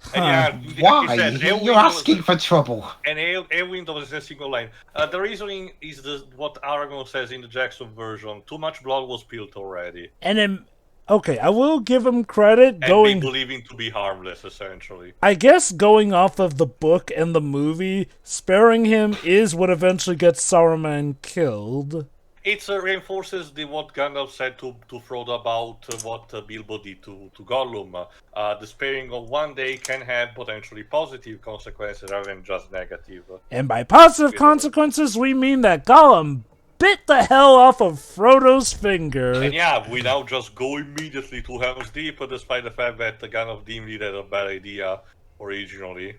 Speaker 3: Huh.
Speaker 2: And yeah,
Speaker 1: Why?
Speaker 2: like you said,
Speaker 1: You're asking for trouble.
Speaker 2: And Elwin was a single line. The reasoning is what Aragorn says in the Jackson version. Too much blood was spilled already.
Speaker 3: And then, okay, I will give him credit
Speaker 2: And
Speaker 3: going.
Speaker 2: they believe him to be harmless, essentially.
Speaker 3: I guess going off of the book and the movie, sparing him is what eventually gets Saruman killed.
Speaker 2: It reinforces what Gandalf said to Frodo about what Bilbo did to Gollum. The sparing of one day can have potentially positive consequences rather than just negative.
Speaker 3: And by positive consequences, we mean that Gollum bit the hell off of Frodo's finger.
Speaker 2: And yeah, we now just go immediately to Helm's Deep, despite the fact that Gandalf deemed it as a bad idea originally.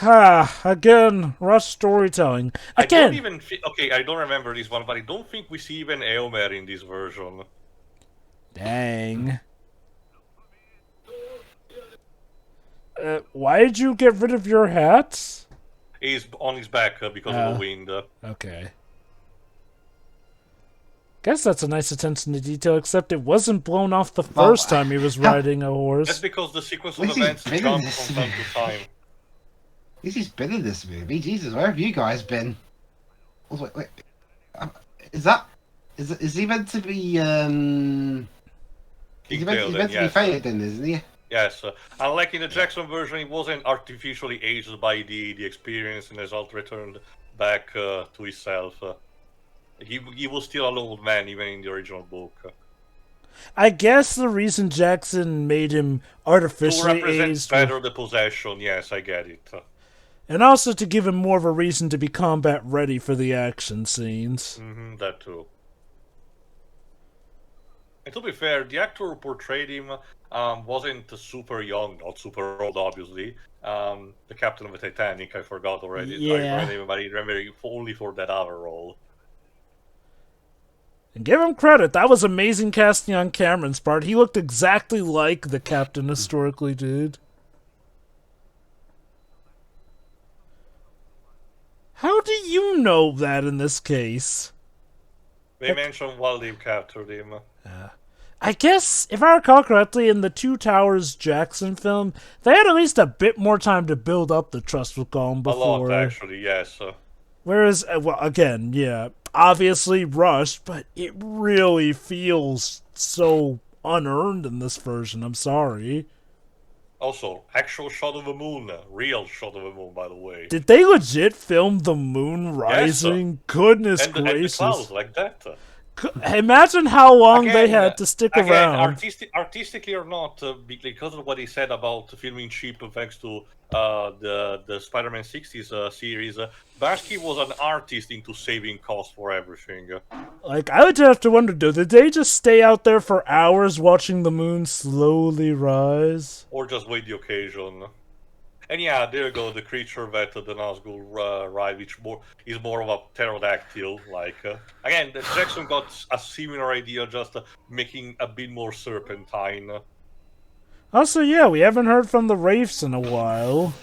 Speaker 3: Again, rush storytelling.
Speaker 2: I don't
Speaker 3: Again,
Speaker 2: even okay, I don't remember this one, but I don't think we see even Eomer in this version.
Speaker 3: dang. Why did you get rid of your hat?
Speaker 2: He's on his back because of the wind.
Speaker 3: Okay. Guess that's a nice attention to detail, except it wasn't blown off the first time he was riding a
Speaker 2: That's
Speaker 3: horse.
Speaker 2: because the sequence of
Speaker 1: This is
Speaker 2: events
Speaker 1: been
Speaker 2: jump
Speaker 1: this
Speaker 2: from time to time.
Speaker 1: This been in this movie. Jesus, where have you guys been? Wait. Is he meant to be he's meant to be faded in, isn't he?
Speaker 2: Yes, unlike in the Jackson version, he wasn't artificially aged by the experience and result returned back to himself. He was still an old man even in the original book.
Speaker 3: I guess the reason Jackson made him artificially
Speaker 2: to represent
Speaker 3: aged
Speaker 2: better the possession, yes, I get it.
Speaker 3: and also to give him more of a reason to be combat ready for the action scenes.
Speaker 2: That too. And to be fair, the actor who portrayed him wasn't super young, not super old, obviously. The captain of the Titanic, I forgot already.
Speaker 3: Yeah.
Speaker 2: But I remember only for that other role.
Speaker 3: And give him credit, that was amazing casting on Cameron's part. He looked exactly like the captain historically did. How do you know that in this case?
Speaker 2: They mentioned while they captured him.
Speaker 3: I guess, if I recall correctly, in the Two Towers Jackson film, they had at least a bit more time to build up the trust with Gollum before.
Speaker 2: A lot, actually, yes.
Speaker 3: Whereas, well, again, yeah, obviously rushed, but it really feels so unearned in this version. I'm sorry.
Speaker 2: Also, actual shot of the moon. Real shot of the moon, by the way.
Speaker 3: Did they legit film the moon rising?
Speaker 2: Yes,
Speaker 3: Goodness
Speaker 2: and the
Speaker 3: gracious.
Speaker 2: clouds like that.
Speaker 3: Imagine how long they had to stick around.
Speaker 2: Artistically or not, because of what he said about filming cheap thanks to the Spider-Man 60s series, Bakshi was an artist into saving costs for everything.
Speaker 3: Like, I would have to wonder, though, did they just stay out there for hours watching the moon slowly rise?
Speaker 2: Or just wait the occasion. And yeah, there you go, the creature that the Nazgul ride, which is more of a pterodactyl. Like again, Jackson got a similar idea, just making a bit more serpentine.
Speaker 3: Also, yeah, we haven't heard from the Wraiths in a while.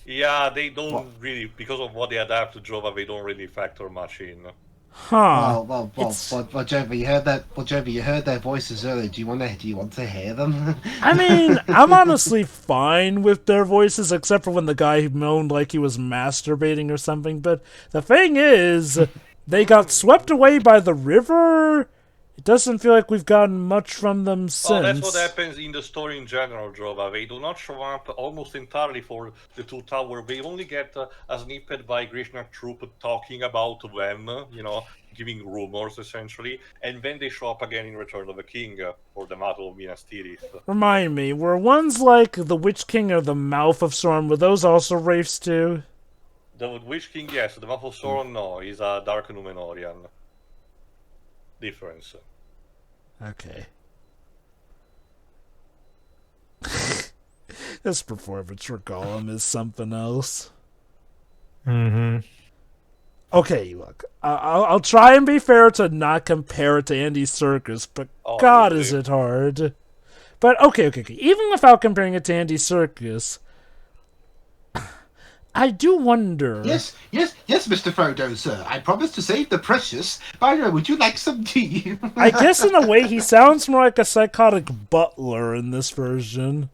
Speaker 2: Yeah, they don't really, because of what they adapt to Jova, they don't really factor much in.
Speaker 3: Huh.
Speaker 1: Well, Jova, you heard that. Well, Jova, you heard their voices earlier. Do you want to hear them?
Speaker 3: I mean, I'm honestly fine with their voices, except for when the guy moaned like he was masturbating or something. But the thing is, they got swept away by the river. It doesn't feel like we've gotten much from them since.
Speaker 2: Well, that's what happens in the story in general, Jova. They do not show up almost entirely for the Two Tower. They only get a snippet by Grishna Troop talking about them, giving rumors, essentially. And then they show up again in Return of the King for the Battle of Minas Tirith.
Speaker 3: Remind me, were ones like the Witch King or the Mouth of Sauron, were those also Wraiths too?
Speaker 2: The Witch King, yes. The Mouth of Sauron, no. He's a Dark Numenorian. Difference.
Speaker 3: Okay. This performance for Gollum is something else.
Speaker 4: Mm-hmm.
Speaker 3: Okay, look, I'll try and be fair to not compare it to Andy Serkis, but God, is it hard. But okay. Even without comparing it to Andy Serkis, I do wonder...
Speaker 1: Yes, Mr. Frodo, sir. I promise to save the precious. By the way, would you like some tea?
Speaker 3: I guess in a way he sounds more like a psychotic butler in this version.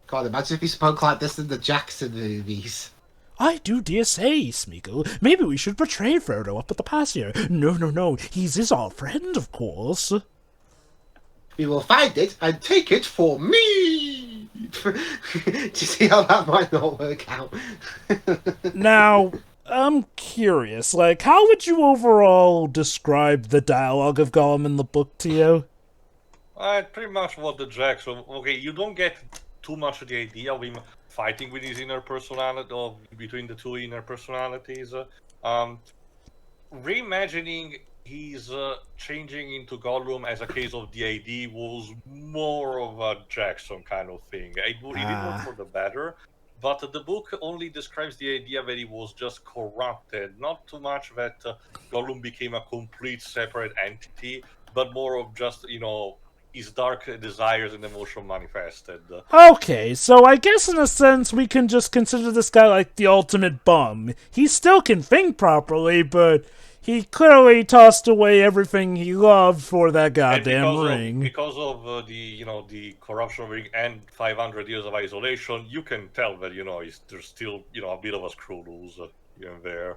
Speaker 1: God, imagine if he spoke like this in the Jackson movies.
Speaker 3: I do dare say, Smeagol, maybe we should betray Frodo up at the pass here. No, he's his old friend, of course.
Speaker 1: We will find it and take it for me! Do you see how that might not work out?
Speaker 3: Now, I'm curious, how would you overall describe the dialogue of Gollum in the book to you?
Speaker 2: Pretty much what the Jackson... Okay, you don't get too much of the idea of him fighting with his inner personality, or between the two inner personalities. Reimagining he's changing into Gollum as a case of the ID was more of a Jackson kind of thing. It did work for the better, but the book only describes the idea that he was just corrupted, not too much that Gollum became a complete separate entity, but more of just, his dark desires and emotion manifested.
Speaker 3: Okay, so I guess in a sense we can just consider this guy like the ultimate bum. He still can think properly, but he clearly tossed away everything he loved for that goddamn ring.
Speaker 2: Because of the corruption of the ring and 500 years of isolation, you can tell that there's still a bit of a screw loose here and there.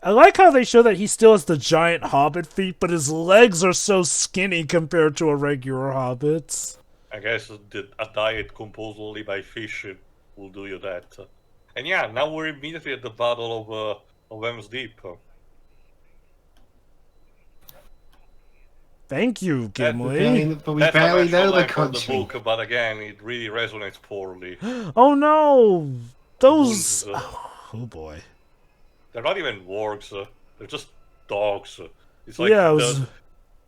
Speaker 3: I like how they show that he still has the giant hobbit feet, but his legs are so skinny compared to a regular hobbit's.
Speaker 2: I guess a diet composed only by fish will do you that. And yeah, now we're immediately at the Battle of Helm's Deep.
Speaker 3: Thank you, Gimli.
Speaker 1: But we barely know the
Speaker 2: country.
Speaker 1: country.
Speaker 2: The book, but again, it really resonates poorly.
Speaker 3: Oh no! Those... Oh boy.
Speaker 2: They're not even wargs, they're just dogs. It's like,
Speaker 3: yeah, it was...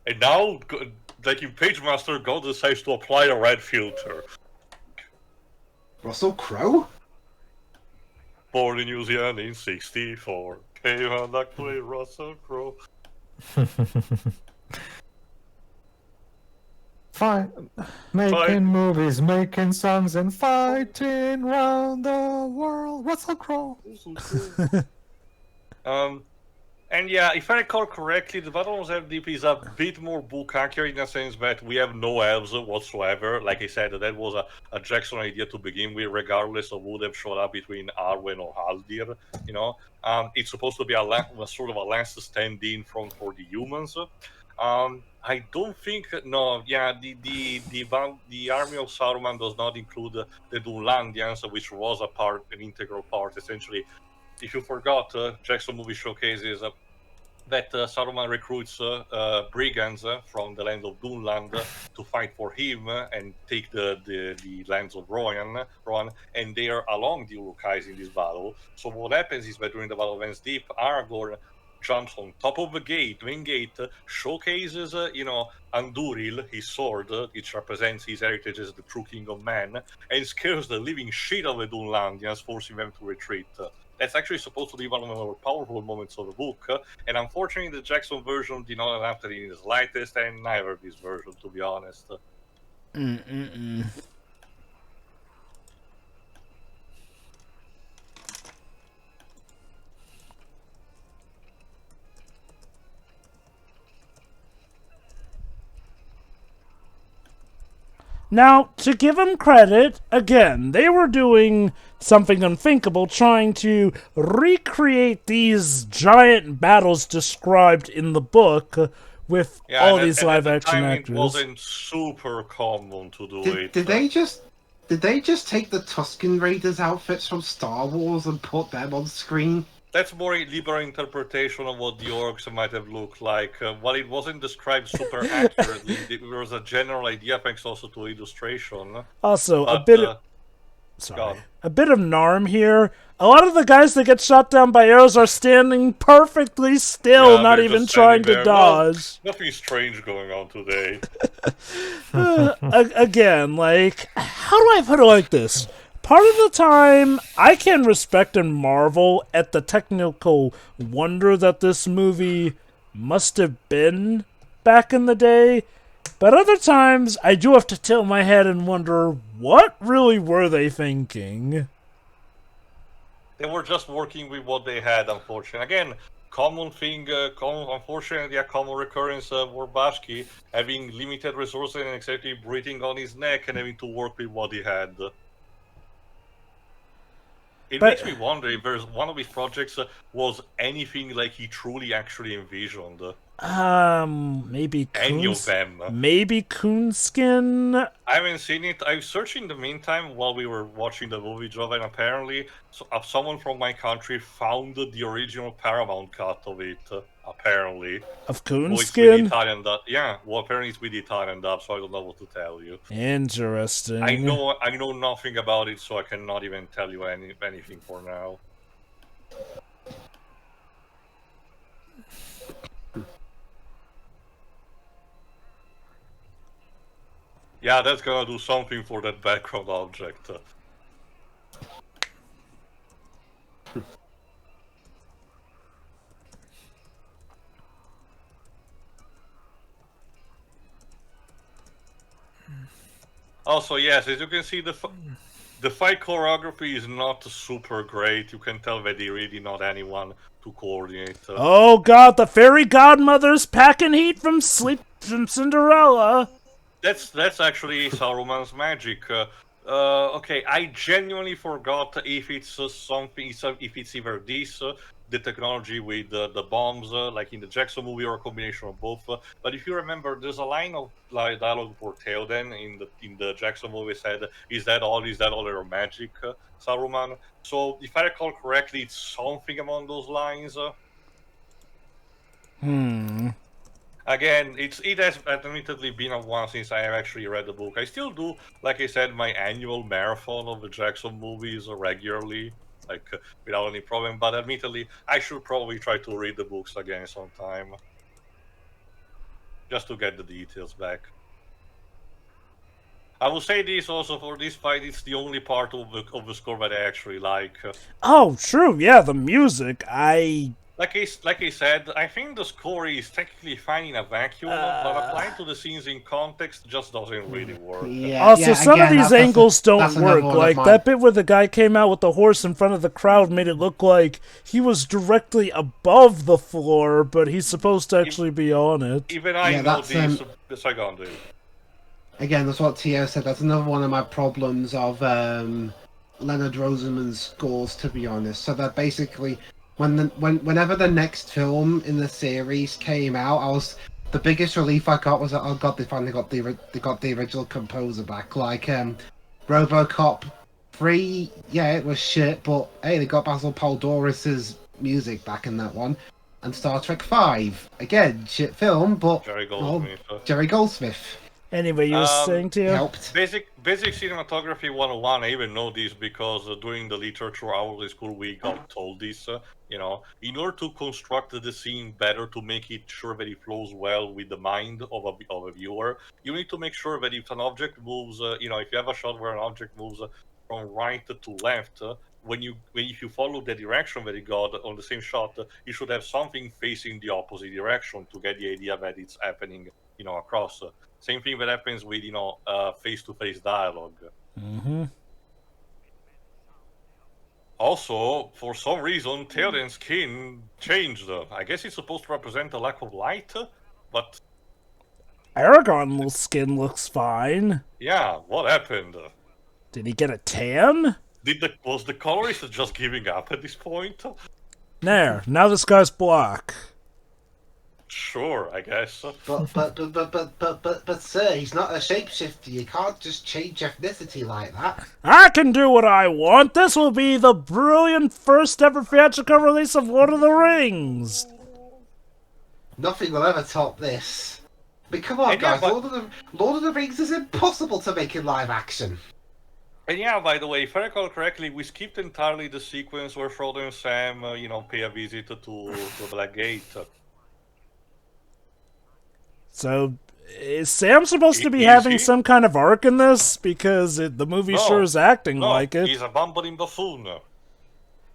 Speaker 2: And now, like in PageMaster, God decides to apply a red filter.
Speaker 1: Russell Crowe?
Speaker 2: Born in New Zealand in '64. Came on that play Russell Crowe.
Speaker 4: Making movies, making songs, and fighting round the world. Russell Crowe.
Speaker 2: And yeah, if I recall correctly, the Battle of Helm's Deep is a bit more book accurate in the sense that we have no elves whatsoever. Like I said, that was a Jackson idea to begin with, regardless of who would have showed up between Arwen or Haldir. It's supposed to be a sort of a last stand-in for the humans. I don't think the army of Saruman does not include the Dunlandians, which was an integral part. Essentially, if you forgot, Jackson movie showcases that Saruman recruits brigands from the land of Dunland to fight for him and take the lands of Rohan, and they are along the Uruk-hais in this battle. So what happens is that during the Battle of Helm's Deep, Aragorn jumps on top of the main gate, showcases, Anduril, his sword, which represents his heritage as the true king of men, and scares the living shit out of the Dunlandians, forcing them to retreat. That's actually supposed to be one of the more powerful moments of the book, and unfortunately the Jackson version did not adapt it in the slightest, and neither this version, to be honest.
Speaker 3: Now, to give them credit, again, they were doing something unthinkable, trying to recreate these giant battles described in the book with all these live-action actors.
Speaker 2: It wasn't super common to do it.
Speaker 1: Did they just take the Tusken Raiders outfits from Star Wars and put them on screen?
Speaker 2: That's more a liberal interpretation of what the orcs might have looked like. While it wasn't described super accurately, there was a general idea thanks also to illustration.
Speaker 3: Also, a bit of Narm here. A lot of the guys that get shot down by arrows are standing perfectly still, not even trying to dodge.
Speaker 2: Well, nothing strange going on today.
Speaker 3: Again, like, how do I put it like this? Part of the time, I can respect and marvel at the technical wonder that this movie must have been back in the day, but other times, I do have to tilt my head and wonder, what really were they thinking?
Speaker 2: They were just working with what they had, unfortunately. Again, unfortunately, a common recurrence for Bakshi, having limited resources and exactly breathing on his neck and having to work with what he had. It makes me wonder if there's one of his projects was anything like he truly actually envisioned.
Speaker 3: Maybe
Speaker 2: any of them.
Speaker 3: Maybe Coonskin?
Speaker 2: I haven't seen it. I searched in the meantime while we were watching the movie, Joe, and apparently someone from my country found the original Paramount cut of it. Apparently.
Speaker 3: Of Coonskin?
Speaker 2: Well, apparently it's with the Italian dub, so I don't know what to tell you.
Speaker 3: Interesting.
Speaker 2: I know nothing about it, so I cannot even tell you anything for now. Yeah, that's gonna do something for that background object. Also, yes, as you can see, the fight choreography is not super great. You can tell that they really not anyone to coordinate.
Speaker 3: Oh god, the fairy godmother's packing heat from Cinderella.
Speaker 2: That's actually Saruman's magic. Okay, I genuinely forgot if it's something, if it's either this, the technology with the bombs, like in the Jackson movie, or a combination of both. But if you remember, there's a line of like dialogue for Theoden in the Jackson movie said, "Is that all? Is that all your magic, Saruman?" So if I recall correctly, it's something among those lines. Again, it has admittedly been a while since I have actually read the book. I still do, like I said, my annual marathon of the Jackson movies regularly, like without any problem. But admittedly, I should probably try to read the books again sometime, just to get the details back. I will say this also, for this fight, it's the only part of the score that I actually like.
Speaker 3: Oh, true, yeah, the music.
Speaker 2: Like I said, I think the score is technically fine in a vacuum, but applying to the scenes in context just doesn't really work.
Speaker 1: Yeah,
Speaker 3: Also,
Speaker 1: yeah,
Speaker 3: some
Speaker 1: again,
Speaker 3: of these
Speaker 1: that's
Speaker 3: angles don't
Speaker 1: that's another
Speaker 3: work.
Speaker 1: one of
Speaker 3: Like,
Speaker 1: mine.
Speaker 3: that bit where the guy came out with the horse in front of the crowd made it look like he was directly above the floor, but he's supposed to actually be on it.
Speaker 2: Even I
Speaker 1: Yeah,
Speaker 2: know
Speaker 1: that's,
Speaker 2: these. Second, dude.
Speaker 1: Again, that's what Tio said. That's another one of my problems of Leonard Rosenman's scores, to be honest. So that basically, whenever the next film in the series came out, the biggest relief I got was that, oh god, they finally got the original composer back. Like RoboCop 3, yeah, it was shit, but hey, they got Basil Poledouris's music back in that one. And Star Trek 5, again, shit film, but
Speaker 2: Jerry Goldsmith.
Speaker 1: Jerry Goldsmith.
Speaker 3: Anyway, you were saying to you?
Speaker 1: Helped.
Speaker 2: Basic cinematography 101. I even know this because during the literature hourly school we got told this. In order to construct the scene better, to make it sure that it flows well with the mind of a viewer, you need to make sure that if an object moves, if you have a shot where an object moves from right to left, if you follow the direction that it got on the same shot, you should have something facing the opposite direction to get the idea that it's happening, across. Same thing that happens with, face-to-face dialogue.
Speaker 3: Mm-hmm.
Speaker 2: Also, for some reason, Theoden's skin changed. I guess it's supposed to represent a lack of light, but...
Speaker 3: Aragorn's skin looks fine.
Speaker 2: Yeah, what happened?
Speaker 3: Did he get a tan?
Speaker 2: Was the colorist just giving up at this point?
Speaker 3: There, now this guy's black.
Speaker 2: Sure, I guess.
Speaker 1: But sir, he's not a shapeshifter. You can't just change ethnicity like that.
Speaker 3: I can do what I want. This will be the brilliant first ever theatrical release of Lord of the Rings.
Speaker 1: Nothing will ever top this. But come on, guys, Lord of the Rings is impossible to make in live action.
Speaker 2: And yeah, by the way, if I recall correctly, we skipped entirely the sequence where Frodo and Sam, pay a visit to Black Gate.
Speaker 3: So, is Sam supposed to be having some kind of arc in this? Because the movie sure is acting like it.
Speaker 2: He's a bumbling buffoon.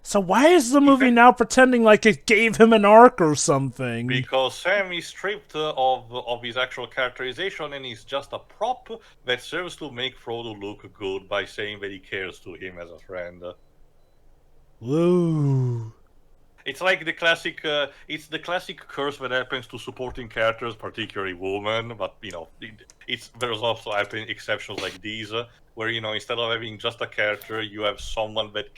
Speaker 3: So why is the movie now pretending like it gave him an arc or something?
Speaker 2: Because Sam is stripped of his actual characterization and he's just a prop that serves to make Frodo look good by saying that he cares to him as a friend.
Speaker 3: Woo.
Speaker 2: It's like the classic. It's the classic curse that happens to supporting characters, particularly women. But there's also exceptions like these, where instead of having just a character, you have someone that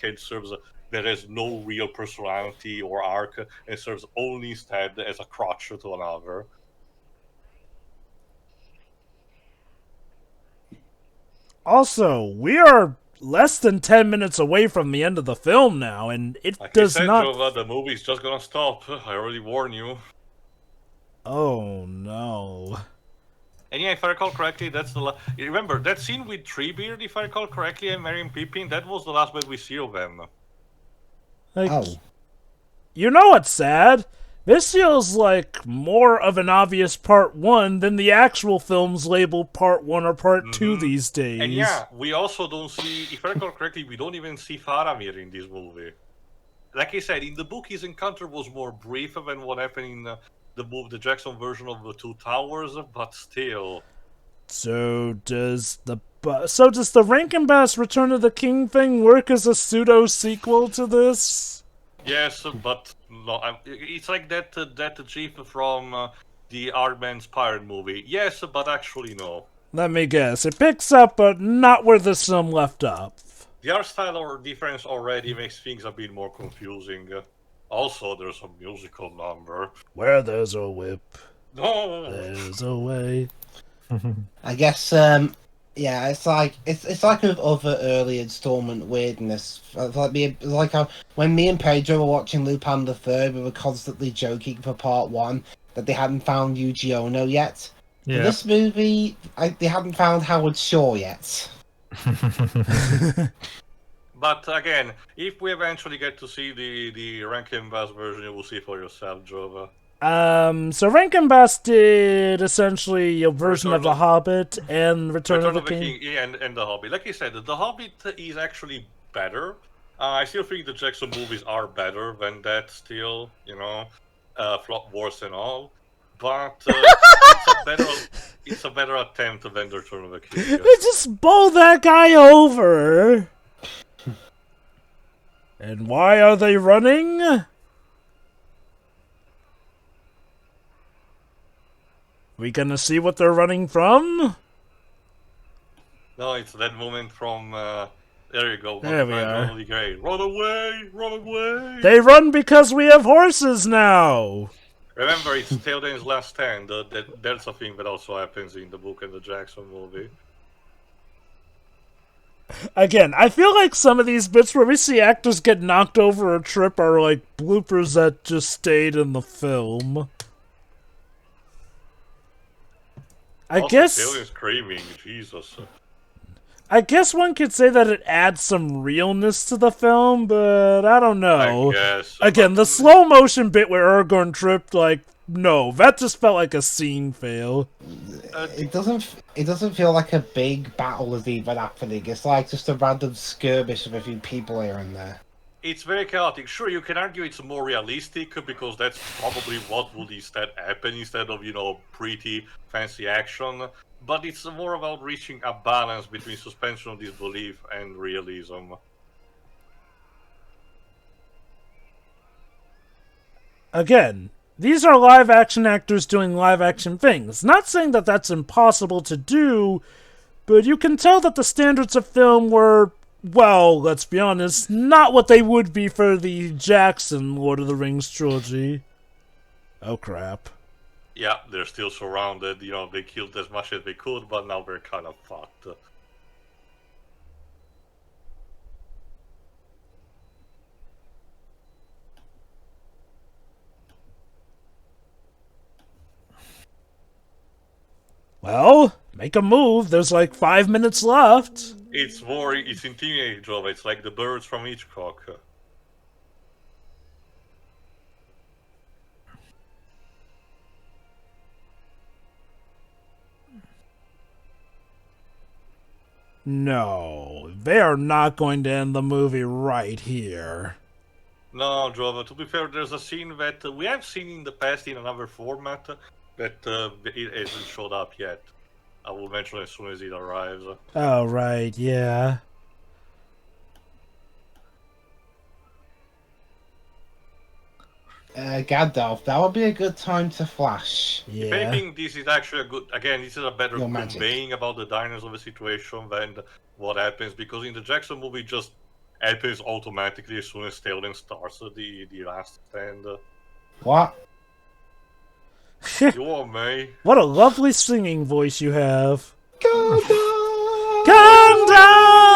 Speaker 2: that has no real personality or arc, and serves only instead as a crutch to another.
Speaker 3: Also, we are less than 10 minutes away from the end of the film now, and it
Speaker 2: like
Speaker 3: does
Speaker 2: I said,
Speaker 3: not...
Speaker 2: Jova, the movie's just gonna stop. I already warned you.
Speaker 3: Oh, no.
Speaker 2: And yeah, if I recall correctly, that's the remember, that scene with Treebeard, if I recall correctly, and Merry and Pippin, that was the last bit we see of them.
Speaker 3: Like, you know what's sad? This feels like more of an obvious part 1 than the actual films labeled part 1 or part 2 these days.
Speaker 2: And yeah, we also don't see, if I recall correctly, we don't even see Faramir in this movie. Like I said, in the book, his encounter was more brief than what happened in the Jackson version of the Two Towers, but still.
Speaker 3: So does the Rankin Bass Return of the King thing work as a pseudo sequel to this?
Speaker 2: Yes, but no, it's like that chief from the Aardman's Pirate movie. Yes, but actually no.
Speaker 3: Let me guess. It picks up, but not where the film left off.
Speaker 2: The art style or difference already makes things a bit more confusing. Also, there's a musical number.
Speaker 3: Where there's a whip,
Speaker 2: No,
Speaker 3: there's a way.
Speaker 1: I guess, yeah, it's like with other early installment weirdness. It's like how when me and Pedro were watching Lupin the Third, we were constantly joking for part 1 that they hadn't found Yuji Ono yet.
Speaker 4: Yeah.
Speaker 1: For this movie, they hadn't found Howard Shaw yet.
Speaker 2: but again, if we eventually get to see the Rankin Bass version, you will see for yourself, Jova.
Speaker 3: So Rankin Bass did essentially a version of The Hobbit and Return of the King.
Speaker 2: And The Hobbit. Like I said, The Hobbit is actually better. I still think the Jackson movies are better than that still, Flop Wars and all. But it's a better attempt than the Return of the King.
Speaker 3: They just bowl that guy over. And why are they running? We gonna see what they're running from?
Speaker 2: No, it's that moment from. There you go.
Speaker 3: There we are.
Speaker 2: Holy Grail. Run away! Run away!
Speaker 3: They run because we have horses now.
Speaker 2: Remember, it's Theoden's last stand. That's a thing that also happens in the book and the Jackson movie.
Speaker 3: Again, I feel like some of these bits where we see actors get knocked over a trip are like bloopers that just stayed in the film. I guess
Speaker 2: Theoden screaming, Jesus.
Speaker 3: I guess one could say that it adds some realness to the film, but I don't know.
Speaker 2: I guess.
Speaker 3: Again, the slow motion bit where Aragorn tripped, like, no, that just felt like a scene fail.
Speaker 1: It doesn't feel like a big battle is even happening. It's like just a random skirmish of a few people here and there.
Speaker 2: It's very chaotic. Sure, you can argue it's more realistic because that's probably what would instead happen instead of, pretty fancy action. But it's more about reaching a balance between suspension of disbelief and realism.
Speaker 3: Again, these are live-action actors doing live-action things. Not saying that that's impossible to do, but you can tell that the standards of film were, well, let's be honest, not what they would be for the Jackson Lord of the Rings trilogy. Oh, crap.
Speaker 2: Yeah, they're still surrounded. They killed as much as they could, but now they're kind of fucked.
Speaker 3: Well, make a move. There's like 5 minutes left.
Speaker 2: It's intimidating, Jova. It's like the birds from Hitchcock.
Speaker 3: No, they are not going to end the movie right here.
Speaker 2: No, Jova, to be fair, there's a scene that we have seen in the past in another format that it hasn't showed up yet. I will mention it as soon as it arrives.
Speaker 3: Oh, right, yeah.
Speaker 1: Gandalf, that would be a good time to flash.
Speaker 3: Yeah.
Speaker 2: If anything, this is actually a good... Again, this is a better
Speaker 1: Your magic.
Speaker 2: conveying about the dynamics of the situation than what happens, because in the Jackson movie, it just happens automatically as soon as Theoden starts the last stand.
Speaker 1: What?
Speaker 2: You want me?
Speaker 3: What a lovely singing voice you have.
Speaker 1: Gandalf!
Speaker 3: Gandalf!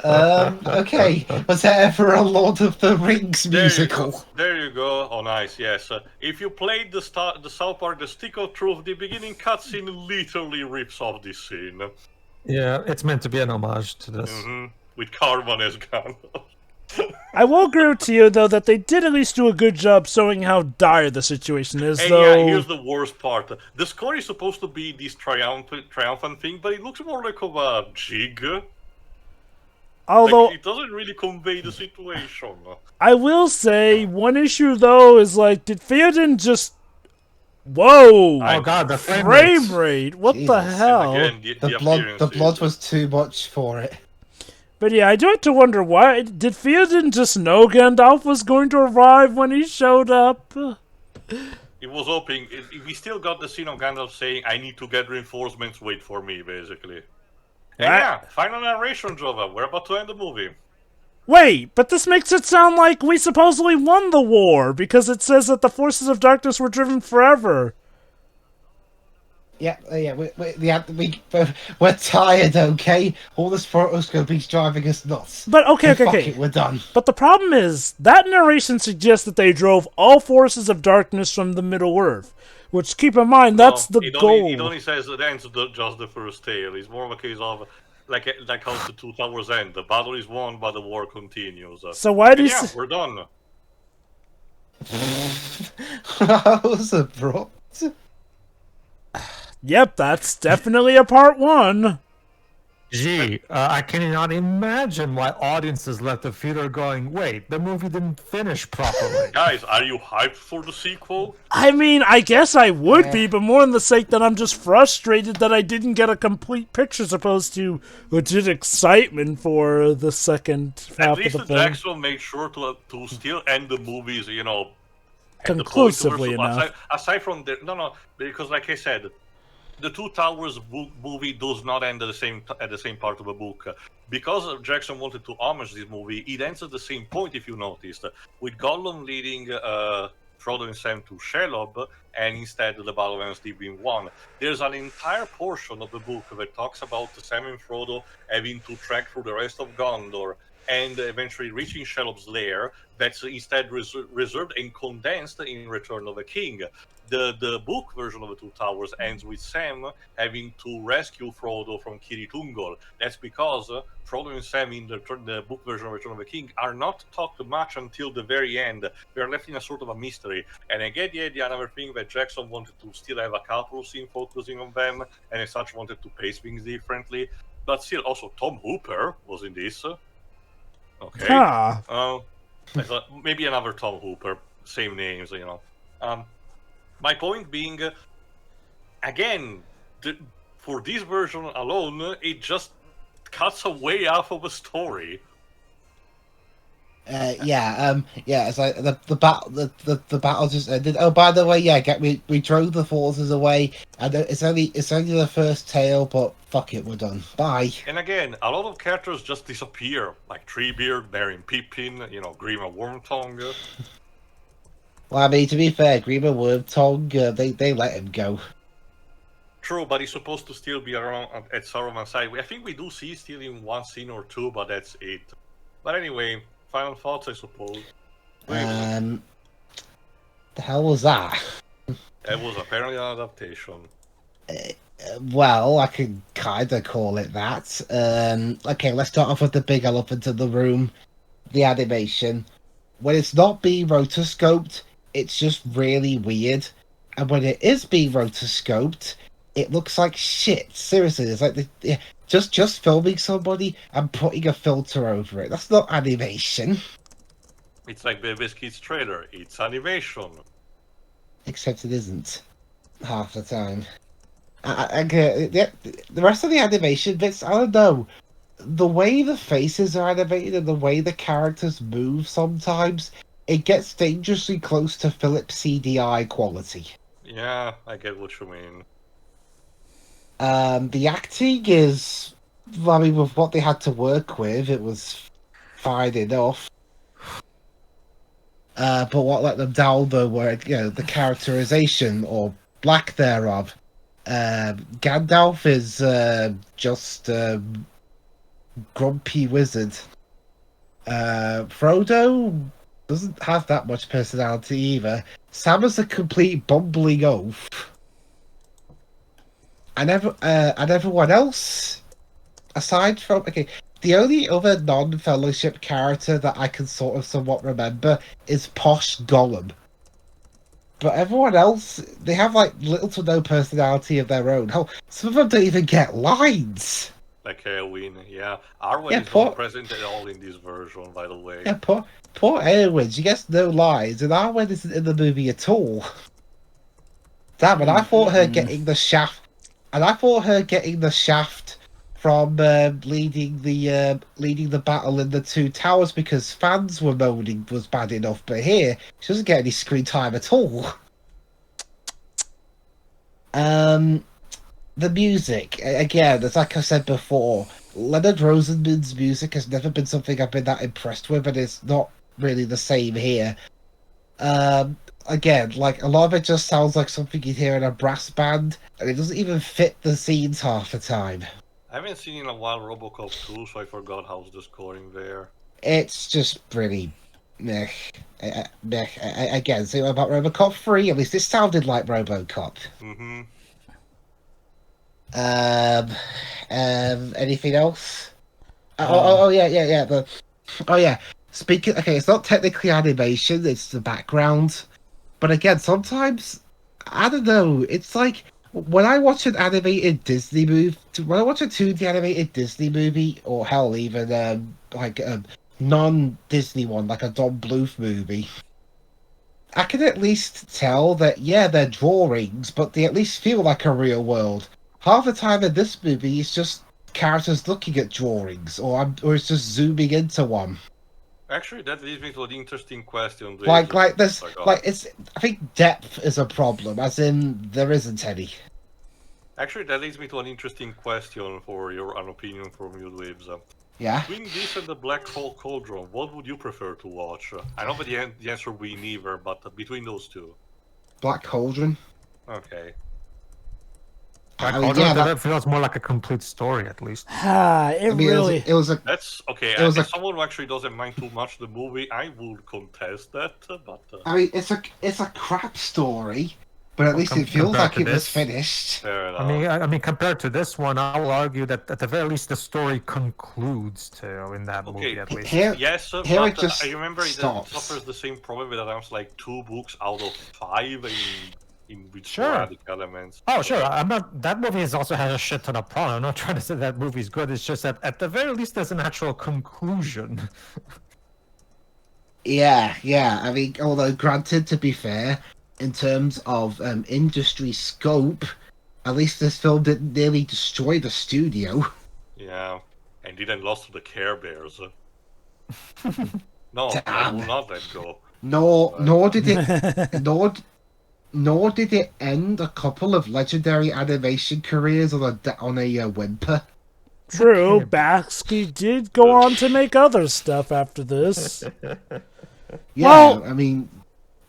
Speaker 1: Okay. Was there ever a Lord of the Rings musical?
Speaker 2: There you go. Oh, nice. Yes. If you played the South Park, The Stick of Truth, the beginning cutscene literally rips off this scene.
Speaker 4: Yeah, it's meant to be an homage to this.
Speaker 2: With Cartman as Gandalf.
Speaker 3: I will agree with you, though, that they did at least do a good job showing how dire the situation is,
Speaker 2: And
Speaker 3: though...
Speaker 2: yeah, here's the worst part. The score is supposed to be this triumphant thing, but it looks more like a jig.
Speaker 3: Although,
Speaker 2: Like, it doesn't really convey the situation.
Speaker 3: I will say, one issue, though, is like, did Theoden just... Whoa!
Speaker 4: Oh god, the frame
Speaker 3: Frame
Speaker 4: rate.
Speaker 3: rate! What the
Speaker 1: Jesus.
Speaker 3: hell?
Speaker 2: And again, the
Speaker 1: The blood
Speaker 2: appearances.
Speaker 1: was too much for it.
Speaker 3: But yeah, I do have to wonder, why... Did Theoden just know Gandalf was going to arrive when he showed up?
Speaker 2: He was hoping. We still got the scene of Gandalf saying, "I need to get reinforcements. Wait for me," basically. And
Speaker 3: Right.
Speaker 2: yeah, final narration, Jova. We're about to end the movie.
Speaker 3: Wait, but this makes it sound like we supposedly won the war, because it says that the forces of darkness were driven forever.
Speaker 1: Yeah, we're tired, okay? All this rotoscoping's driving us nuts.
Speaker 3: But okay.
Speaker 1: Fuck it, we're done.
Speaker 3: But the problem is, that narration suggests that they drove all forces of darkness from the Middle Earth. Which, keep in mind, that's the goal.
Speaker 2: It only says it ends just the first tale. It's more of a case of like how the Two Towers end. The battle is won, but the war continues.
Speaker 3: So why do you...
Speaker 2: Yeah, we're done.
Speaker 1: That was abrupt.
Speaker 3: Yep, that's definitely a part one.
Speaker 4: Gee, I cannot imagine why audiences left the theater going, wait, the movie didn't finish properly.
Speaker 2: Guys, are you hyped for the sequel?
Speaker 3: I mean, I guess I would be, but more in the sake that I'm just frustrated that I didn't get a complete picture as opposed to legit excitement for the second half
Speaker 2: At least
Speaker 3: of
Speaker 2: the
Speaker 3: the film.
Speaker 2: Jackson made sure to still end the movies, at the point
Speaker 3: Conclusively
Speaker 2: where-
Speaker 3: enough.
Speaker 2: Aside from no, because like I said, the Two Towers movie does not end at the same part of the book. Because Jackson wanted to homage this movie, it ends at the same point, if you noticed, with Gollum leading Frodo and Sam to Shelob, and instead the Battle of Helm's Deep being won. There's an entire portion of the book that talks about Sam and Frodo having to trek through the rest of Gondor and eventually reaching Shelob's lair, that's instead reserved and condensed in Return of the King. The book version of the Two Towers ends with Sam having to rescue Frodo from Kiri Tungol. That's because Frodo and Sam in the book version of Return of the King are not talked much until the very end. They're left in a sort of a mystery. And I get the idea, another thing, that Jackson wanted to still have a couple scene focusing on them, and as such wanted to pace things differently. But still, also Tom Hooper was in this. Okay.
Speaker 3: Huh.
Speaker 2: Maybe another Tom Hooper, same names, My point being, again, for this version alone, it just cuts away off of a story.
Speaker 1: It's like the battle just ended. Oh, by the way, we drove the forces away, and it's only the first tale, but fuck it, we're done. Bye.
Speaker 2: And again, a lot of characters just disappear, like Treebeard, Merry Pippin, Grima Wormtongue.
Speaker 1: Well, I mean, to be fair, Grima Wormtongue, they let him go.
Speaker 2: True, but he's supposed to still be around at Saruman's side. I think we do see still in one scene or two, but that's it. But anyway, final thoughts, I suppose.
Speaker 1: The hell was that?
Speaker 2: It was apparently an adaptation.
Speaker 1: Well, I can kind of call it that. Okay, let's start off with the big elephant in the room, the animation. When it's not being rotoscoped, it's just really weird. And when it is being rotoscoped, it looks like shit. Seriously, it's like just filming somebody and putting a filter over it. That's not animation.
Speaker 2: It's like the Biscuits trailer. It's animation.
Speaker 1: Except it isn't. Half the time. The rest of the animation bits, I don't know. The way the faces are animated and the way the characters move sometimes, it gets dangerously close to Philips CDI quality.
Speaker 2: Yeah, I get what you mean.
Speaker 1: The acting is, I mean, with what they had to work with, it was fine enough. But what let them down, though, were, the characterization, or lack thereof. Gandalf is just grumpy wizard. Frodo doesn't have that much personality either. Sam is a complete bumbling oaf. And everyone else, aside from the only other non-Fellowship character that I can sort of somewhat remember is Posh Gollum. But everyone else, they have like little to no personality of their own. Hell, some of them don't even get lines.
Speaker 2: Like Eowyn, yeah. Arwen
Speaker 1: Yeah,
Speaker 2: is not present at all in this version, by the way.
Speaker 1: Yeah, poor Eowyn. She gets no lines, and Arwen isn't in the movie at all. Damn, and I thought her getting the shaft, from leading the battle in the Two Towers because fans were moaning was bad enough, but here she doesn't get any screen time at all. The music, again, as like I said before, Leonard Rosenman's music has never been something I've been that impressed with, and it's not really the same here. Again, like a lot of it just sounds like something you'd hear in a brass band, and it doesn't even fit the scenes half the time.
Speaker 2: I haven't seen in a while RoboCop 2, so I forgot how's the scoring there.
Speaker 1: It's just pretty meh. Meh. Again, so about RoboCop 3, at least it sounded like RoboCop.
Speaker 2: Mm-hmm.
Speaker 1: Anything else? Yeah. Speaking, okay, it's not technically animation; it's the background. But again, sometimes I don't know. It's like when I watch an animated Disney movie, when I watch a 2D animated Disney movie, or hell, even like a non-Disney one, like a Don Bluth movie. I can at least tell that, yeah, they're drawings, but they at least feel like a real world. Half the time in this movie, it's just characters looking at drawings, or it's just zooming into one.
Speaker 2: Actually, that leads me to an interesting question.
Speaker 1: I think depth is a problem, as in there isn't any.
Speaker 2: Actually, that leads me to an interesting question for an opinion from you, Libs.
Speaker 1: Yeah.
Speaker 2: Between this and the Black Hole Cauldron, what would you prefer to watch? I know that the answer would be neither, but between those two.
Speaker 1: Black Cauldron.
Speaker 2: Okay.
Speaker 4: That feels more like a complete story, at least.
Speaker 3: Really.
Speaker 2: That's okay. As someone who actually doesn't mind too much the movie, I would contest that. But
Speaker 1: I mean, it's a crap story, but at least it feels like it was finished.
Speaker 2: Fair enough.
Speaker 4: I mean, compared to this one, I will argue that at the very least the story concludes in that movie at least.
Speaker 2: Yes, but
Speaker 1: I
Speaker 2: remember it suffers the same problem with around like 2 books out of 5 in which sporadic elements.
Speaker 4: Oh, sure. That movie also has a shit ton of problems. I'm not trying to say that movie's good. It's just that at the very least there's an actual conclusion.
Speaker 1: Yeah. I mean, although granted, to be fair, in terms of industry scope, at least this film didn't nearly destroy the studio.
Speaker 2: Yeah, and didn't lose to the Care Bears. No,
Speaker 1: Damn.
Speaker 2: I will not let go.
Speaker 1: Nor did it end a couple of legendary animation careers on a whimper.
Speaker 3: True, Bakshi did go on to make other stuff after this.
Speaker 1: Yeah, well, I mean,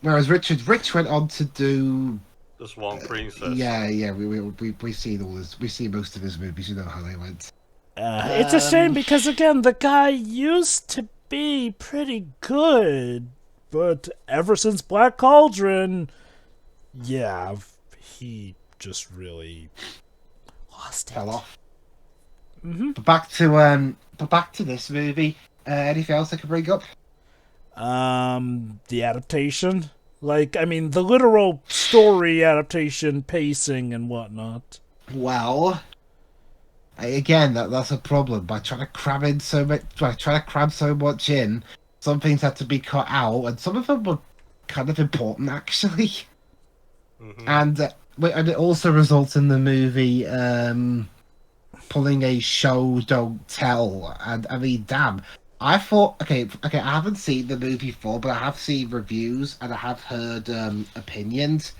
Speaker 1: whereas Rich went on to do
Speaker 2: The Swan Princess.
Speaker 1: Yeah, we've seen all this. We've seen most of his movies. You know how they went.
Speaker 3: It's a shame because again, the guy used to be pretty good, but ever since Black Cauldron, yeah, he just really lost it.
Speaker 1: Fell off.
Speaker 3: Mm-hmm.
Speaker 1: But back to this movie. Anything else I could bring up?
Speaker 3: The adaptation, the literal story adaptation, pacing and whatnot.
Speaker 1: Well, again, that's a problem. By trying to cram so much in, some things had to be cut out, and some of them were kind of important actually. Mm-hmm. And it also results in the movie pulling a show don't tell. And I mean, damn. I thought, okay, I haven't seen the movie before, but I have seen reviews and I have heard opinions.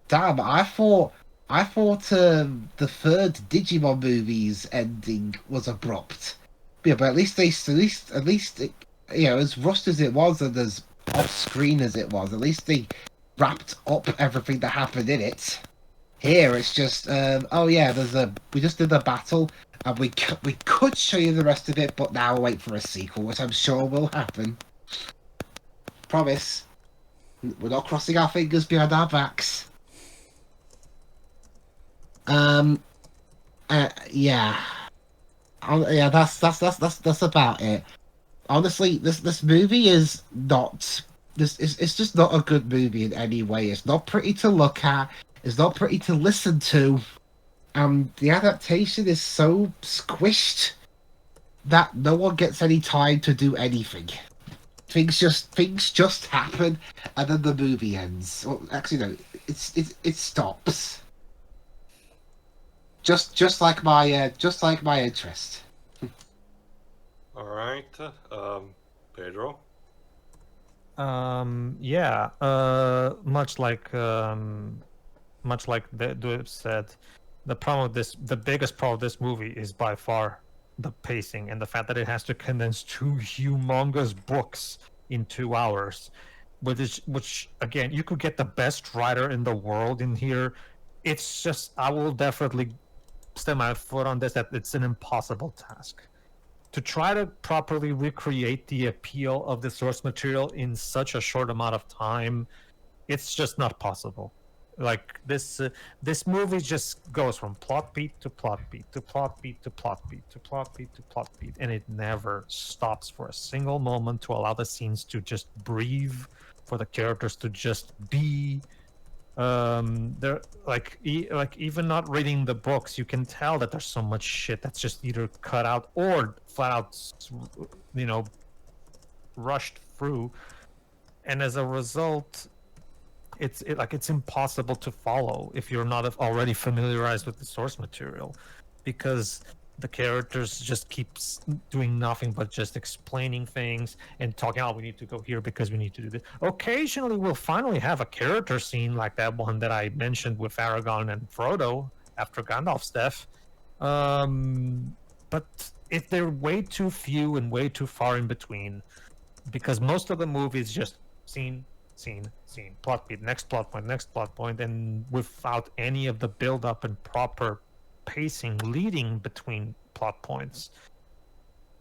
Speaker 1: Damn, I thought the third Digimon movie's ending was abrupt. Yeah, but at least as rushed as it was and as off screen as it was, at least they wrapped up everything that happened in it. Here it's just, we just did the battle. And we could show you the rest of it, but now we'll wait for a sequel, which I'm sure will happen. Promise. We're not crossing our fingers behind our backs. Yeah. Yeah, that's about it. Honestly, this movie is not. It's just not a good movie in any way. It's not pretty to look at. It's not pretty to listen to. The adaptation is so squished that no one gets any time to do anything. Things just happen, and then the movie ends. Well, actually, no, it stops. Just like my interest.
Speaker 2: All right, Pedro.
Speaker 4: Yeah. Much like the Dweeb said, the biggest problem of this movie is by far the pacing and the fact that it has to condense two humongous books in 2 hours, which again, you could get the best writer in the world in here. It's just, I will definitely stand my foot on this, that it's an impossible task to try to properly recreate the appeal of the source material in such a short amount of time. It's just not possible. Like this movie just goes from plot beat to plot beat to plot beat to plot beat to plot beat to plot beat, and it never stops for a single moment to allow the scenes to just breathe, for the characters to just be. They're like even not reading the books, you can tell that there's so much shit that's just either cut out or flat out, rushed through, and as a result, it's impossible to follow if you're not already familiarized with the source material, because the characters just keeps doing nothing but just explaining things and talking, oh, we need to go here because we need to do this. Occasionally we'll finally have a character scene like that one that I mentioned with Aragorn and Frodo after Gandalf's death, but if they're way too few and way too far in between, because most of the movie is just scene, plot beat, next plot point, and without any of the build up and proper pacing leading between plot points.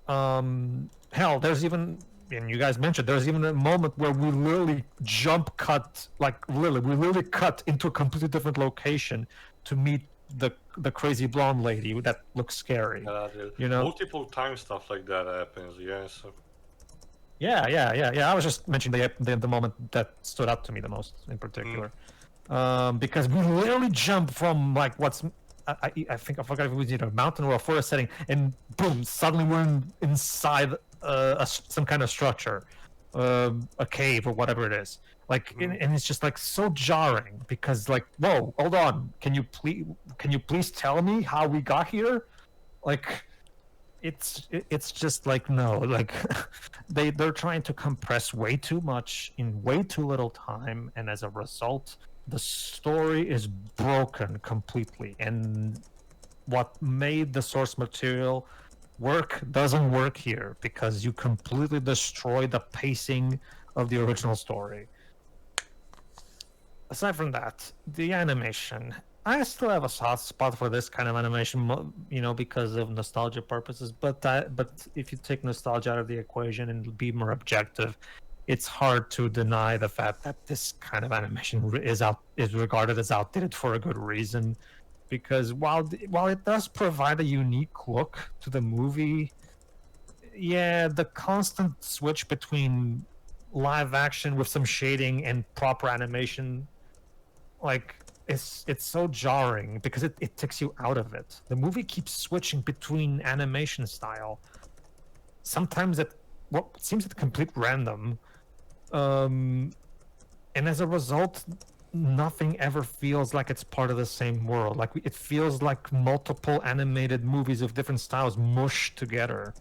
Speaker 4: Hell, there's even, and you guys mentioned, there's even a moment where we literally we literally cut into a completely different location to meet the crazy blonde lady that looks scary.
Speaker 2: Multiple times stuff like that happens. Yes.
Speaker 4: Yeah. I was just mentioning the moment that stood out to me the most in particular, because we literally jump from like what's I think I forgot if it was either a mountain or a forest setting, and boom, suddenly we're inside some kind of structure, a cave or whatever it is. Like, and it's just like so jarring because like, whoa, hold on, can you please tell me how we got here? Like, it's just like, no, like they're trying to compress way too much in way too little time, and as a result, the story is broken completely, and what made the source material work doesn't work here because you completely destroy the pacing of the original story. Aside from that, the animation, I still have a soft spot for this kind of animation, because of nostalgia purposes. But if you take nostalgia out of the equation and be more objective, it's hard to deny the fact that this kind of animation is regarded as outdated for a good reason. Because while it does provide a unique look to the movie, yeah, the constant switch between live action with some shading and proper animation, like, it's so jarring because it takes you out of it. The movie keeps switching between animation style, sometimes at what seems at complete random, and as a result, nothing ever feels like it's part of the same world. Like, it feels like multiple animated movies of different styles mushed together.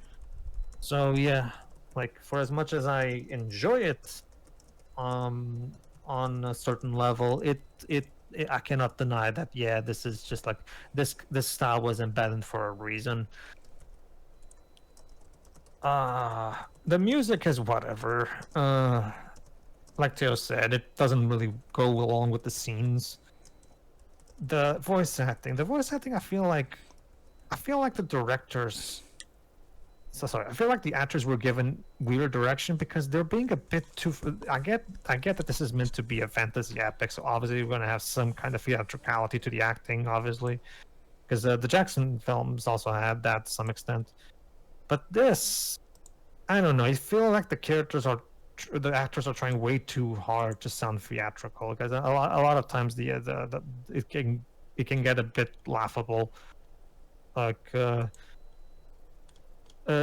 Speaker 4: So yeah, like, for as much as I enjoy it, on a certain level, I cannot deny that. Yeah, this is just like this style was embedded for a reason. The music is whatever. Like Theo said, it doesn't really go along with the scenes. The voice acting, I feel like the directors. So sorry, I feel like the actors were given weird direction because they're being a bit too. I get that this is meant to be a fantasy epic, so obviously we're going to have some kind of theatricality to the acting, obviously. because the Jackson films also had that to some extent. But this, I don't know. I feel like the actors are trying way too hard to sound theatrical. Because a lot of times it can get a bit laughable. Like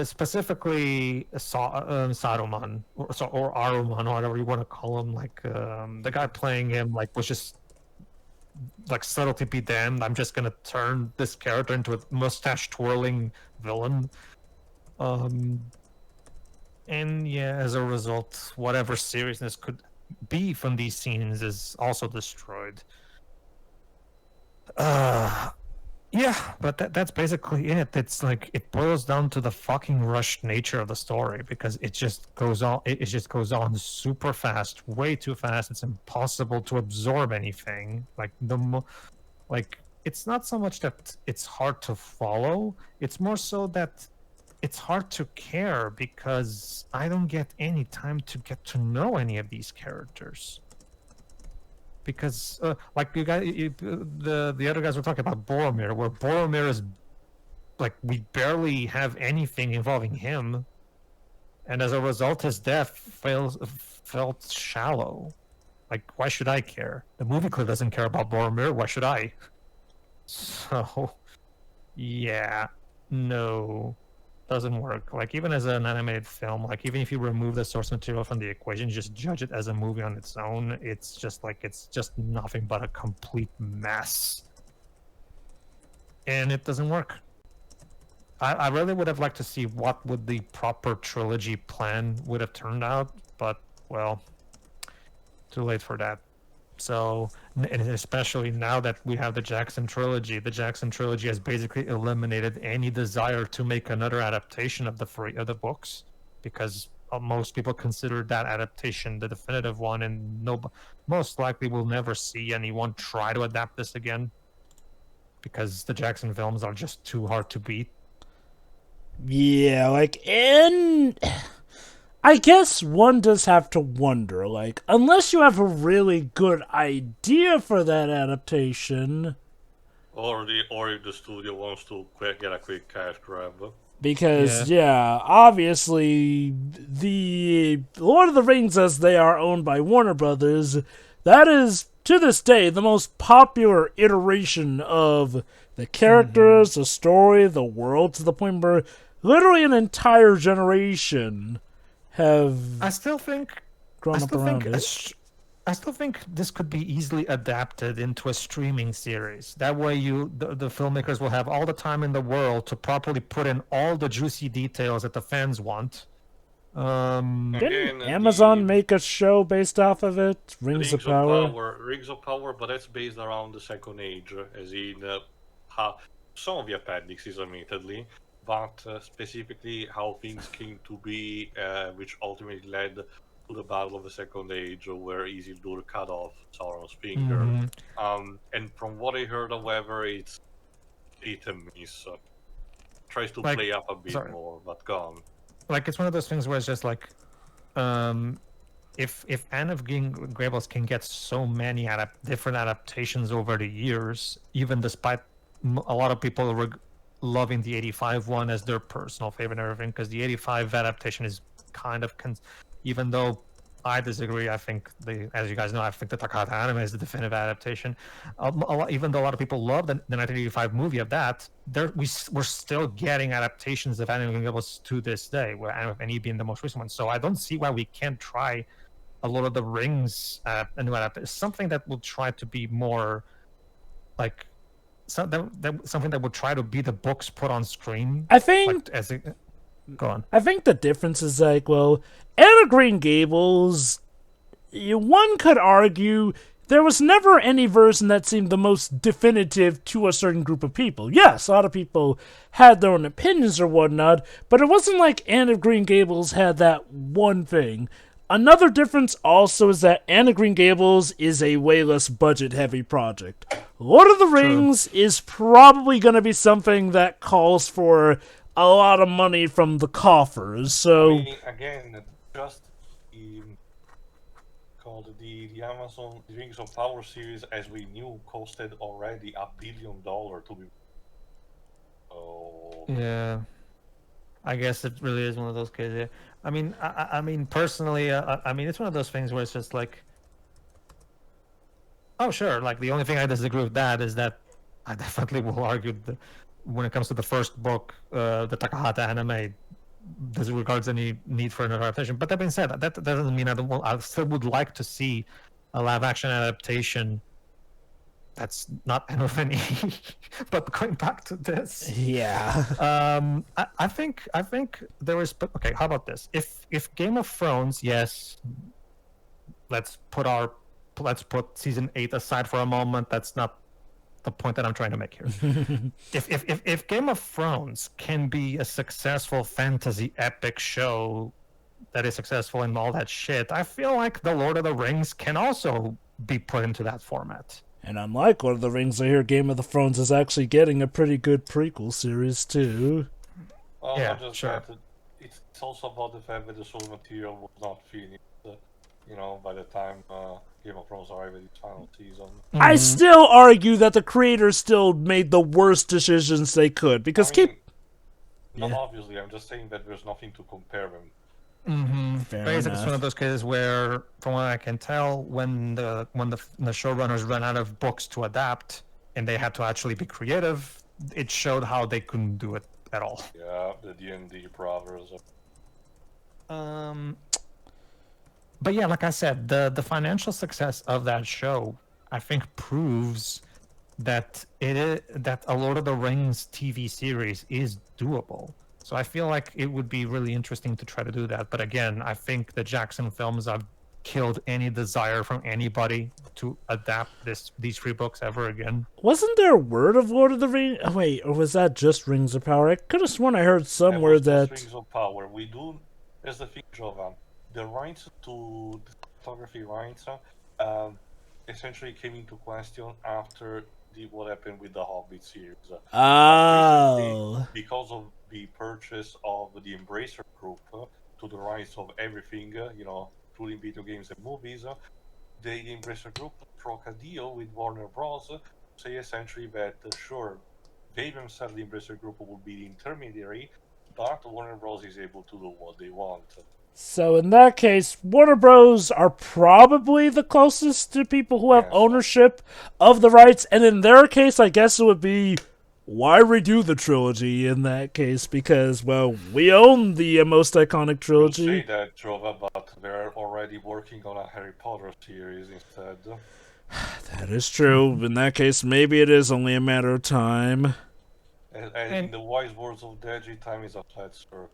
Speaker 4: specifically Saruman or Aruman or whatever you want to call him. Like the guy playing him was just like subtlety be damned. I'm just gonna turn this character into a mustache twirling villain. And yeah, as a result, whatever seriousness could be from these scenes is also destroyed. Yeah, but that's basically it. It's like it boils down to the fucking rushed nature of the story because it just goes on. It just goes on super fast, way too fast. It's impossible to absorb anything. It's not so much that it's hard to follow. It's more so that it's hard to care because I don't get any time to get to know any of these characters. Because, like the other guys were talking about Boromir, where Boromir is like we barely have anything involving him, and as a result, his death felt shallow. Like, why should I care? The movie clearly doesn't care about Boromir. Why should I? So, yeah, no. Doesn't work. Like even as an animated film, like even if you remove the source material from the equation, just judge it as a movie on its own, it's just nothing but a complete mess. And it doesn't work. I really would have liked to see what would the proper trilogy plan would have turned out, but well, too late for that. So, and especially now that we have the Jackson trilogy has basically eliminated any desire to make another adaptation of the books, because most people consider that adaptation the definitive one, and most likely we'll never see anyone try to adapt this again, because the Jackson films are just too hard to beat.
Speaker 3: Yeah, and I guess one does have to wonder, unless you have a really good idea for that adaptation,
Speaker 2: or if the studio wants to get a quick cash grab.
Speaker 3: Because, obviously, the Lord of the Rings, as they are owned by Warner Brothers, that is, to this day, the most popular iteration of the characters, the story, the world, to the point where literally an entire generation have
Speaker 4: I still think this could be easily adapted into a streaming series. That way, the filmmakers will have all the time in the world to properly put in all the juicy details that the fans want.
Speaker 3: Didn't Amazon make a show based off of it? Rings of Power?
Speaker 2: Rings of Power, but that's based around the Second Age, as in some of the appendixes, admittedly, but specifically how things came to be, which ultimately led to the Battle of the Second Age, where Isildur cut off Sauron's finger. And from what I heard, however, it's hit and miss. Tries to play up a bit more, but gone.
Speaker 4: It's one of those things where it's just if Anne of Green Gables can get so many different adaptations over the years, even despite a lot of people loving the 85 one as their personal favorite and everything, because the 85 adaptation is kind of even though I disagree, I think as you guys know, I think the Takahata anime is the definitive adaptation. Even though a lot of people love the 1985 movie of that, we're still getting adaptations of Anime of Gables to this day, where Anime of NE being the most recent one. So I don't see why we can't try a Lord of the Rings a new adaptation, something that will try to be more something that would try to be the books put on screen.
Speaker 3: I think.
Speaker 4: Go on.
Speaker 3: I think the difference is Anne of Green Gables, one could argue there was never any version that seemed the most definitive to a certain group of people. Yes, a lot of people had their own opinions or whatnot, but it wasn't like Anne of Green Gables had that one thing. Another difference also is that Anne of Green Gables is a way less budget-heavy project. Lord of the Rings is probably going to be something that calls for a lot of money from the coffers, so...
Speaker 2: again, just called the Amazon Rings of Power series, as we knew, costed already $1 billion to be
Speaker 4: Yeah, I guess it really is one of those cases. Yeah. I mean, personally, I mean, it's one of those things where it's just like, oh, sure. Like the only thing I disagree with that is that I definitely will argue that when it comes to the first book, the Takahata anime disregards any need for another adaptation. But that being said, that doesn't mean I don't. I still would like to see a live action adaptation. That's not NFNE. But going back to this,
Speaker 3: Yeah.
Speaker 4: I think there is. But okay, how about this? If Game of Thrones, yes, let's put season 8 aside for a moment. That's not the point that I'm trying to make here. if Game of Thrones can be a successful fantasy epic show that is successful in all that shit, I feel like The Lord of the Rings can also be put into that format.
Speaker 3: And unlike Lord of the Rings, I hear Game of the Thrones is actually getting a pretty good prequel series, too.
Speaker 2: Well,
Speaker 4: Yeah,
Speaker 2: not just
Speaker 4: sure.
Speaker 2: that, it's also about the fact that the source material was not finished, by the time Game of Thrones arrived at its final season.
Speaker 3: I still argue that the creators still made the worst decisions they could, because
Speaker 2: Obviously, I'm just saying that there's nothing to compare them.
Speaker 3: Fair
Speaker 4: Basically, it's
Speaker 3: enough.
Speaker 4: one of those cases where, from what I can tell, when the showrunners ran out of books to adapt and they had to actually be creative, it showed how they couldn't do it at all.
Speaker 2: Yeah, the D&D brothers.
Speaker 4: But yeah, like I said, the financial success of that show, I think, proves that that a Lord of the Rings TV series is doable. So I feel like it would be really interesting to try to do that. But again, I think the Jackson films have killed any desire from anybody to adapt these 3 books ever again.
Speaker 3: Wasn't there word of Lord of the Rings? Oh, wait, or was that just Rings of Power? I could have sworn I heard somewhere that...
Speaker 2: Rings of Power. We do... There's the thing, Jovan. The rights to the photography rights essentially came into question after what happened with the Hobbit series.
Speaker 3: Oh.
Speaker 2: Because of the purchase of the Embracer Group to the rights of everything, including video games and movies, the Embracer Group struck a deal with Warner Bros. To say essentially that, sure, they themselves, the Embracer Group, will be the intermediary, but Warner Bros. Is able to do what they want.
Speaker 3: So in that case, Warner Bros. Are probably the closest to people who have ownership of the rights, and in their case, I guess it would be, why redo the trilogy in that case? Because, well, we own the most iconic trilogy.
Speaker 2: You say that, Jova, but they're already working on a Harry Potter series instead.
Speaker 3: That is true. In that case, maybe it is only a matter of time.
Speaker 2: And in the wise words of Deji, time is a flat circle.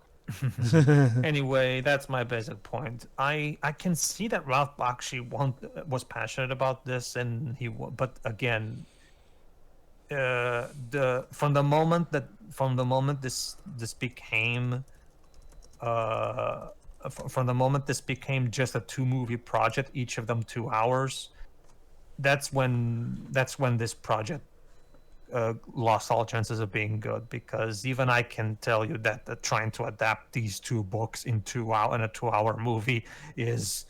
Speaker 4: Anyway, that's my basic point. I can see that Ralph Bakshi was passionate about this, but again, from the moment this became just a 2-movie project, each of them 2 hours, that's when this project lost all chances of being good, because even I can tell you that trying to adapt these 2 books in a 2-hour movie is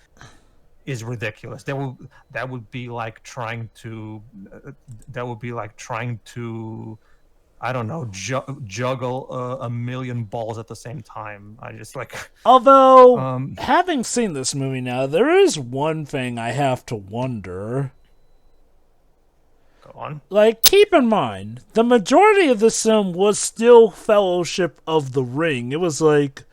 Speaker 4: ridiculous. That would be like trying to I don't know, juggle a million balls at the same time. I just like.
Speaker 3: Although, having seen this movie now, there is one thing I have to wonder.
Speaker 4: On.
Speaker 3: Like, keep in mind, the majority of this film was still Fellowship of the Ring. It was like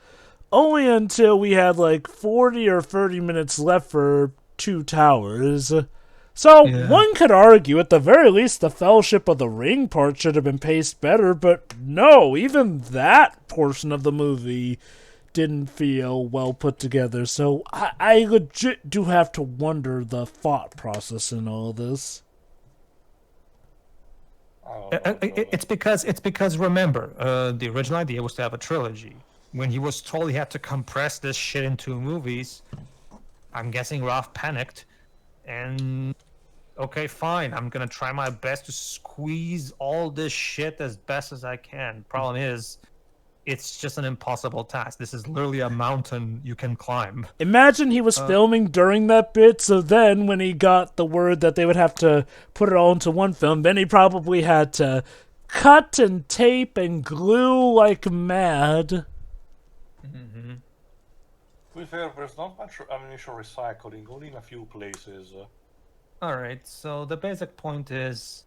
Speaker 3: only until we had like 40 or 30 minutes left for Two Towers. So one could argue, at the very least, the Fellowship of the Ring part should have been paced better, but no, even that portion of the movie didn't feel well put together. So I legit do have to wonder the thought process in all this.
Speaker 4: It's because remember, the original idea was to have a trilogy. When he was told he had to compress this shit into movies, I'm guessing Ralph panicked, and okay, fine, I'm gonna try my best to squeeze all this shit as best as I can. Problem is, it's just an impossible task. This is literally a mountain you can climb.
Speaker 3: Imagine he was filming during that bit, so then when he got the word that they would have to put it all into one film, then he probably had to cut and tape and glue like mad.
Speaker 4: Mm-hmm.
Speaker 2: To be fair, there's not much ammunition recycling, only in a few places.
Speaker 4: All right, so the basic point is,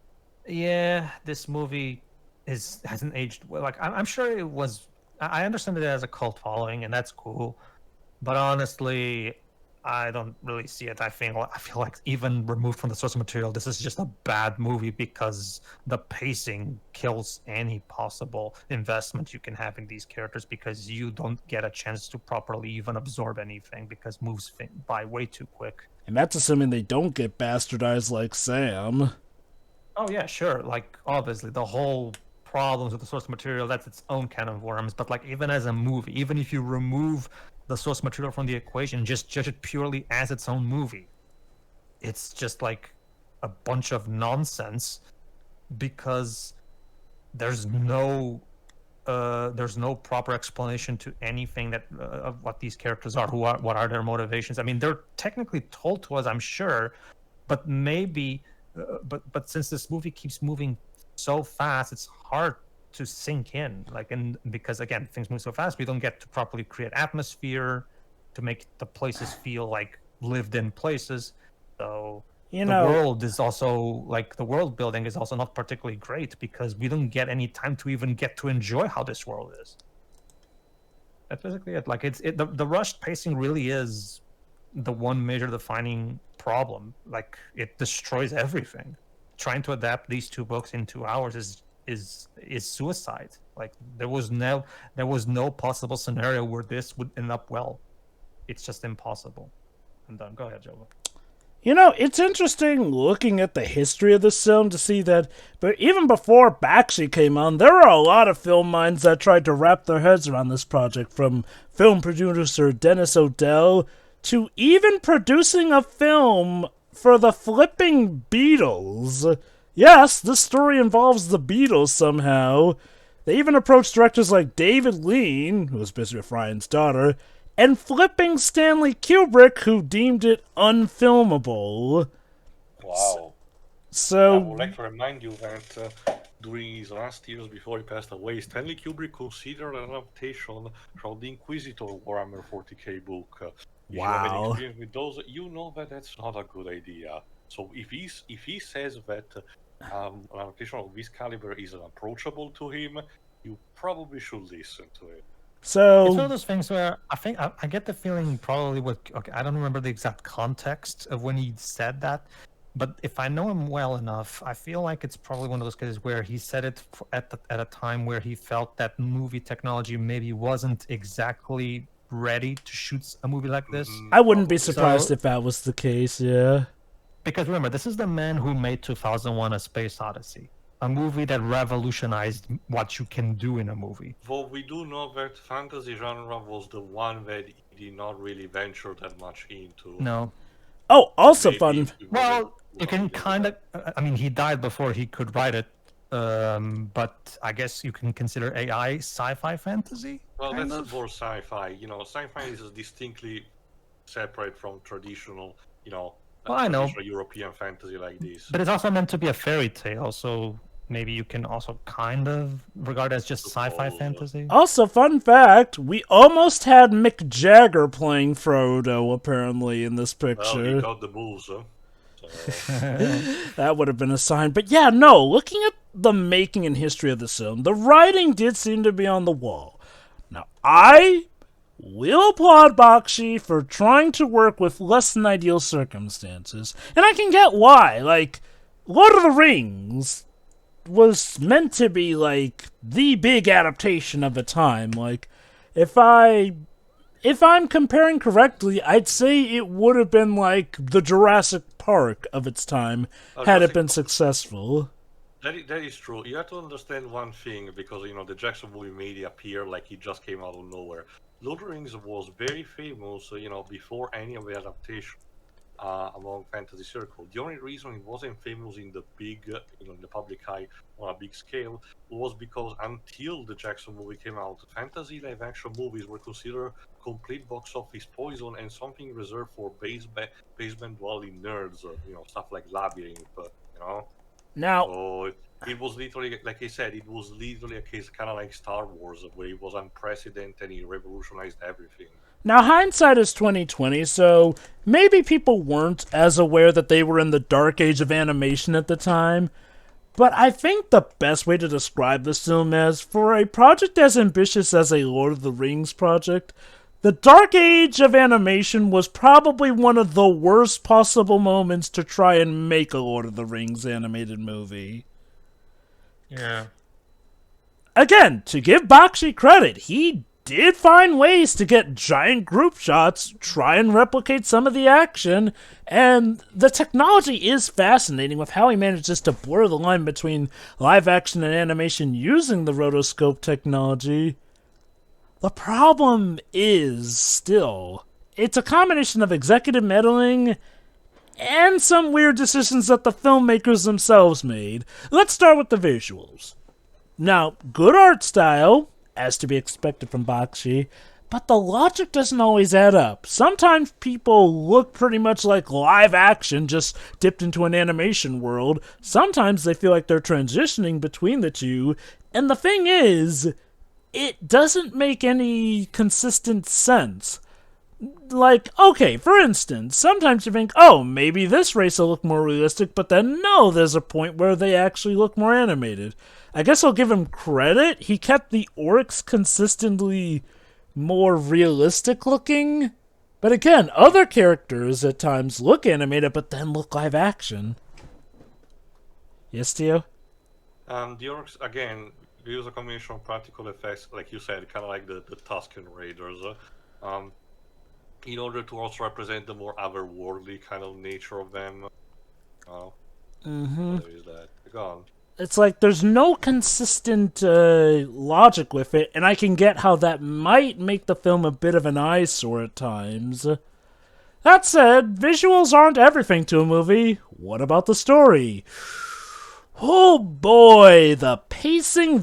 Speaker 4: yeah, this movie hasn't aged well. Like, I'm sure it was. I understand that it has a cult following, and that's cool. But honestly, I don't really see it. I feel like even removed from the source material, this is just a bad movie because the pacing kills any possible investment you can have in these characters because you don't get a chance to properly even absorb anything because moves by way too quick.
Speaker 3: And that's assuming they don't get bastardized like Sam.
Speaker 4: Oh yeah, sure. Like obviously the whole problems with the source material, that's its own can of worms. But like even as a movie, even if you remove the source material from the equation, just judge it purely as its own movie, it's just like a bunch of nonsense because there's no proper explanation to anything that of what these characters are, what are their motivations. I mean, they're technically told to us, I'm sure, but maybe but since this movie keeps moving so fast, it's hard to sink in. Like, and because again, things move so fast, we don't get to properly create atmosphere to make the places feel like lived-in places. So the world is also like the world building is also not particularly great because we don't get any time to even get to enjoy how this world is. That's basically it. Like the rushed pacing really is the one major defining problem. Like it destroys everything. Trying to adapt these two books in 2 hours is suicide. Like there was no possible scenario where this would end up well. It's just impossible. I'm done. Go ahead, Joe.
Speaker 3: You know, it's interesting looking at the history of this film to see that, but even before Bakshi came on, there were a lot of film minds that tried to wrap their heads around this project, from film producer Dennis O'Dell to even producing a film for the flipping Beatles. Yes, this story involves the Beatles somehow. They even approached directors like David Lean, who was busy with Ryan's daughter, and flipping Stanley Kubrick, who deemed it unfilmable.
Speaker 2: Wow.
Speaker 3: So,
Speaker 2: I would like to remind you that during his last years before he passed away, Stanley Kubrick considered an adaptation from the Inquisitor Warhammer 40k book. If you have any
Speaker 3: wow.
Speaker 2: experience with those, you know that that's not a good idea. So if he says that an adaptation of this caliber is unapproachable to him, you probably should listen to it.
Speaker 3: So
Speaker 4: it's one of those things where I think I get the feeling probably okay, I don't remember the exact context of when he said that, but if I know him well enough, I feel like it's probably one of those cases where he said it at a time where he felt that movie technology maybe wasn't exactly ready to shoot a movie like this.
Speaker 3: I wouldn't be surprised if that was the case, yeah.
Speaker 4: Because remember, this is the man who made 2001: A Space Odyssey. A movie that revolutionized what you can do in a movie.
Speaker 2: Well, we do know that fantasy genre was the one that he did not really venture that much into.
Speaker 4: No.
Speaker 3: Oh, also fun.
Speaker 4: Well, you can kind of. I mean, he died before he could write it, but I guess you can consider AI sci-fi fantasy.
Speaker 2: Well, that's more sci-fi. You know, sci-fi is distinctly separate from traditional,
Speaker 4: well, I know
Speaker 2: European fantasy like this.
Speaker 4: But it's also meant to be a fairy tale, so maybe you can also kind of regard it as just sci-fi fantasy.
Speaker 3: Also, fun fact, we almost had Mick Jagger playing Frodo, apparently, in this picture.
Speaker 2: Well, he got the moves, huh? So...
Speaker 3: that would have been a sign. But yeah, no, looking at the making and history of this film, the writing did seem to be on the wall. Now, I will applaud Bakshi for trying to work with less than ideal circumstances. And I can get why. Like, Lord of the Rings was meant to be, like, the big adaptation of the time. Like, if I'm comparing correctly, I'd say it would have been like the Jurassic Park of its time, had it been successful.
Speaker 2: That is true. You have to understand one thing, because, you know, the Jackson movie made it appear like he just came out of nowhere. Lord of the Rings was very famous, you know, before any of the adaptation among fantasy circle. The only reason it wasn't famous in the big, you know, in the public eye on a big scale was because until the Jackson movie came out, fantasy live-action movies were considered complete box office poison and something reserved for basement dwelling nerds, you know, stuff like Labyrinth, you know.
Speaker 3: Now,
Speaker 2: so it was literally, like I said, it was literally a case kind of like Star Wars, where it was unprecedented and it revolutionized everything.
Speaker 3: Now, hindsight is 2020, so maybe people weren't as aware that they were in the dark age of animation at the time. But I think the best way to describe this film is, for a project as ambitious as a Lord of the Rings project, the dark age of animation was probably one of the worst possible moments to try and make a Lord of the Rings animated movie.
Speaker 4: Yeah.
Speaker 3: Again, to give Bakshi credit, he did find ways to get giant group shots, try and replicate some of the action, and the technology is fascinating with how he manages to blur the line between live action and animation using the rotoscope technology. The problem is, still, it's a combination of executive meddling and some weird decisions that the filmmakers themselves made. Let's start with the visuals. Now, good art style, as to be expected from Bakshi, but the logic doesn't always add up. Sometimes people look pretty much like live action, just dipped into an animation world. Sometimes they feel like they're transitioning between the two, and the thing is, it doesn't make any consistent sense. Like, okay, for instance, sometimes you think, oh, maybe this race will look more realistic, but then no, there's a point where they actually look more animated. I guess I'll give him credit. He kept the orcs consistently more realistic looking. But again, other characters at times look animated, but then look live action. Yes, Tio?
Speaker 2: The orcs, again, use a combination of practical effects, like you said, kind of like the Tusken Raiders, in order to also represent the more otherworldly kind of nature of them. There is that. Go on.
Speaker 3: It's like there's no consistent logic with it, and I can get how that might make the film a bit of an eyesore at times. That said, visuals aren't everything to a movie. What about the story? Oh boy, the pacing.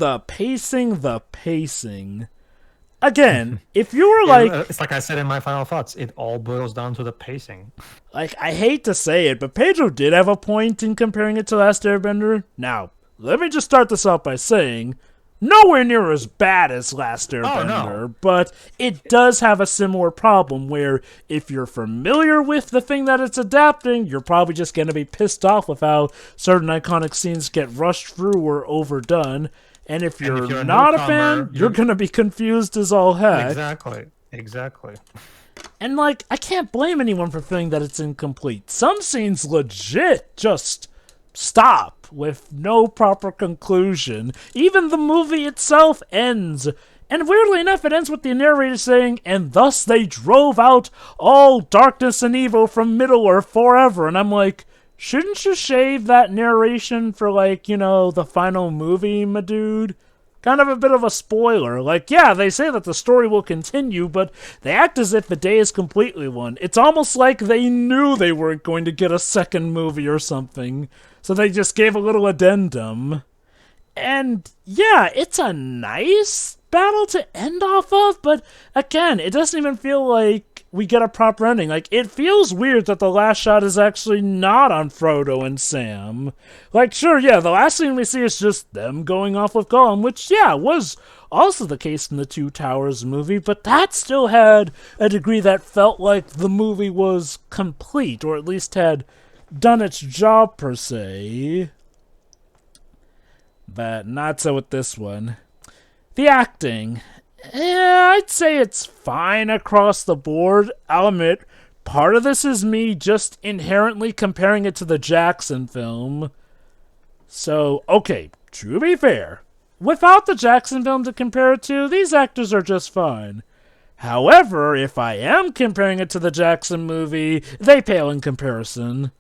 Speaker 3: Again, if you were like...
Speaker 4: It's like I said in my final thoughts, it all boils down to the pacing.
Speaker 3: Like, I hate to say it, but Pedro did have a point in comparing it to Last Airbender. Now, let me just start this out by saying, nowhere near as bad as Last Airbender, but it does have a similar problem where if you're familiar with the thing that it's adapting, you're probably just going to be pissed off with how certain iconic scenes get rushed through or overdone. And if you're not a fan, you're going to be confused as all heck.
Speaker 4: Exactly.
Speaker 3: And, like, I can't blame anyone for feeling that it's incomplete. Some scenes legit just stop with no proper conclusion. Even the movie itself ends. And weirdly enough, it ends with the narrator saying, and thus they drove out all darkness and evil from Middle-earth forever. And I'm like, shouldn't you shave that narration for, like, you know, the final movie, my dude? Kind of a bit of a spoiler. Like, yeah, they say that the story will continue, but they act as if the day is completely won. It's almost like they knew they weren't going to get a second movie or something, so they just gave a little addendum. And, yeah, it's a nice battle to end off of, but, again, it doesn't even feel like we get a proper ending. Like, it feels weird that the last shot is actually not on Frodo and Sam. Like, sure, yeah, the last thing we see is just them going off with Gollum, which, yeah, was also the case in the Two Towers movie, but that still had a degree that felt like the movie was complete, or at least had done its job, per se. But not so with this one. The acting. Yeah, I'd say it's fine across the board. I'll admit, part of this is me just inherently comparing it to the Jackson film. So, okay, to be fair, without the Jackson film to compare it to, these actors are just fine. However, if I am comparing it to the Jackson movie, they pale in comparison.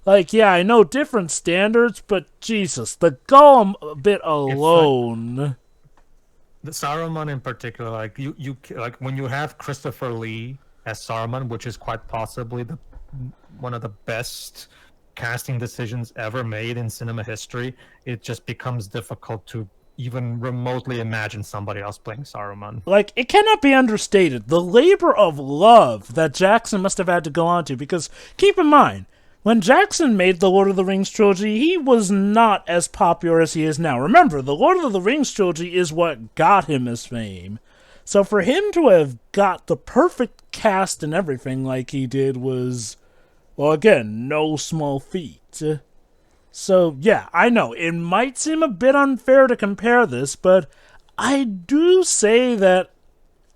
Speaker 3: Like, yeah, I know different standards, but Jesus, the Gollum bit alone...
Speaker 4: The Saruman in particular, like you like when you have Christopher Lee as Saruman, which is quite possibly one of the best casting decisions ever made in cinema history, it just becomes difficult to even remotely imagine somebody else playing Saruman.
Speaker 3: Like, it cannot be understated, the labor of love that Jackson must have had to go on to, because keep in mind, when Jackson made the Lord of the Rings trilogy, he was not as popular as he is now. Remember, the Lord of the Rings trilogy is what got him his fame. So for him to have got the perfect cast and everything like he did was, well, again, no small feat. So, yeah, I know, it might seem a bit unfair to compare this, but I do say that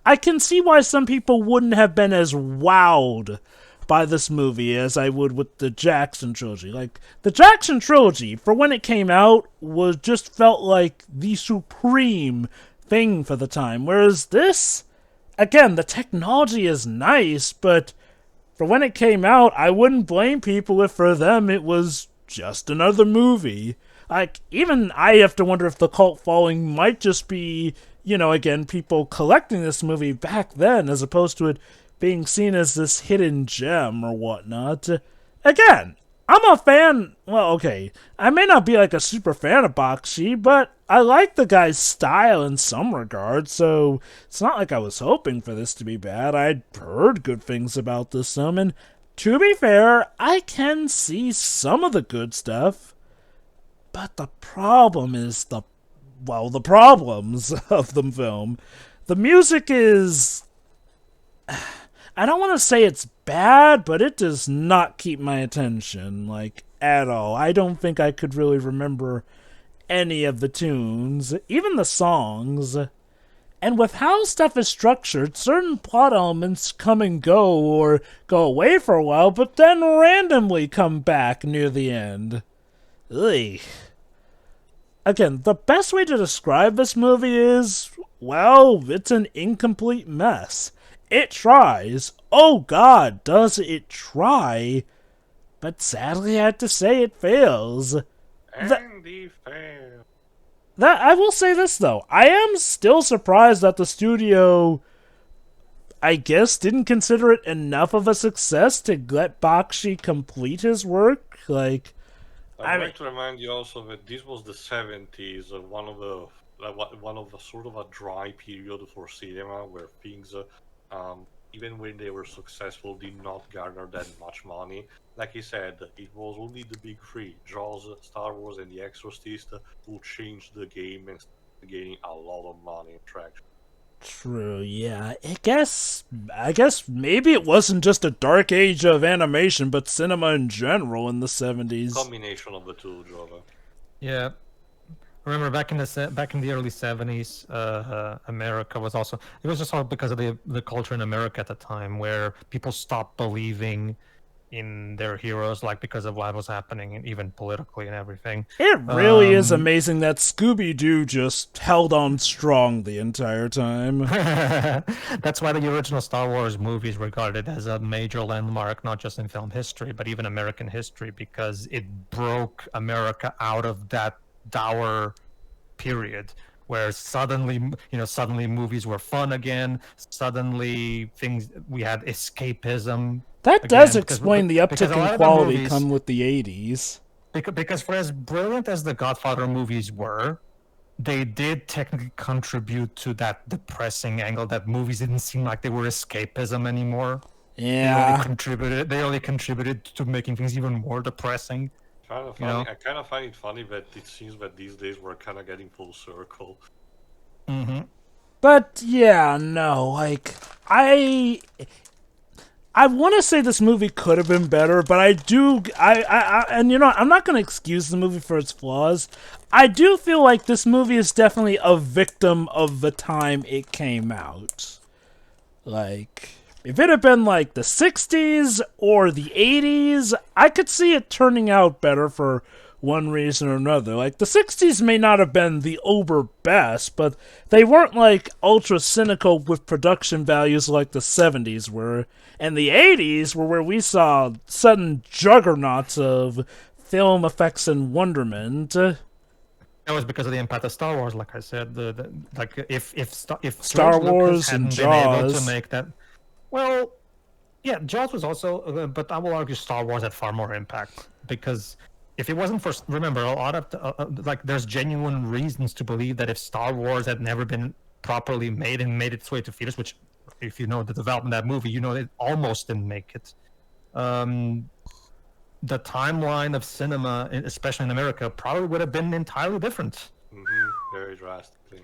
Speaker 3: I can see why some people wouldn't have been as wowed by this movie as I would with the Jackson trilogy. Like, the Jackson trilogy, for when it came out, was just felt like the supreme thing for the time. Whereas this, again, the technology is nice, but for when it came out, I wouldn't blame people if for them it was just another movie. Like, even I have to wonder if the cult following might just be, again, people collecting this movie back then as opposed to it being seen as this hidden gem or whatnot. Again, I'm a fan. Well, okay, I may not be like a super fan of Bakshi, but I like the guy's style in some regards, so it's not like I was hoping for this to be bad. I'd heard good things about this film, and to be fair, I can see some of the good stuff, but the problem is the problems of the film. The music is, I don't want to say it's bad, but it does not keep my attention, like, at all. I don't think I could really remember any of the tunes, even the songs. And with how stuff is structured, certain plot elements come and go, or go away for a while, but then randomly come back near the end. Ugh. Again, the best way to describe this movie is, well, it's an incomplete mess. It tries. Oh god, does it try? But sadly I have to say it fails.
Speaker 2: And he failed.
Speaker 3: I will say this, though. I am still surprised that the studio, I guess, didn't consider it enough of a success to let Bakshi complete his work. Like,
Speaker 2: I'd like to remind you also that this was the 70s, one of the sort of a dry period for cinema where things, even when they were successful, did not garner that much money. Like he said, it was only the big three, Jaws, Star Wars, and The Exorcist, who changed the game and started gaining a lot of money and traction.
Speaker 3: true, yeah. I guess maybe it wasn't just a dark age of animation, but cinema in general in the 70s.
Speaker 2: Combination of the two, Jova.
Speaker 4: Yeah. Remember back in the early 70s, America was also, it was just all because of the culture in America at the time, where people stopped believing in their heroes, like because of what was happening, and even politically and everything.
Speaker 3: It really is amazing that Scooby-Doo just held on strong the entire time.
Speaker 4: That's why the original Star Wars movie is regarded as a major landmark, not just in film history, but even American history, because it broke America out of that dour period where suddenly movies were fun again. Suddenly we had escapism.
Speaker 3: That
Speaker 4: again,
Speaker 3: does explain the
Speaker 4: because
Speaker 3: uptick
Speaker 4: a lot
Speaker 3: in
Speaker 4: of the
Speaker 3: quality
Speaker 4: movies-
Speaker 3: come with the 80s.
Speaker 4: Because for as brilliant as the Godfather movies were, they did technically contribute to that depressing angle that movies didn't seem like they were escapism anymore.
Speaker 3: Yeah.
Speaker 4: They only contributed to making things even more depressing.
Speaker 2: Kind of funny. I kind of find it funny that it seems that these days we're kind of getting full circle.
Speaker 4: Mm-hmm.
Speaker 3: But yeah, no, like I want to say this movie could have been better, but and I'm not going to excuse the movie for its flaws. I do feel like this movie is definitely a victim of the time it came out. Like, if it had been like the 60s or the 80s, I could see it turning out better for one reason or another. Like, the 60s may not have been the uber best, but they weren't like ultra cynical with production values like the 70s were. And the 80s were where we saw sudden juggernauts of film effects and wonderment.
Speaker 4: That was because of the impact of Star Wars, like I said. If
Speaker 3: Star
Speaker 4: George
Speaker 3: Wars
Speaker 4: Lucas hadn't
Speaker 3: and
Speaker 4: been able
Speaker 3: Jaws.
Speaker 4: to make that, well, yeah, Jaws was also, but I will argue Star Wars had far more impact, because if it wasn't for, remember, a lot of there's genuine reasons to believe that if Star Wars had never been properly made and made its way to theaters, which, if you know the development of that movie, you know it almost didn't make it. the timeline of cinema, especially in America, probably would have been entirely different.
Speaker 2: Very drastically.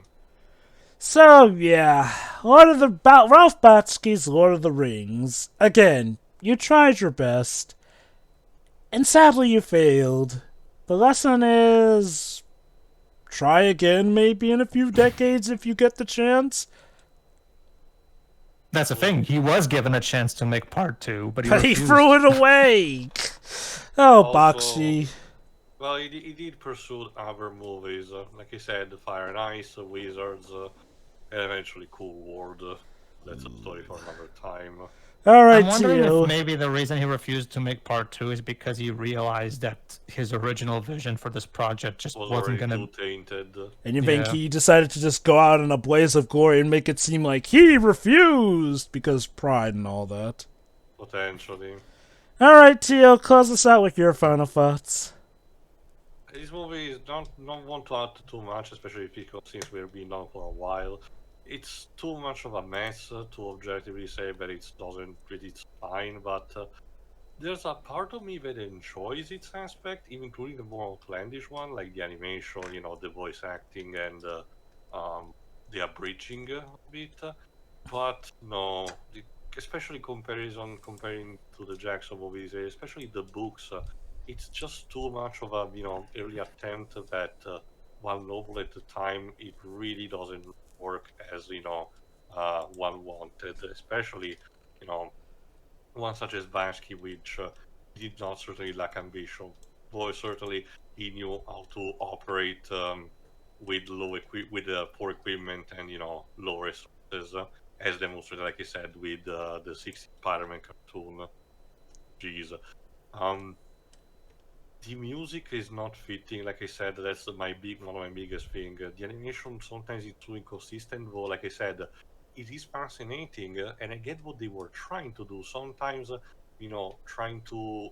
Speaker 3: So yeah, Ralph Bakshi's Lord of the Rings. Again, you tried your best, and sadly you failed. The lesson is try again maybe in a few decades if you get the chance.
Speaker 4: That's the thing. He was given a chance to make part 2, but he
Speaker 3: But he
Speaker 4: refused.
Speaker 3: threw it away. Oh,
Speaker 2: Also,
Speaker 3: Bakshi.
Speaker 2: Well, he did pursue other movies, like I said, Fire and Ice, Wizards, and eventually Cool World. That's a story for another time.
Speaker 3: All right,
Speaker 4: I'm wondering
Speaker 3: Tio.
Speaker 4: if maybe the reason he refused to make part 2 is because he realized that his original vision for this project just
Speaker 2: Was
Speaker 4: wasn't
Speaker 2: already
Speaker 4: going
Speaker 2: too
Speaker 4: to...
Speaker 2: tainted.
Speaker 3: And you think
Speaker 4: Yeah.
Speaker 3: he decided to just go out in a blaze of glory and make it seem like he refused because pride and all that.
Speaker 2: Potentially.
Speaker 3: All right, Tio, close us out with your final thoughts.
Speaker 2: These movies don't want to add too much, especially because since we've been on for a while, it's too much of a mess to objectively say that it doesn't really it's fine. But there's a part of me that enjoys its aspect, including the more outlandish one, like the animation, the voice acting and the abridging of it. But no, especially comparing to the Jackson movies, especially the books, it's just too much of a early attempt that while novel at the time, it really doesn't work as one wanted. Especially one such as Bakshi, which did not certainly lack ambition, though certainly he knew how to operate with poor equipment and low resources, as demonstrated, like I said, with the 60 Spider-Man cartoon. Jeez. Um, the music is not fitting. Like I said, that's one of my biggest thing. The animation sometimes is too inconsistent. Though, like I said, it is fascinating, and I get what they were trying to do. Sometimes, trying to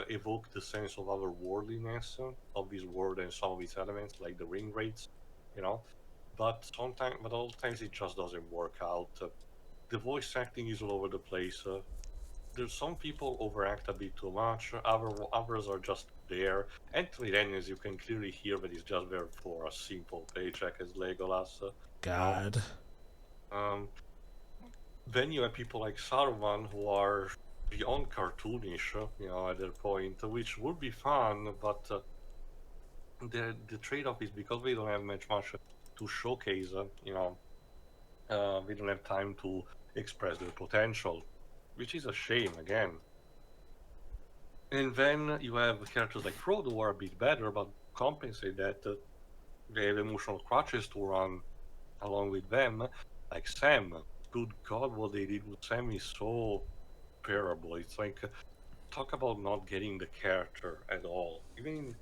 Speaker 2: evoke the sense of otherworldliness of this world and some of its elements, like the ring rates, you know. But all times it just doesn't work out. The voice acting is all over the place. There's some people overact a bit too much. Others are just there. Anthony Daniels, you can clearly hear that he's just there for a simple paycheck as Legolas.
Speaker 3: God.
Speaker 2: Um, then you have people like Saruman who are beyond cartoonish, at their point, which would be fun, but the trade-off is because they don't have much to showcase. They don't have time to express their potential, which is a shame again. And then you have characters like Frodo who are a bit better, but compensate that they have emotional crutches to run along with them. Like Sam, good God, what they did with Sam is so terrible. It's like talk about not getting the character at all. Even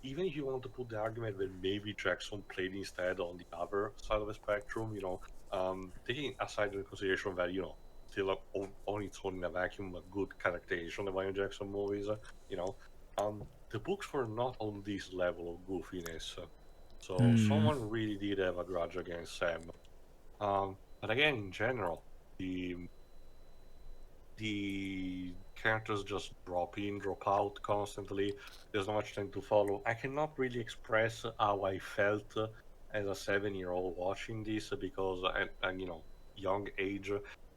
Speaker 2: if you want to put the argument that maybe Jackson played instead on the other side of the spectrum, taking aside the consideration that still on its own in a vacuum, a good characterization of Ryan Jackson movies, the books were not on this level of goofiness, so someone really did have a grudge against Sam. But again, in general, the characters just drop in, drop out constantly. There's not much time to follow. I cannot really express how I felt as a 7-year-old watching this because I'm young age,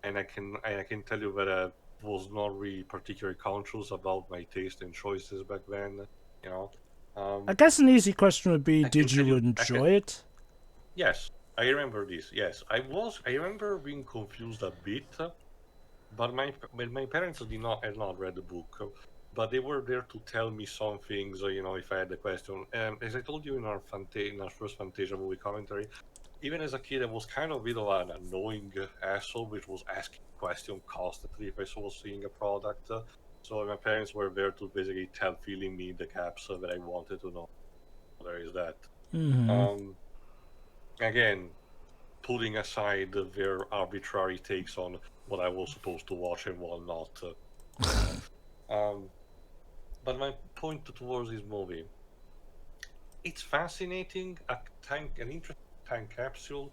Speaker 2: and I can tell you that I was not really particularly conscious about my taste and choices back then. You know,
Speaker 3: I guess an easy question would be,
Speaker 2: I can
Speaker 3: did
Speaker 2: tell
Speaker 3: you
Speaker 2: you,
Speaker 3: enjoy it?
Speaker 2: yes, I remember this. Yes, I was. I remember being confused a bit. But my parents had not read the book, but they were there to tell me some things. If I had a question. As I told you in our first Fantasia movie commentary, even as a kid, I was kind of a bit of an annoying asshole, which was asking questions constantly if I was seeing a product. So my parents were there to basically filling me the gaps that I wanted to know. There is that. Um, Again, putting aside their arbitrary takes on what I was supposed to watch and what not. But my point towards this movie, it's fascinating, an interesting time capsule,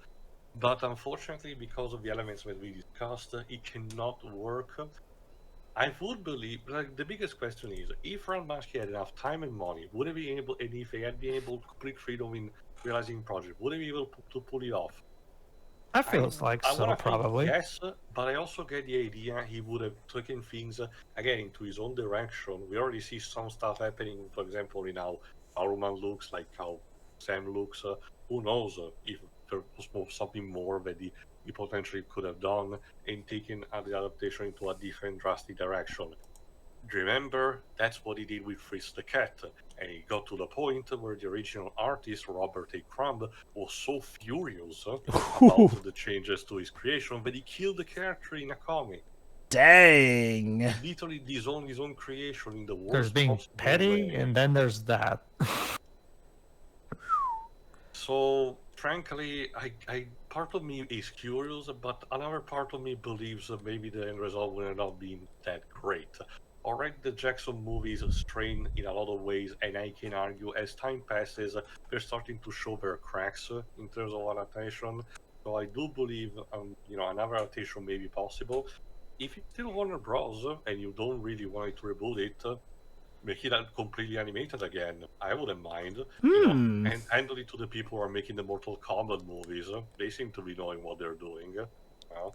Speaker 2: but unfortunately, because of the elements that we discussed, it cannot work I would believe, like, the biggest question is, if Ralph Bakshi had enough time and money, would he be able, and if he had been able to complete freedom in realizing project, would he be able to pull it off?
Speaker 4: That feels like
Speaker 2: I
Speaker 4: so,
Speaker 2: want to think
Speaker 4: probably.
Speaker 2: yes, but I also get the idea he would have taken things, again, into his own direction. We already see some stuff happening, for example, in how Saruman looks, like how Sam looks. Who knows if there was something more that he potentially could have done and taken the adaptation into a different drastic direction. Remember, that's what he did with Fritz the Cat, and he got to the point where the original artist, Robert A. Crumb, was so furious about the changes to his creation that he killed the character in a comic.
Speaker 3: Dang.
Speaker 2: Literally disowned his own creation in the worst
Speaker 4: There's being
Speaker 2: possible
Speaker 4: petty,
Speaker 2: way.
Speaker 4: and then there's that.
Speaker 2: So, frankly, I part of me is curious, but another part of me believes that maybe the end result will end up being that great. Already, the Jackson movies strain in a lot of ways, and I can argue as time passes, they're starting to show their cracks in terms of adaptation. So I do believe, another adaptation may be possible. If it's still Warner Bros. And you don't really want to reboot it, make it completely animated again. I wouldn't mind. And handle it to the people who are making the Mortal Kombat movies. They seem to be knowing what they're doing. Well,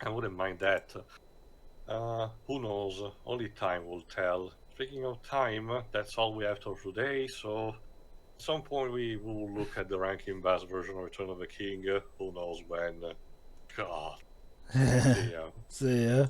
Speaker 2: I wouldn't mind that. Who knows? Only time will tell. Speaking of time, that's all we have for today. So, at some point, we will look at the Rankin Bass version of Return of the King. Who knows when? God. See ya.
Speaker 3: See ya.